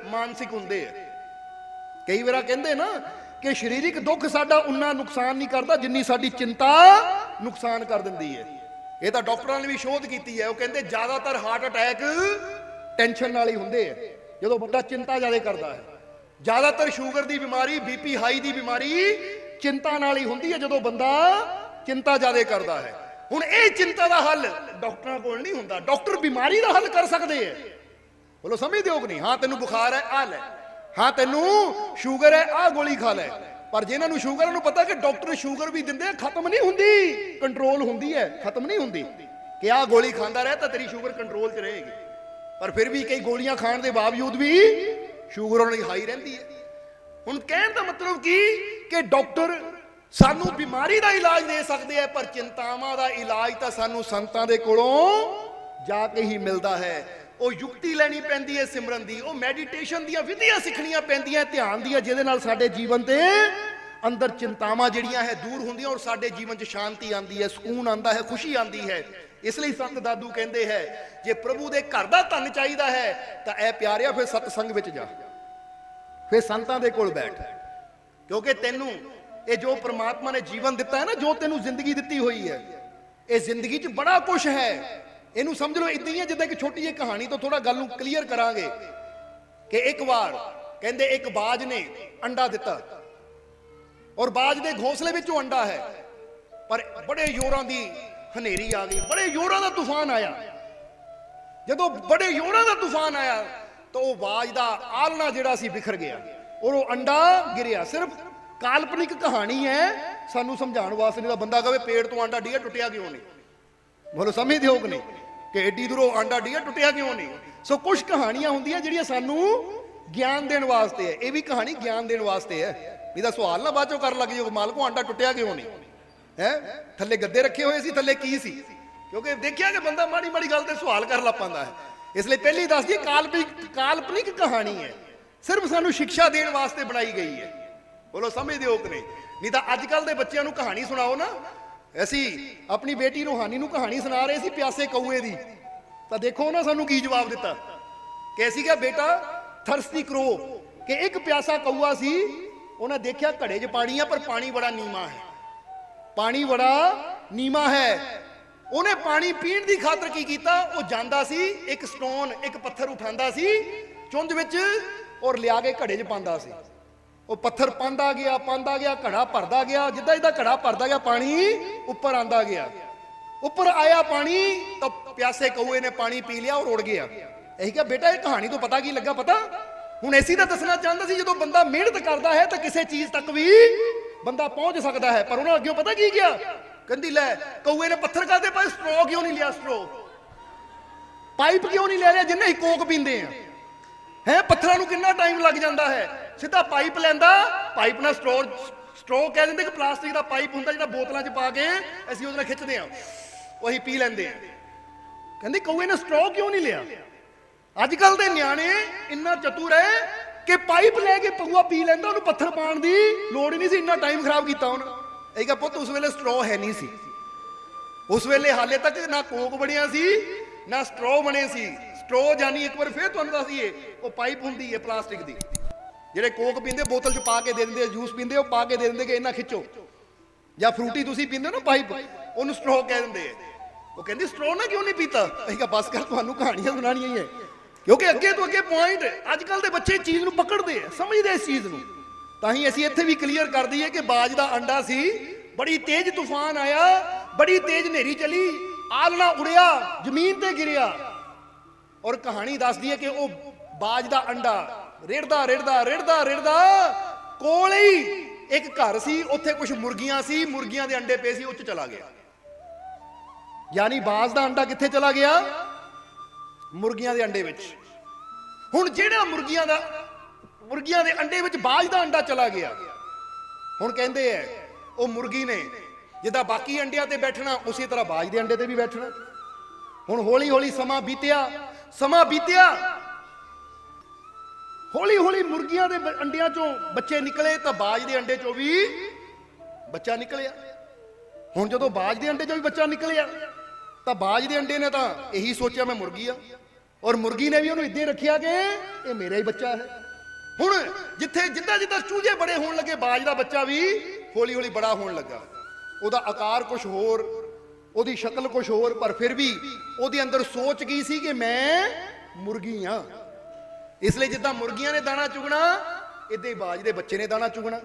ਮਾਨਸਿਕ ਹੁੰਦੇ ਆ। ਕਈ ਵਾਰ ਕਹਿੰਦੇ ਨਾ ਕਿ ਸਰੀਰਕ ਦੁੱਖ ਸਾਡਾ ਉਨਾ ਨੁਕਸਾਨ ਨਹੀਂ ਕਰਦਾ ਜਿੰਨੀ ਸਾਡੀ ਚਿੰਤਾ ਨੁਕਸਾਨ ਕਰ ਦਿੰਦੀ ਹੈ। ਇਹ ਤਾਂ ਡਾਕਟਰਾਂ ਨੇ ਵੀ ਸ਼ੋਧ ਕੀਤੀ ਹੈ। ਉਹ ਕਹਿੰਦੇ ਜ਼ਿਆਦਾਤਰ ਹਾਰਟ ਅਟੈਕ ਟੈਨਸ਼ਨ ਨਾਲ ਹੀ ਹੁੰਦੇ ਆ, ਜਦੋਂ ਬੰਦਾ ਚਿੰਤਾ ਜ਼ਿਆਦਾ ਕਰਦਾ ਹੈ। ਜ਼ਿਆਦਾਤਰ ਸ਼ੂਗਰ ਦੀ ਬਿਮਾਰੀ, ਬੀਪੀ ਹਾਈ ਦੀ ਬਿਮਾਰੀ ਚਿੰਤਾ ਨਾਲ ਹੀ ਹੁੰਦੀ ਹੈ, ਜਦੋਂ ਬੰਦਾ ਚਿੰਤਾ ਜ਼ਿਆਦਾ ਕਰਦਾ ਹੈ। ਹੁਣ ਇਹ ਚਿੰਤਾ ਦਾ ਹੱਲ ਡਾਕਟਰਾਂ ਕੋਲ ਨਹੀਂ ਹੁੰਦਾ, ਡਾਕਟਰ ਬਿਮਾਰੀ ਦਾ ਹੱਲ ਕਰ ਸਕਦੇ ਹੈ। ਬੋਲੋ ਸਮਝਦੇ ਹੋ ਕਿ ਨਹੀਂ? ਹਾਂ ਤੈਨੂੰ ਬੁਖਾਰ ਹੈ, ਆ ਲੈ। ਹਾਂ ਤੈਨੂੰ ਸ਼ੂਗਰ ਹੈ, ਆਹ ਗੋਲੀ ਖਾ ਲੈ। ਪਰ ਜਿਨ੍ਹਾਂ ਨੂੰ ਸ਼ੂਗਰ, ਨੂੰ ਪਤਾ ਕਿ ਡਾਕਟਰ ਸ਼ੂਗਰ ਵੀ ਦਿੰਦੇ, ਖਤਮ ਨਹੀਂ ਹੁੰਦੀ, ਕੰਟਰੋਲ ਹੁੰਦੀ ਹੈ, ਖਤਮ ਨਹੀਂ ਹੁੰਦੀ। ਕਿ ਆਹ ਗੋਲੀ ਖਾਂਦਾ ਰਹਿ ਤਾਂ ਤੇਰੀ ਸ਼ੂਗਰ ਕੰਟਰੋਲ 'ਚ ਰਹੇਗੀ। ਪਰ ਫਿਰ ਵੀ ਕਈ ਗੋਲੀਆਂ ਖਾਣ ਦੇ ਬਾਵਜੂਦ ਵੀ ਸ਼ੂਗਰ ਉਹਨਾਂ ਦੀ ਹਾਈ ਰਹਿੰਦੀ ਹੈ। ਹੁਣ ਕਹਿਣ ਦਾ ਮਤਲਬ ਕੀ ਕਿ ਡਾਕਟਰ ਸਾਨੂੰ ਬਿਮਾਰੀ ਦਾ ਇਲਾਜ ਦੇ ਸਕਦੇ ਆ, ਪਰ ਚਿੰਤਾਵਾਂ ਦਾ ਇਲਾਜ ਤਾਂ ਸਾਨੂੰ ਸੰਤਾਂ ਦੇ ਕੋਲੋਂ ਜਾ ਕੇ ਹੀ ਮਿਲਦਾ ਹੈ। ਉਹ ਯੁਕਤੀ ਲੈਣੀ ਪੈਂਦੀ ਹੈ ਸਿਮਰਨ ਦੀ, ਉਹ ਮੈਡੀਟੇਸ਼ਨ ਦੀਆਂ ਵਿਧੀਆਂ ਸਿੱਖਣੀਆਂ ਪੈਂਦੀਆਂ ਧਿਆਨ ਦੀਆਂ, ਜਿਹਦੇ ਨਾਲ ਸਾਡੇ ਜੀਵਨ ਤੇ ਅੰਦਰ ਚਿੰਤਾਵਾਂ ਜਿਹੜੀਆਂ ਹੈ ਦੂਰ ਹੁੰਦੀਆਂ ਔਰ ਸਾਡੇ ਜੀਵਨ 'ਚ ਸ਼ਾਂਤੀ ਆਉਂਦੀ ਹੈ, ਸਕੂਨ ਆਉਂਦਾ ਹੈ, ਖੁਸ਼ੀ ਆਉਂਦੀ ਹੈ। ਇਸ ਲਈ ਸੰਤ ਦਾਦੂ ਕਹਿੰਦੇ ਹੈ ਜੇ ਪ੍ਰਭੂ ਦੇ ਘਰ ਦਾ ਧਨ ਚਾਹੀਦਾ ਹੈ ਤਾਂ ਇਹ ਪਿਆਰਿਆ ਫਿਰ ਸਤਸੰਗ ਵਿੱਚ ਜਾ, ਫਿਰ ਸੰਤਾਂ ਦੇ ਕੋਲ ਬੈਠ। ਕਿਉਂਕਿ ਤੈਨੂੰ ਇਹ ਜੋ ਪ੍ਰਮਾਤਮਾ ਨੇ ਜੀਵਨ ਦਿੱਤਾ ਹੈ ਨਾ, ਜੋ ਤੈਨੂੰ ਜ਼ਿੰਦਗੀ ਦਿੱਤੀ ਹੋਈ ਹੈ, ਇਹ ਜ਼ਿੰਦਗੀ 'ਚ ਬੜਾ ਕੁਝ ਹੈ। ਇਹਨੂੰ ਸਮਝ ਲਓ ਇਦਾਂ ਹੀ ਹੈ ਜਿੱਦਾਂ ਇੱਕ ਛੋਟੀ ਜਿਹੀ ਕਹਾਣੀ ਤੋਂ ਥੋੜਾ ਗੱਲ ਨੂੰ ਕਲੀਅਰ ਕਰਾਂਗੇ ਕਿ ਇੱਕ ਵਾਰ ਕਹਿੰਦੇ ਇੱਕ ਬਾਜ ਨੇ ਅੰਡਾ ਦਿੱਤਾ ਔਰ ਬਾਜ ਦੇ ਘੋਂਸਲੇ ਵਿੱਚ ਉਹ ਅੰਡਾ ਹੈ, ਪਰ ਬੜੇ ਜ਼ੋਰਾਂ ਦੀ ਹਨੇਰੀ ਆ ਗਈ, ਬੜੇ ਜ਼ੋਰਾਂ ਦਾ ਤੂਫਾਨ ਆਇਆ। ਜਦੋਂ ਬੜੇ ਜ਼ੋਰਾਂ ਦਾ ਤੂਫਾਨ ਆਇਆ ਤਾਂ ਉਹ ਬਾਜ ਦਾ ਆਲਣਾ ਜਿਹੜਾ ਸੀ ਬਿਖਰ ਗਿਆ ਔਰ ਉਹ ਅੰਡਾ ਗਿਰਿਆ। ਸਿਰਫ ਕਾਲਪਨਿਕ ਕਹਾਣੀ ਹੈ ਸਾਨੂੰ ਸਮਝਾਉਣ ਵਾਸਤੇ, ਨਹੀਂ ਤਾਂ ਬੰਦਾ ਕਹੇ ਪੇੜ ਤੋਂ ਆਂਡਾ ਡਿੱਗਿਆ ਟੁੱਟਿਆ ਕਿਉਂ ਨਹੀਂ? ਬੋਲੋ ਸਮਝਦੇ ਹੋ ਕਿ ਨਹੀਂ ਕਿ ਏਡੀ ਦੂਰੋਂ ਆਂਡਾ ਡਿੱਗਿਆ ਟੁੱਟਿਆ ਕਿਉਂ ਨਹੀਂ? ਸੋ ਕੁਝ ਕਹਾਣੀਆਂ ਹੁੰਦੀਆਂ ਜਿਹੜੀਆਂ ਸਾਨੂੰ ਗਿਆਨ ਦੇਣ ਵਾਸਤੇ ਹੈ। ਇਹ ਵੀ ਕਹਾਣੀ ਗਿਆਨ ਦੇਣ ਵਾਸਤੇ ਹੈ। ਇਹਦਾ ਸਵਾਲ ਨਾ ਬਾਅਦ ਚੋਂ ਕਰਨ ਲੱਗ ਜਾਓ ਮਾਲਕੋ ਆਂਡਾ ਟੁੱਟਿਆ ਕਿਉਂ ਨਹੀਂ ਹੈ? ਥੱਲੇ ਗੱਦੇ ਰੱਖੇ ਹੋਏ ਸੀ, ਥੱਲੇ ਕੀ ਸੀ? ਕਿਉਂਕਿ ਦੇਖਿਆ ਕਿ ਬੰਦਾ ਮਾੜੀ ਮਾੜੀ ਗੱਲ ਤੇ ਸਵਾਲ ਕਰਨ ਲੱਗ ਪੈਂਦਾ ਹੈ। ਇਸ ਲਈ ਪਹਿਲੀ ਦੱਸ ਦਈਏ ਕਾਲਪਨਿਕ ਕਹਾਣੀ ਹੈ, ਸਿਰਫ ਸਾਨੂੰ ਸਿੱਖਿਆ ਦੇਣ ਵਾਸਤੇ ਬਣਾਈ ਗਈ ਹੈ। ਬੋਲੋ ਸਮਝਦੇ ਹੋ ਕਿ ਨਹੀਂ? ਨਹੀਂ ਤਾਂ ਅੱਜ ਕੱਲ ਦੇ ਬੱਚਿਆਂ ਨੂੰ ਕਹਾਣੀ ਸੁਣਾਓ ਨਾ, ਅਸੀਂ ਆਪਣੀ ਬੇਟੀ ਰੂਹਾਨੀ ਨੂੰ ਕਹਾਣੀ ਸੁਣਾ ਰਹੇ ਸੀ ਪਿਆਸੇ ਕਊਏ ਦੀ, ਤਾਂ ਦੇਖੋ ਨਾ ਸਾਨੂੰ ਕੀ ਜਵਾਬ ਦਿੱਤਾ ਕਿ ਅਸੀਂ ਕਿਹਾ ਬੇਟਾ ਥਰਸਟੀ ਕਰੋ, ਕਿ ਇੱਕ ਪਿਆਸਾ ਕਊਆ ਸੀ, ਉਹਨੇ ਦੇਖਿਆ ਘੜੇ 'ਚ ਪਾਣੀ ਆ ਪਰ ਪਾਣੀ ਬੜਾ ਨੀਵਾਂ ਹੈ, ਪਾਣੀ ਬੜਾ ਨੀਵਾਂ ਹੈ। ਉਹਨੇ ਪਾਣੀ ਪੀਣ ਦੀ ਖਾਤਰ ਕੀ ਕੀਤਾ, ਉਹ ਜਾਂਦਾ ਸੀ ਇੱਕ ਸਟੋਨ, ਇੱਕ ਪੱਥਰ ਉਠਾਉਂਦਾ ਸੀ ਚੁੰਝ ਵਿੱਚ ਔਰ ਲਿਆ ਕੇ ਘੜੇ 'ਚ ਪਾਉਂਦਾ ਸੀ। ਉਹ ਪੱਥਰ ਪਾਉਂਦਾ ਗਿਆ ਘੜਾ ਭਰਦਾ ਗਿਆ, ਜਿੱਦਾਂ ਜਿੱਦਾਂ ਘੜਾ ਭਰਦਾ ਗਿਆ ਪਾਣੀ ਉੱਪਰ ਆਂਦਾ ਗਿਆ। ਉੱਪਰ ਆਇਆ ਪਾਣੀ ਤਾਂ ਪਿਆਸੇ ਕਊਏ ਨੇ ਪਾਣੀ ਪੀ ਲਿਆ ਔਰ ਉੜ ਗਿਆ। ਇਹੀ ਕਿਹਾ ਬੇਟਾ ਇਹ ਕਹਾਣੀ ਤੋਂ ਪਤਾ ਕੀ ਲੱਗਾ? ਪਤਾ ਹੁਣ ਐਸੀ ਤਾਂ ਦੱਸਣਾ ਚਾਹੁੰਦਾ ਸੀ ਜਦੋਂ ਬੰਦਾ ਮਿਹਨਤ ਕਰਦਾ ਹੈ ਤਾਂ ਕਿਸੇ ਚੀਜ਼ ਤੱਕ ਵੀ ਬੰਦਾ ਪਹੁੰਚ ਸਕਦਾ ਹੈ। ਪਰ ਉਹਨਾਂ ਅੱਗੇ ਪਤਾ ਕੀ ਕਿਹਾ? ਕਹਿੰਦੀ ਲੈ ਕਊਏ ਨੇ ਪੱਥਰ ਕਰਦੇ ਪਾਏ, ਸਟ੍ਰੋ ਕਿਉਂ ਨਹੀਂ ਲਿਆ? ਸਟ੍ਰੋ ਪਾਈਪ ਕਿਉਂ ਨਹੀਂ ਲੈ ਲਿਆ ਜਿੰਨੇ ਹੀ ਕੋਕ ਪੀਂਦੇ ਆ? ਹੈ ਪੱਥਰਾਂ ਨੂੰ ਕਿੰਨਾ ਟਾਈਮ ਲੱਗ ਜਾਂਦਾ ਹੈ, ਸਿੱਧਾ ਪਾਈਪ ਲੈਂਦਾ, ਪਾਈਪ ਨਾਲ ਸਟ੍ਰੋ ਕਹਿ ਦਿੰਦੇ ਕਿ ਪਲਾਸਟਿਕ ਦਾ ਪਾਈਪ ਹੁੰਦਾ ਜਿਹੜਾ ਬੋਤਲਾਂ 'ਚ ਪਾ ਕੇ ਅਸੀਂ ਉਹਦੇ ਨਾਲ ਖਿੱਚਦੇ ਆ, ਉਹੀ ਪੀ ਲੈਂਦੇ ਆ। ਕਹਿੰਦੇ ਕਊਏ ਨੇ ਸਟ੍ਰੋ ਕਿਉਂ ਨਹੀਂ ਲਿਆ? ਅੱਜ ਕੱਲ ਦੇ ਨਿਆਣੇ ਇੰਨਾ ਚਤੁਰ ਹੈ ਕਿ ਪਾਈਪ ਲੈ ਕੇ ਪਊਆ ਪੀ ਲੈਂਦਾ, ਉਹਨੂੰ ਪੱਥਰ ਪਾਉਣ ਦੀ ਲੋੜ ਹੀ ਨਹੀਂ ਸੀ। ਇੰਨਾ ਟਾਈਮ ਖਰਾਬ ਕੀਤਾ ਉਹਨੇ। ਇਹ ਕਿਹਾ ਪੁੱਤ ਉਸ ਵੇਲੇ ਸਟ੍ਰੋ ਹੈ ਨਹੀਂ ਸੀ, ਉਸ ਵੇਲੇ ਹਾਲੇ ਤੱਕ ਨਾ ਕੋਕ ਬਣਿਆ ਸੀ ਨਾ ਸਟ੍ਰੋ ਬਣੇ ਸੀ। ਸਟ੍ਰੋ ਜਾਨੀ ਇੱਕ ਵਾਰ ਫੇਰ ਤੁਹਾਨੂੰ ਦੱਸੀਏ, ਉਹ ਪਾਈਪ ਹੁੰਦੀ ਹੈ ਪਲਾਸਟਿਕ ਦੀ, ਜਿਹੜੇ ਕੋਕ ਪੀਂਦੇ ਬੋਤਲ 'ਚ ਪਾ ਕੇ ਦੇ ਦਿੰਦੇ, ਜੂਸ ਪੀਂਦੇ ਉਹ ਪਾ ਕੇ ਦੇ ਦਿੰਦੇ ਕਿ ਇੰਨਾ ਖਿੱਚੋ, ਜਾਂ ਫਰੂਟੀ ਤੁਸੀਂ ਪੀਂਦੇ ਹੋ ਨਾ ਪਾਈਪ, ਉਹਨੂੰ ਸਟ੍ਰੋ ਕਹਿ ਦਿੰਦੇ। ਉਹ ਕਹਿੰਦੀ ਸਟ੍ਰੋ ਨਾ ਕਿਉਂ ਨਹੀਂ ਪੀਤਾ? ਅਸੀਂ ਕਿਹਾ ਬਸ ਕਰ, ਤੁਹਾਨੂੰ ਕਹਾਣੀਆਂ ਸੁਣਾਉਣੀਆਂ ਹੀ ਹੈ, ਕਿਉਂਕਿ ਅੱਗੇ ਤੋਂ ਅੱਗੇ ਪੁਆਇੰਟ ਅੱਜ ਕੱਲ ਦੇ ਬੱਚੇ ਚੀਜ਼ ਨੂੰ ਪਕੜਦੇ ਆ, ਸਮਝਦੇ ਇਸ ਚੀਜ਼ ਨੂੰ। ਤਾਂ ਹੀ ਅਸੀਂ ਇੱਥੇ ਵੀ ਕਲੀਅਰ ਕਰ ਦਈਏ ਕਿ ਬਾਜ ਦਾ ਅੰਡਾ ਸੀ, ਬੜੀ ਤੇਜ਼ ਤੂਫਾਨ ਆਇਆ, ਬੜੀ ਤੇਜ਼ ਹਨੇਰੀ ਚਲੀ, ਆਲਣਾ ਉੜਿਆ, ਜ਼ਮੀਨ ਤੇ ਗਿਰਿਆ। ਔਰ ਕਹਾਣੀ ਦੱਸਦੀ ਹੈ ਕਿ ਉਹ ਬਾਜ ਦਾ ਅੰਡਾ ਰਿੜਦਾ ਰਿੜਦਾ ਰਿੜਦਾ ਰਿੜਦਾ ਕੋਲ ਹੀ ਇੱਕ ਘਰ ਸੀ, ਉੱਥੇ ਕੁਝ ਮੁਰਗੀਆਂ ਸੀ, ਮੁਰਗੀਆਂ ਦੇ ਅੰਡੇ ਪਏ ਸੀ, ਉੱਚ ਚਲਾ ਗਿਆ। ਯਾਨੀ ਬਾਜ ਦਾ ਅੰਡਾ ਕਿੱਥੇ ਚਲਾ ਗਿਆ? ਮੁਰਗੀਆਂ ਦੇ ਅੰਡੇ ਵਿੱਚ। ਹੁਣ ਜਿਹੜਾ ਮੁਰਗੀਆਂ ਦੇ ਅੰਡੇ ਵਿੱਚ ਬਾਜ ਦਾ ਅੰਡਾ ਚਲਾ ਗਿਆ, ਹੁਣ ਕਹਿੰਦੇ ਐ ਉਹ ਮੁਰਗੀ ਨੇ ਜਿੱਦਾਂ ਬਾਕੀ ਅੰਡਿਆਂ ਤੇ ਬੈਠਣਾ, ਉਸੇ ਤਰ੍ਹਾਂ ਬਾਜ ਦੇ ਅੰਡੇ ਤੇ ਵੀ ਬੈਠਣਾ। ਹੁਣ ਹੌਲੀ ਹੌਲੀ ਸਮਾਂ ਬੀਤਿਆ, ਹੌਲੀ ਹੌਲੀ ਮੁਰਗੀਆਂ ਦੇ ਅੰਡਿਆਂ ਚੋਂ ਬੱਚੇ ਨਿਕਲੇ ਤਾਂ ਬਾਜ ਦੇ ਅੰਡੇ ਚੋਂ ਵੀ ਬੱਚਾ ਨਿਕਲਿਆ। ਹੁਣ ਜਦੋਂ ਬਾਜ ਦੇ ਅੰਡੇ ਚੋਂ ਵੀ ਬੱਚਾ ਨਿਕਲਿਆ ਤਾਂ ਬਾਜ ਦੇ ਅੰਡੇ ਨੇ ਤਾਂ ਇਹੀ ਸੋਚਿਆ ਮੈਂ ਮੁਰਗੀ ਆ, ਔਰ ਮੁਰਗੀ ਨੇ ਵੀ ਉਹਨੂੰ ਇੱਦਾਂ ਰੱਖਿਆ ਕਿ ਇਹ ਮੇਰਾ ਹੀ ਬੱਚਾ ਹੈ। ਹੁਣ ਜਿੱਦਾਂ ਚੂਹੇ ਬੜੇ ਹੋਣ ਲੱਗੇ, ਬਾਜ ਦਾ ਬੱਚਾ ਵੀ ਹੌਲੀ ਹੌਲੀ ਬੜਾ ਹੋਣ ਲੱਗਾ। ਉਹਦਾ ਆਕਾਰ ਕੁਝ ਹੋਰ, ਉਹਦੀ ਸ਼ਕਲ ਕੁਝ ਹੋਰ, ਪਰ ਫਿਰ ਵੀ ਉਹਦੇ ਅੰਦਰ ਸੋਚ ਕੀ ਸੀ ਕਿ ਮੈਂ ਮੁਰਗੀ ਆ। ਇਸ ਲਈ ਜਿੱਦਾਂ ਮੁਰਗੀਆਂ ਨੇ ਦਾਣਾ ਚੁਗਣਾ, ਇਦਾਂ ਹੀ ਬਾਜ ਦੇ ਬੱਚੇ ਨੇ ਦਾਣਾ ਚੁਗਣਾ।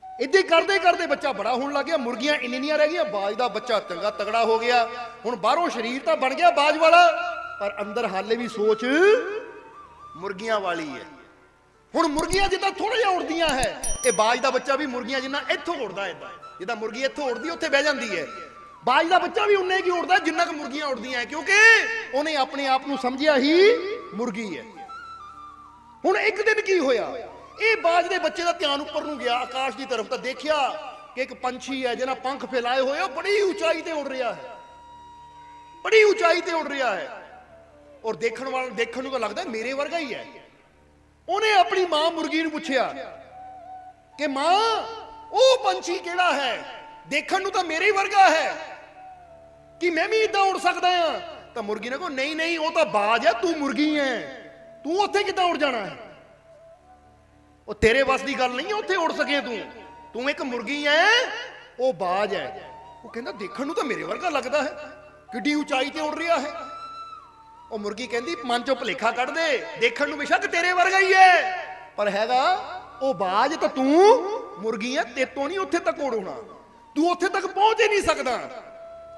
ਇਦਾਂ ਹੀ ਕਰਦੇ ਕਰਦੇ ਬੱਚਾ ਬੜਾ ਹੋਣ ਲੱਗ ਗਿਆ। ਮੁਰਗੀਆਂ ਇੰਨੀਆਂ ਰਹਿ ਗਈਆਂ, ਬਾਜ ਦਾ ਬੱਚਾ ਚੰਗਾ ਤਗੜਾ ਹੋ ਗਿਆ। ਹੁਣ ਬਾਹਰੋਂ ਸਰੀਰ ਤਾਂ ਬਣ ਗਿਆ ਬਾਜ ਵਾਲਾ, ਪਰ ਅੰਦਰ ਹਾਲੇ ਵੀ ਸੋਚ ਮੁਰਗੀਆਂ ਵਾਲੀ ਹੈ। ਹੁਣ ਮੁਰਗੀਆਂ ਜਿੱਦਾਂ ਥੋੜਾ ਜਿਹਾ ਉੜਦੀਆਂ ਹੈ, ਇਹ ਬਾਜ ਦਾ ਬੱਚਾ ਵੀ ਮੁਰਗੀਆਂ ਜਿੰਨਾ ਇੱਥੋਂ ਉੜਦਾ, ਏਦਾਂ ਜਿੱਦਾਂ ਮੁਰਗੀ ਇੱਥੋਂ ਉੜਦੀ ਉੱਥੇ ਬਹਿ ਜਾਂਦੀ ਹੈ। ਬਾਜ ਦਾ ਬੱਚਾ ਵੀ ਉਨੇ ਕੀ ਉੜਦਾ ਜਿੰਨਾ ਕੁ ਮੁਰਗੀਆਂ ਉੜਦੀਆਂ, ਕਿਉਂਕਿ ਉਹਨੇ ਆਪਣੇ ਆਪ ਨੂੰ ਸਮਝਿਆ ਹੀ ਮੁਰਗੀ ਹੈ। ਹੁਣ ਇੱਕ ਦਿਨ ਕੀ ਹੋਇਆ, ਇਹ ਬਾਜ ਦੇ ਬੱਚੇ ਦਾ ਧਿਆਨ ਉੱਪਰ ਨੂੰ ਗਿਆ, ਆਕਾਸ਼ ਦੀ ਤਰਫ, ਤਾਂ ਦੇਖਿਆ ਕਿ ਇੱਕ ਪੰਛੀ ਹੈ ਜਿਹਨਾਂ ਪੰਖ ਫੈਲਾਏ ਹੋਏ, ਉਹ ਬੜੀ ਉਚਾਈ ਤੇ ਉੱਡ ਰਿਹਾ ਹੈ, ਬੜੀ ਉਚਾਈ ਤੇ ਉੱਡ ਰਿਹਾ ਹੈ। ਔਰ ਦੇਖਣ ਨੂੰ ਤਾਂ ਲੱਗਦਾ ਮੇਰੇ ਵਰਗਾ ਹੀ ਹੈ। ਉਹਨੇ ਆਪਣੀ ਮਾਂ ਮੁਰਗੀ ਨੂੰ ਪੁੱਛਿਆ ਕਿ ਮਾਂ ਉਹ ਪੰਛੀ ਕਿਹੜਾ ਹੈ? ਦੇਖਣ ਨੂੰ ਤਾਂ ਮੇਰੇ ਹੀ ਵਰਗਾ ਹੈ, ਕਿ ਮੈਂ ਵੀ ਇਦਾਂ ਉੜ ਸਕਦਾ ਹਾਂ? ਤਾਂ ਮੁਰਗੀ ਨੇ ਕਹੋ ਨਹੀਂ ਨਹੀਂ, ਉਹ ਤਾਂ ਬਾਜ ਹੈ, ਤੂੰ ਮੁਰਗੀ ਹੈ, ਤੂੰ ਉੱਥੇ ਕਿੱਦਾਂ ਉੜ ਜਾਣਾ ਹੈ? ਉਹ ਤੇਰੇ ਵੱਸ ਦੀ ਗੱਲ ਨਹੀਂ ਹੈ ਉੱਥੇ ਉੜ ਸਕੇ ਤੂੰ ਇੱਕ ਮੁਰਗੀ ਹੈ, ਉਹ ਬਾਜ ਹੈ। ਉਹ ਕਹਿੰਦਾ ਦੇਖਣ ਨੂੰ ਤਾਂ ਮੇਰੇ ਵਰਗਾ ਲੱਗਦਾ ਹੈ, ਕਿੱਡੀ ਉਚਾਈ ਤੇ ਉੱਡ ਰਿਹਾ ਹੈ। ਉਹ ਮੁਰਗੀ ਕਹਿੰਦੀ ਮਨ ਚੋਂ ਭੁਲੇਖਾ ਕੱਢ ਦੇ, ਦੇਖਣ ਨੂੰ ਬੇਸ਼ੱਕ ਤੇਰੇ ਵਰਗਾ ਹੀ ਹੈ, ਪਰ ਹੈਗਾ ਉਹ ਬਾਜ, ਤਾਂ ਤੂੰ ਮੁਰਗੀ ਹੈ, ਤੇਤੋਂ ਨਹੀਂ ਉੱਥੇ ਤੱਕ ਉੜਨਾ, ਤੂੰ ਉੱਥੇ ਤੱਕ ਪਹੁੰਚ ਹੀ ਨਹੀਂ ਸਕਦਾ,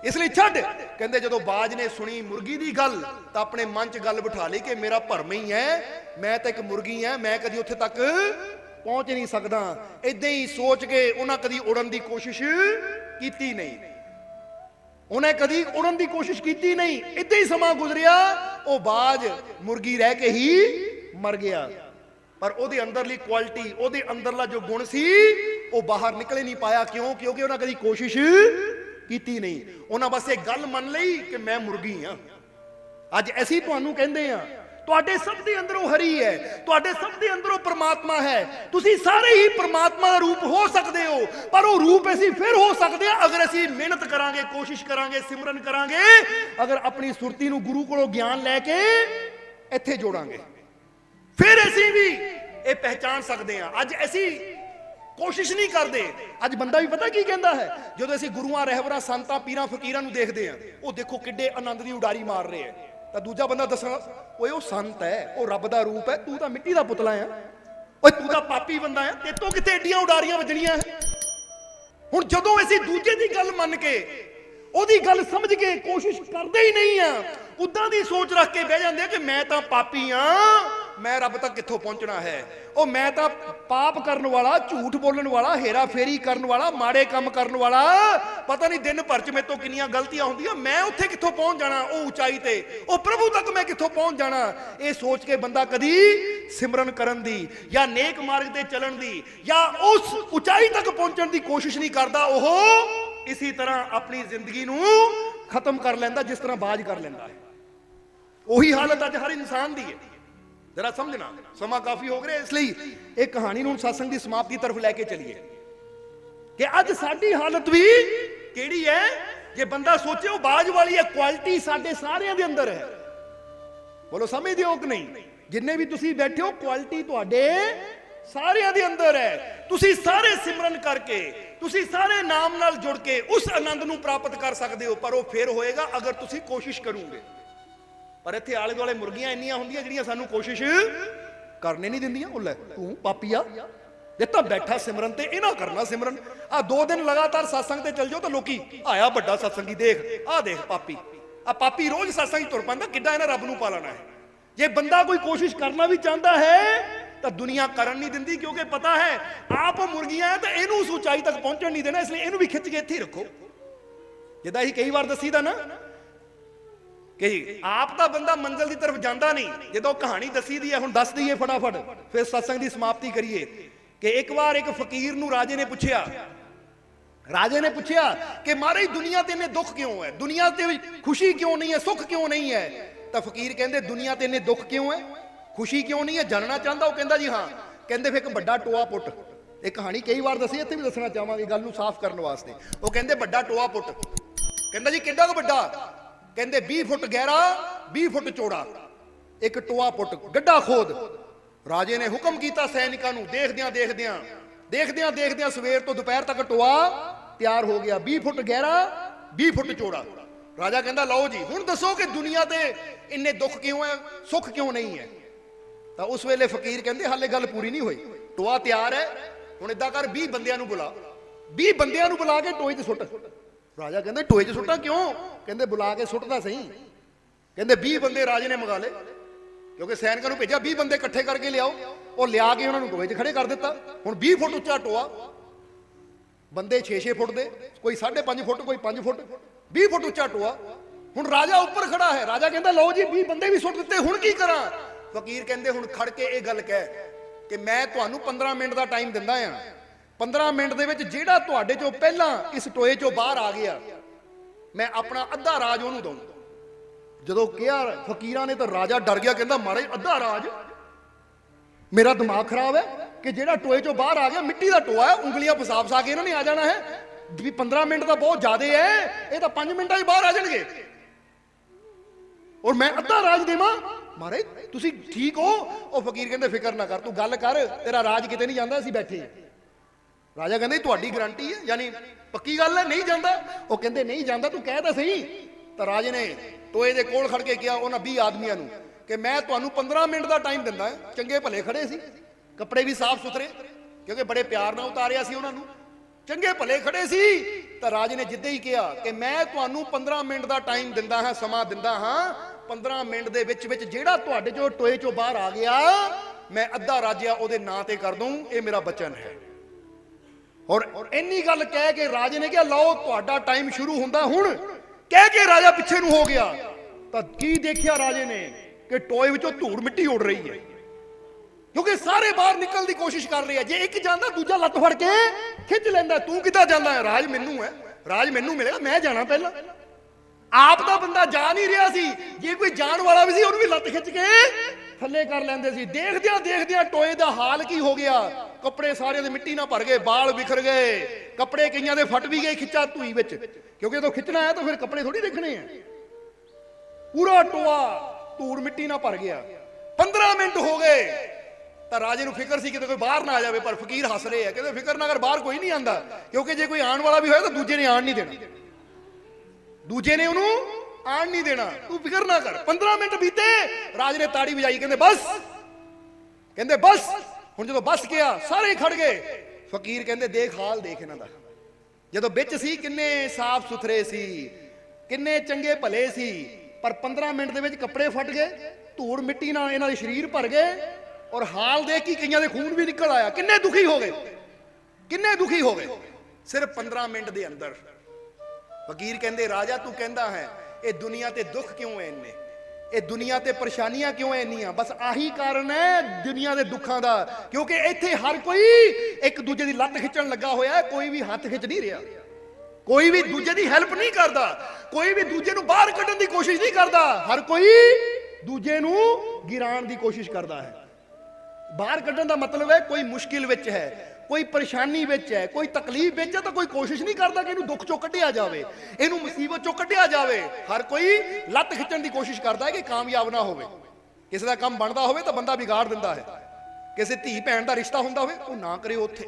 ਇਸ ਲਈ ਛੱਡ। ਕਹਿੰਦੇ ਜਦੋਂ ਬਾਜ ਨੇ ਸੁਣੀ ਮੁਰਗੀ ਦੀ ਗੱਲ ਤਾਂ ਆਪਣੇ ਮਨ 'ਚ ਗੱਲ ਬਿਠਾ ਲਈ ਕਿ ਮੇਰਾ ਭਰਮ ਹੀ ਹੈ, ਮੈਂ ਤਾਂ ਇੱਕ ਮੁਰਗੀ ਹਾਂ, ਮੈਂ ਕਦੀ ਉੱਥੇ ਤੱਕ ਪਹੁੰਚ ਨਹੀਂ ਸਕਦਾ। ਏਦਾਂ ਹੀ ਸੋਚ ਕੇ ਉਹਨਾਂ ਕਦੀ ਉੜਨ ਦੀ ਕੋਸ਼ਿਸ਼ ਕੀਤੀ ਨਹੀਂ, ਉਹਨੇ ਕਦੀ ਉੜਨ ਦੀ ਕੋਸ਼ਿਸ਼ ਕੀਤੀ ਨਹੀਂ। ਏਦਾਂ ਹੀ ਸਮਾਂ ਗੁਜ਼ਰਿਆ, ਉਹ ਬਾਜ ਮੁਰਗੀ ਰਹਿ ਕੇ ਹੀ ਮਰ ਗਿਆ। ਪਰ ਉਹਦੇ ਅੰਦਰਲੀ ਕੁਆਲਿਟੀ, ਉਹਦੇ ਅੰਦਰਲਾ ਜੋ ਗੁਣ ਸੀ, ਉਹ ਬਾਹਰ ਨਿਕਲੇ ਨਹੀਂ ਪਾਇਆ। ਕਿਉਂਕਿ ਉਹਨਾਂ ਕਦੀ ਕੋਸ਼ਿਸ਼ ਕੀਤੀ ਨਹੀਂ। ਉਹਨਾਂ ਬਸ ਇਹ ਗੱਲ ਮੰਨ ਲਈ ਕਿ ਮੈਂ ਮੁਰਗੀ ਹਾਂ। ਅੱਜ ਅਸੀਂ ਤੁਹਾਨੂੰ ਕਹਿੰਦੇ ਹਾਂ, ਤੁਹਾਡੇ ਸਭ ਦੇ ਅੰਦਰ ਉਹ ਹਰੀ ਹੈ, ਤੁਹਾਡੇ ਸਭ ਦੇ ਅੰਦਰ ਉਹ ਪ੍ਰਮਾਤਮਾ ਹੈ, ਤੁਸੀਂ ਸਾਰੇ ਹੀ ਪ੍ਰਮਾਤਮਾ ਦਾ ਰੂਪ ਹੋ ਸਕਦੇ ਹੋ। ਪਰ ਉਹ ਰੂਪ ਅਸੀਂ ਫਿਰ ਹੋ ਸਕਦੇ ਹਾਂ ਅਗਰ ਅਸੀਂ ਮਿਹਨਤ ਕਰਾਂਗੇ, ਕੋਸ਼ਿਸ਼ ਕਰਾਂਗੇ, ਸਿਮਰਨ ਕਰਾਂਗੇ, ਅਗਰ ਆਪਣੀ ਸੁਰਤੀ ਨੂੰ ਗੁਰੂ ਕੋਲੋਂ ਗਿਆਨ ਲੈ ਕੇ ਇੱਥੇ ਜੋੜਾਂਗੇ, ਫਿਰ ਅਸੀਂ ਵੀ ਇਹ ਪਹਿਚਾਨ ਸਕਦੇ ਹਾਂ। ਅੱਜ ਅਸੀਂ ਕੋਸ਼ਿਸ਼ ਨਹੀਂ ਕਰਦੇ। ਅੱਜ ਬੰਦਾ ਵੀ ਪਤਾ ਕੀ ਕਹਿੰਦਾ ਹੈ, ਜਦੋਂ ਅਸੀਂ ਗੁਰੂਆਂ, ਰਹਿਬਰਾਂ, ਸੰਤਾਂ, ਪੀਰਾਂ, ਫਕੀਰਾਂ ਨੂੰ ਦੇਖਦੇ ਹਾਂ, ਉਹ ਦੇਖੋ ਕਿੱਡੇ ਆਨੰਦ ਦੀ ਉਡਾਰੀ ਮਾਰ ਰਹੇ ਆ, ਤਾਂ ਦੂਜਾ ਬੰਦਾ ਦੱਸਣਾ ਓਏ ਉਹ ਸੰਤ ਹੈ, ਉਹ ਰੱਬ ਦਾ ਰੂਪ ਹੈ, ਤੂੰ ਤਾਂ ਮਿੱਟੀ ਦਾ ਪੁਤਲਾ ਆ, ਓਏ ਤੂੰ ਤਾਂ ਪਾਪੀ ਬੰਦਾ ਹੈ, ਤੇਤੋਂ ਕਿਤੇ ਏਡੀਆਂ ਉਡਾਰੀਆਂ ਵੱਜਣੀਆਂ ਹੈ। ਹੁਣ ਜਦੋਂ ਅਸੀਂ ਦੂਜੇ ਦੀ ਗੱਲ ਮੰਨ ਕੇ, ਉਹਦੀ ਗੱਲ ਸਮਝ ਕੇ ਕੋਸ਼ਿਸ਼ ਕਰਦੇ ਹੀ ਨਹੀਂ ਆ, ਉਦਾਂ ਦੀ ਸੋਚ ਰੱਖ ਕੇ ਬਹਿ ਜਾਂਦੇ ਆ ਕਿ ਮੈਂ ਤਾਂ ਪਾਪੀ ਆ, ਮੈਂ ਰੱਬ ਤੱਕ ਕਿੱਥੋਂ ਪਹੁੰਚਣਾ ਹੈ, ਉਹ ਮੈਂ ਤਾਂ ਪਾਪ ਕਰਨ ਵਾਲਾ, ਝੂਠ ਬੋਲਣ ਵਾਲਾ, ਹੇਰਾ ਫੇਰੀ ਕਰਨ ਵਾਲਾ, ਮਾੜੇ ਕੰਮ ਕਰਨ ਵਾਲਾ, ਪਤਾ ਨਹੀਂ ਦਿਨ ਭਰ ਚ ਮੇਰੇ ਤੋਂ ਕਿੰਨੀਆਂ ਗਲਤੀਆਂ ਹੁੰਦੀਆਂ, ਮੈਂ ਉੱਥੇ ਕਿੱਥੋਂ ਪਹੁੰਚ ਜਾਣਾ, ਉਹ ਉਚਾਈ ਤੇ, ਉਹ ਪ੍ਰਭੂ ਤੱਕ ਮੈਂ ਕਿੱਥੋਂ ਪਹੁੰਚ ਜਾਣਾ। ਇਹ ਸੋਚ ਕੇ ਬੰਦਾ ਕਦੀ ਸਿਮਰਨ ਕਰਨ ਦੀ ਜਾਂ ਨੇਕ ਮਾਰਗ ਤੇ ਚੱਲਣ ਦੀ ਜਾਂ ਉਸ ਉਚਾਈ ਤੱਕ ਪਹੁੰਚਣ ਦੀ ਕੋਸ਼ਿਸ਼ ਨਹੀਂ ਕਰਦਾ। ਉਹ ਇਸੇ ਤਰ੍ਹਾਂ ਆਪਣੀ ਜ਼ਿੰਦਗੀ ਨੂੰ खत्म कर लेंदा जिस तरह बाज कर लेंदा है। ਉਹੀ हालत अज हर इंसान की है। जरा समझना, समा काफी हो गया, इसलिए एक कहानी ਨੂੰ सत्संग की समाप्ति तरफ लैके चलीए कि अज साडी हालत भी ਕਿਹੜੀ है। जे बंदा सोचे वो बाज वाली है, क्वालिटी साडे सारिਆਂ ਦੇ अंदर है। बोलो समझदे हो कि नहीं? जिन्ने भी तुसी बैठे हो क्वालिटी तुहाडे सारिਆਂ ਦੇ अंदर है। तुसी सारे सिमरन करके, तुसी सारे नाम नाल जुड़ के उस आनंद ਨੂੰ प्राप्त कर सकते हो, पर वो फिर होएगा अगर तुसी कोशिश करोगे। पर इत्थे आले दुआले मुर्गियां इंनियां हुंदियां जिहड़ियां सानू कोशिश करने नहीं दिंदियां। ओ लै तू पापीआ जे तां बैठा सिमरन ते इह ना करना सिमरन। आ 2 दिन लगातार सत्संग ते चल जाओ तो लोकी आया बड़ा सत्संगी, देख आ देख पापी, आ पापी रोज सत्संग तुर पैंदा, किड्डा इहने रब नूं पालना है। जे बंदा कोई कोशिश करना भी चाहता है तो दुनिया करन नहीं दिंदी, क्योंकि पता है आप मुर्गियां है तो इहनूं उस ऊंचाई तक पहुंचण नहीं देना, इसलिए इहनूं भी खिच के इत्थे ही रखो। जिद्दां असीं कई बार दसीदा ना कि आप तो बंदा मंजिल की तरफ जाता नहीं। जो कहानी दसी दी है हुण दस दईए फटाफट, फिर सत्संग की समाप्ति करिए। कि एक बार एक फकीर नूं राजे ने पूछया, कि महाराज दुनिया ते इन्ने दुख क्यों है, दुनिया ते खुशी क्यों नहीं है, सुख क्यों नहीं है। तो फकीर कहंदे दुनिया ते इन्ने दुख क्यों है, खुशी क्यों नहीं है, जानना चाहता। वो कहंदा जी हाँ। कहंदे फिर एक बड़ा टोआ पुट, एक कहानी कई बार दसी, इत्थे भी दसना चाहांगे गल नूं साफ करन वास्ते। वो कहंदे बड़ा टोआ पुट, कहंदा जी किड्डा क बड़ा, कहंदे 20 फुट गहरा 20 फुट चौड़ा एक टोआ पुट, गड्ढा खोद। राजे ने हुक्म किया सैनिकां नूं, देखदियां सवेर तो दोपहर तक टोआ तैयार हो गया, 20 फुट गहरा 20 फुट चौड़ा। राजा कहंदा लो जी हुण दसो कि दुनिया ते इन्ने दुख क्यों है, सुख क्यों नहीं है। तो उस वेले फकीर कहंदे हाले गल पूरी नहीं हुई, टोआ तैयार है, हुण इदां कर 20 बंदियां नूं बुला, 20 बंदियां नूं बुला के टोए ते सुੱਟ। राजा कहंदे टोए च सुੱਟਾਂ क्यों, कहंदे बुला के सुੱਟਦਾ सही। कहंदे 20 बंदे राजे ने मंगा ले, क्योंकि सैनिकां नूं भेजा 20 बंदे इकट्ठे करके लियाओ, और लिया के उन्होंने टोए च खड़े कर दिता। हुण 20 फुट उच्चा टोआ, बंदे 6-6 फुट दे, कोई 5.5 फुट, कोई 5 फुट, 20 फुट उच्चा टोआ। हुण राजा ऊपर खड़ा है, राजा कहंदा लो जी 20 बंदे भी सुੱਟ दिते, हुण की करां। फकीर कहंदे हुण खड़ के ये गल कह कि मैं तुहानूं 15 मिनट का टाइम दिंदा आ, 15 मिनट दे विच जिहड़ा तुहाडे चों पहलां इस टोए चों बाहर आ गया, मैं अपना अद्धा राज उहनूं दूं। जदों कहा फकीरां ने तो राजा डर गया, कहंदा महाराज अद्धा राज, मेरा दिमाग खराब है कि जिहड़ा टोए चों बाहर आ गया, मिट्टी का टोआ है, उंगलियां फसा फसा के इन्होंने आ जाना है। भी 15 मिनट तो बहुत ज्यादा है, ये तो 5 मिनटां च बाहर आ जाएंगे, और मैं अद्धा राज देवां। महाराज तुसीं ठीक हो? और फकीर कहंदे फिक्र ना कर, तू गल कर, तेरा राज किते नहीं जांदा, असीं बैठे हैं। राजा कहंदे तुहाडी गारंटी है, यानी पक्की गल है नहीं जांदा? वो कहंदे नहीं जांदा, तू कह तां सही। तो राजे ने टोए दे कोल खड़ के कहा उन्हां 20 आदमियां नूं कि मैं तुहानूं 15 मिनट का टाइम दिंदा है। चंगे भले खड़े सी, कपड़े भी साफ सुथरे, क्योंकि बड़े प्यार नाल उतारिया सी उन्हां नूं, चंगे भले खड़े सी। तो राजे ने जिद्दां ही कहा कि मैं तुहानूं 15 मिनट का टाइम दिंदा हां, समा दिंदा हां, 15 मिनट दे विच विच जिहड़ा तुहाडे चों टोए चों बाहर आ गया, मैं अद्धा राज्य उहदे नां ते कर दूं, ये मेरा वचन है। और इन्नी गल कह के राजे ने कहा लो तुहाडा टाइम शुरू हुंदा हुण। कह के राजा पिछे नूं हो गया, तो की देखिया राजे ने कि टोए विचों धूड़ मिट्टी उड़ रही है, क्योंकि सारे बाहर निकलने की कोशिश कर रहे हैं। जे एक जांदा दूजा लत्त फड़ के खिंच लैंदा, तू किदां जांदा है, राज मैनू है, राज मैनू मिलेगा, मैं जाना पहला। आप दा बंदा जा नहीं रहा सी, जे कोई जान वाला भी सी उहनूं भी लत्त खिंच के थल्ले कर लैंदे सी। देखदियां टोए दा हाल की हो गया, कपड़े सारे दे मिट्टी ना भर गए, बाल बिखर गए, कपड़े कईयां दे फट भी गए खिच्चा धूई विच, क्योंकि तो खिंचना है तो फिर कपड़े थोड़ी देखने हैं। पूरा टोआ धूड़ मिट्टी ना भर गया। 15 मिनट हो गए तो राजे नूं फिक्र सी कि कोई बाहर ना आ जाए, पर फकीर हस रहे हैं, कहते फिक्र ना कर, बाहर कोई नहीं आंदा, क्योंकि जे कोई आने वाला भी होया तो दूजे ने आन नहीं देना, दूजे ने उन्होंने आन नहीं देना, तू फिक्र ना कर। 15 मिनट बीते, राज ने ताड़ी बजाई, कहते बस, कहते बस। हुण जदों बस गया सारे खड़ गए। फकीर कहते देख हाल देख इन्हां दा, जदों विच सी किन्ने साफ सुथरे सी, किन्ने चंगे भले सी, पर 15 मिनट दे विच कपड़े फट गए, धूड़ मिट्टी नाल इन्हां दे शरीर भर गए, और हाल देख के कईयां दे खून भी निकल आया। किन्ने दुखी हो गए, किन्ने दुखी हो गए सिर्फ 15 मिनट दे अंदर। फकीर कहते राजा तू कहता है ये दुनिया ते दुख क्यों है इन्ने, ये दुनिया ते परेशानियां क्यों है इन्नियां, बस आही कारण है दुनिया के दुखों का, क्योंकि इत्थे हर कोई एक दूजे की लत्त खिंचण लगा होया है, कोई भी हाथ खिंच नहीं रहा। कोई भी दूजे की हेल्प नहीं करता, कोई भी दूजे नूं बाहर कड्ढण की कोशिश नहीं करता, हर कोई दूजे नूं गिराण की कोशिश करता है। बाहर कड्ढण का मतलब है कोई मुश्किल विच है, कोई परेशानी विच है, कोई तकलीफ विच है, तो कोई कोशिश नहीं करता कि इहनूं दुख चों कढिया जावे, इहनूं मुसीबत चों कढिया जावे। हर कोई लत्त खिच्चण की कोशिश करता है कि कामयाब ना होवे। किसी का काम बनता होवे तो बंदा बिगाड़ दिंदा है, किसी धी भैन का रिश्ता हुंदा होवे वो ना करे उत्थे,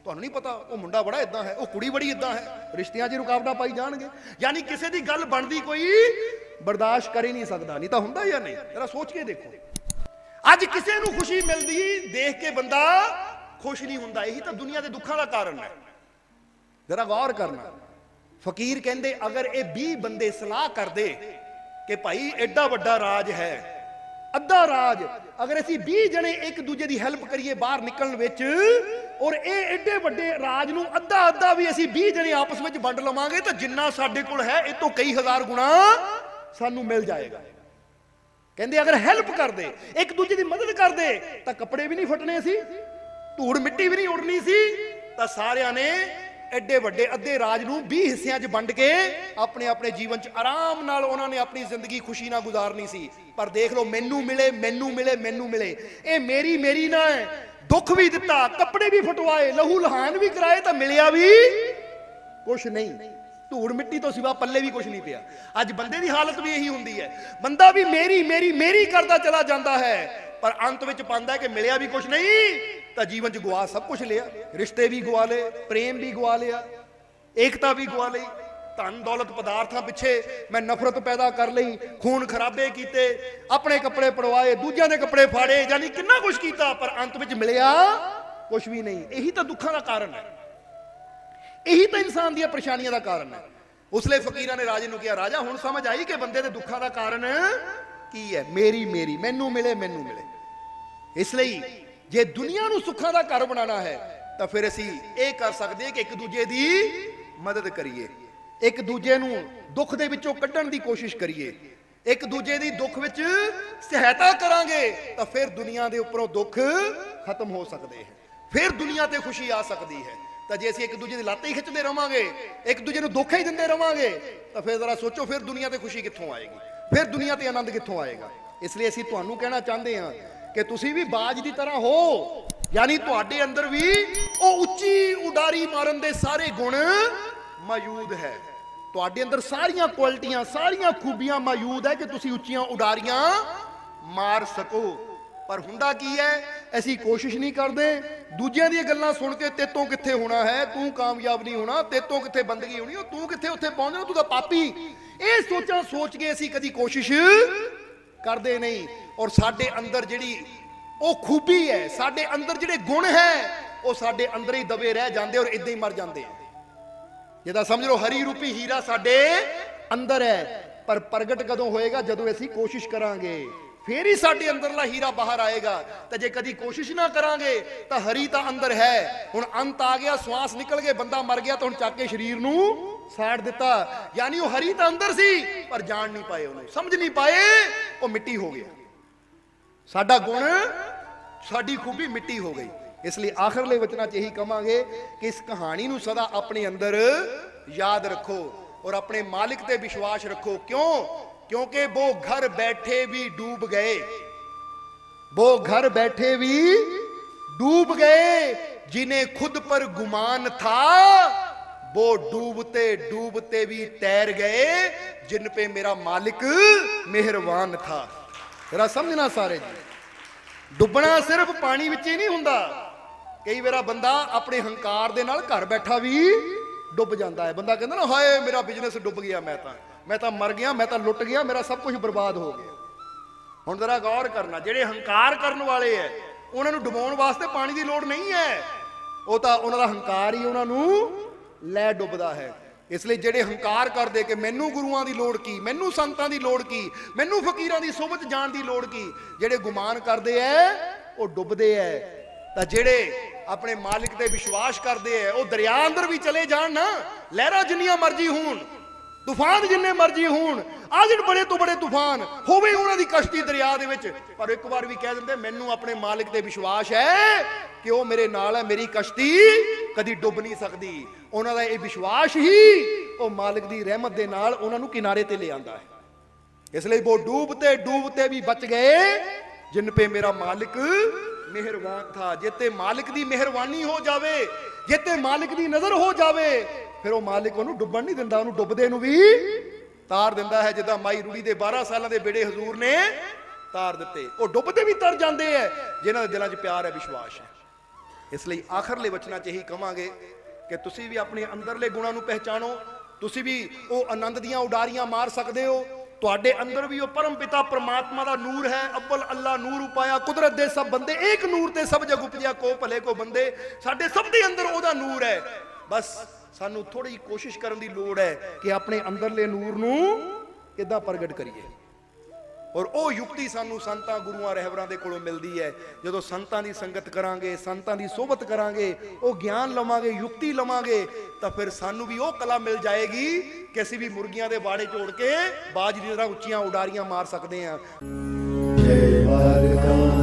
तुहानूं नहीं पता वो मुंडा बड़ा इदां है, वो कुड़ी बड़ी इदां है, रिश्तियां 'च रुकावटां पाई जाणगे। यानी किसी की गल बनदी कोई बर्दाश्त कर ही नहीं सकता, नहीं तो हुंदा या नहीं। जरा सोच के देखो, अज किसी नूं खुशी मिलदी देख के बंदा खुश नहीं हुंदा, यही तो दुनिया के दुखों का कारण है। जरा गौर करना, फकीर कहंदे अगर ये 20 बंदे सलाह कर दे कि भाई एडा वड्डा राज है, अद्धा राज, अगर असीं 20 जने एक दूजे की हेल्प करिए बाहर निकलण विच, और ये एडे वड्डे राज नूं अद्धा अद्धा भी असीं 20 जने आपस में वंड लवांगे तो जिन्ना साडे कोल है इस तो कई हजार गुणा सानू मिल जाएगा। कहंदे अगर हेल्प कर दे, एक दूजे की मदद कर दे, तो कपड़े भी नहीं फटने सी, धूड़ मिट्टी भी नहीं उड़नी सी, तो सारिਆਂ ने एडे वड्डे अद्धे राज नूं 20 हिस्सियां 'च वंड के अपने अपने जीवन 'च आराम नाल उन्होंने अपनी जिंदगी खुशी नाल गुजारनी सी। पर देख लो, मैनू मिले मैनू मिले मैनू मिले, ये मेरी मेरी ना है, दुख भी दिता, कपड़े भी फटवाए, लहू लहान भी कराए, तो मिलिया भी कुछ नहीं, धूड़ मिट्टी तो सिवा पल्ले भी कुछ नहीं पिया। अज बंदे की हालत भी यही हुंदी है, बंदा भी मेरी मेरी मेरी करता चला जाता है, पर अंत में पांदा है कि मिलिया भी कुछ नहीं, तो जीवन च गुआ सब कुछ लिया, रिश्ते भी गुआ ले, प्रेम भी गुआ लिया, एकता भी गुआ ली, धन दौलत पदार्थां पिछे मैं नफरत पैदा कर लई, खून खराबे कीते, अपने कपड़े पड़वाए, दूजियां दे कपड़े फाड़े, यानी कितना कुछ कीता, पर अंत में मिलिया कुछ भी नहीं। यही तो दुखों का कारण है, यही तो इंसान दी परेशानियों का कारण है। उसले फकीरां ने राजे नूं कहा, राजा हुण समझ आई कि बंदे दे दुखों का कारण की है, मेरी मेरी, मैनू मिले मैनू मिले। इसलिए जे दुनिया नूं सुखां दा घर बनाना है तो फिर असीं ये कर सकते कि एक दूजे की मदद करिए, एक दूजे नूं दुख दे विचों कड्ढण दी कोशिश करिए, एक दूजे दी दुख विच सहायता करांगे तो फिर दुनिया दे उपरों दुख खत्म हो सकते हैं, फिर दुनिया ते खुशी आ सकती है। तो जे असीं एक दूजे दी लत्त ही खिच्चदे रहांगे, एक दूजे नूं दुख ही दिंदे रहांगे, तो फिर जरा सोचो फिर दुनिया ते खुशी कित्थों आएगी, फिर दुनिया ते आनंद कित्थों आएगा। इसलिए असीं तुहानूं कहना चाहते हैं कि तुसीं भी बाज की तरह हो, यानी तुहाडे अंदर भी वो उच्ची उडारी मारन दे सारे गुण मौजूद है, तुहाडे अंदर सारियां क्वालिटियां सारियां खूबियां मौजूद है कि तुसीं उच्चियां उडारियां मार सको। पर हुंदा की है, ऐसी कोशिश नहीं करते, दूजियां दी गल्लां सुन के तेतों कित्थे होना है, तू कामयाब नहीं होना, तेतों कित्थे बंदगी होनी, तू कित्थे उत्थे पहुंचना, तू तां पापी, ये सोचां सोच के असीं कदी कोशिश करते नहीं। और साडे अंदर जिहड़ी वो खूबी है, साडे अंदर जिहड़े गुण है, वो साडे अंदर ही दबे रह जाते और इदां ही मर जाते हैं। जिदा समझ लो हरी रूपी हीरा साडे अंदर है, पर प्रगट कदों होएगा, जदों असीं कोशिश करांगे, फिर ही साडे अंदरला हीरा बाहर आएगा। तो जे कदी कोशिश ना करांगे तो हरी तो अंदर है, हुण अंत आ गया, श्वास निकल गए, बंदा मर गया, तो हुण चक के शरीर नूं साड़ दिता, यानी वो हरी तो अंदर सी पर जान नहीं पाए, उन्हें समझ नहीं पाए, वो मिट्टी हो गया, साडा गुण साडी खूबी मिट्टी हो गई। इसलिए आखिरले वचनां च यही कहांगे कि इस कहानी नूं सदा अपने अंदर याद रखो और अपने मालिक ते विश्वास रखो। क्यों? क्योंकि वो घर बैठे भी डूब गए, वो घर बैठे भी डूब गए, जिन्हें खुद पर गुमान था, वो डूबते डूबते भी तैर गए, जिन पे मेरा मालिक मेहरबान था। जरा समझना सारे जी, डुबना सिर्फ पानी विच ही नहीं हुंदा, कई बार बंदा अपने हंकार दे नाल घर बैठा भी डुब जाता है। बंदा कहता ना, हाय मेरा बिजनेस डुब गया, मैं तो मर गया, मैं तो लुट गया, मेरा सब कुछ बर्बाद हो गया। हुण जरा गौर करना, जिहड़े हंकार करने वाले है उन्होंने डुबाउण वास्ते पानी की लोड़ नहीं है, वो तो उन्होंने हंकार ही उन्होंने लै डुबदा है। इसलिए जिहड़े हंकार करते कि मैनू गुरुआं दी लोड़ की, मैनू संतां दी लोड़ की, मैनू फकीरां दी सोबत जाण दी लोड़ की, जिहड़े गुमान करते है वो डुबदे है। तो जिहड़े अपने मालिक ते विश्वास करते हैं वो दरिया अंदर भी चले जान ना, लहरां जिन्नियां मर्जी होण, तूफान जिन्ने मर्जी होण, आ जाण बड़े तो बड़े तूफान, होवे उन्हां दी कश्ती दरिया दे विच, पर एक बार भी कह दिंदे मैनू अपने मालिक ते विश्वास है कि वो मेरे नाल है, मेरी कश्ती कदी डुब नहीं सकती। उन्हां दा ये विश्वास ही ਉਹ ਮਾਲਿਕ ਦੀ ਰਹਿਮਤ ਦੇ ਨਾਲ ਉਹਨਾਂ ਨੂੰ ਕਿਨਾਰੇ ਤੇ ਲੈ ਆਂਦਾ ਹੈ। ਇਸ ਲਈ ਉਹ ਡੂਬਤੇ ਵੀ ਬਚ ਗਏ ਜਿਨ ਪੇ ਮੇਰਾ ਮਾਲਿਕ ਮਿਹਰਬਾਨ ਥਾ। ਜਿੱਤੇ ਮਾਲਿਕ ਦੀ ਮਿਹਰਬਾਨੀ ਹੋ ਜਾਵੇ, ਜਿੱਤੇ ਮਾਲਿਕ ਦੀ ਨਜ਼ਰ ਹੋ ਜਾਵੇ, ਫਿਰ ਉਹ ਮਾਲਿਕ ਉਹਨੂੰ ਡੁੱਬਣ ਨਹੀਂ ਦਿੰਦਾ, ਉਹਨੂੰ ਡੁੱਬਦੇ ਨੂੰ ਵੀ ਤਾਰ ਦਿੰਦਾ ਹੈ। ਜਿੱਦਾਂ ਮਾਈ ਰੂੜੀ ਦੇ 12 ਸਾਲਾਂ ਦੇ ਬੇੜੇ ਹਜ਼ੂਰ ਨੇ ਤਾਰ ਦਿੱਤੇ, ਉਹ ਡੁੱਬਦੇ ਵੀ ਤਰ ਜਾਂਦੇ ਐ ਜਿਨ੍ਹਾਂ ਦੇ ਦਿਲਾਂ 'ਚ ਪਿਆਰ ਹੈ, ਵਿਸ਼ਵਾਸ ਹੈ। ਇਸ ਲਈ ਆਖਰਲੇ ਵਚਨਾਂ 'ਚ ਇਹੀ ਕਵਾਂਗੇ ਕਿ ਤੁਸੀਂ ਵੀ ਆਪਣੇ ਅੰਦਰਲੇ ਗੁਣਾਂ ਨੂੰ ਪਹਿਚਾਣੋ। ਤੁਸੀਂ ਵੀ ਉਹ ਆਨੰਦ ਦੀਆਂ ਉਡਾਰੀਆਂ ਮਾਰ ਸਕਦੇ ਹੋ। ਤੁਹਾਡੇ ਅੰਦਰ ਵੀ ਉਹ ਪਰਮ ਪਿਤਾ ਪਰਮਾਤਮਾ ਦਾ ਨੂਰ ਹੈ। ਅੱਵਲ ਅੱਲਾ ਨੂਰ ਉਪਾਇਆ ਕੁਦਰਤ ਦੇ ਸਭ ਬੰਦੇ, ਏਕ ਨੂਰ ਤੇ ਸਭ ਜਗ ਉਪਜਿਆ ਕੋ ਭਲੇ ਕੋ ਬੰਦੇ। ਸਾਡੇ ਸਭ ਦੇ ਅੰਦਰ ਉਹਦਾ ਨੂਰ ਹੈ। ਬਸ ਸਾਨੂੰ ਥੋੜੀ ਜਿਹੀ ਕੋਸ਼ਿਸ਼ ਕਰਨ ਦੀ ਲੋੜ ਹੈ ਕਿ ਆਪਣੇ ਅੰਦਰਲੇ ਨੂਰ ਨੂੰ ਕਿੱਦਾਂ ਪ੍ਰਗਟ ਕਰੀਏ। ਔਰ ਉਹ ਯੁਕਤੀ ਸਾਨੂੰ ਸੰਤਾਂ ਗੁਰੂਆਂ ਰਹਿਬਰਾਂ ਦੇ ਕੋਲੋਂ ਮਿਲਦੀ ਹੈ। ਜਦੋਂ ਸੰਤਾਂ ਦੀ ਸੰਗਤ ਕਰਾਂਗੇ, ਸੰਤਾਂ ਦੀ ਸੋਹਬਤ ਕਰਾਂਗੇ, ਉਹ ਗਿਆਨ ਲਵਾਂਗੇ, ਯੁਕਤੀ ਲਵਾਂਗੇ, ਤਾਂ ਫਿਰ ਸਾਨੂੰ ਵੀ ਉਹ ਕਲਾ ਮਿਲ ਜਾਏਗੀ ਕਿ ਅਸੀਂ ਵੀ ਮੁਰਗੀਆਂ ਦੇ ਬਾੜੇ ਝੋੜ ਕੇ ਬਾਜ ਦੀ ਤਰ੍ਹਾਂ ਉੱਚੀਆਂ ਉਡਾਰੀਆਂ ਮਾਰ ਸਕਦੇ ਹਾਂ। ਜੈ ਵਾਰਦਾ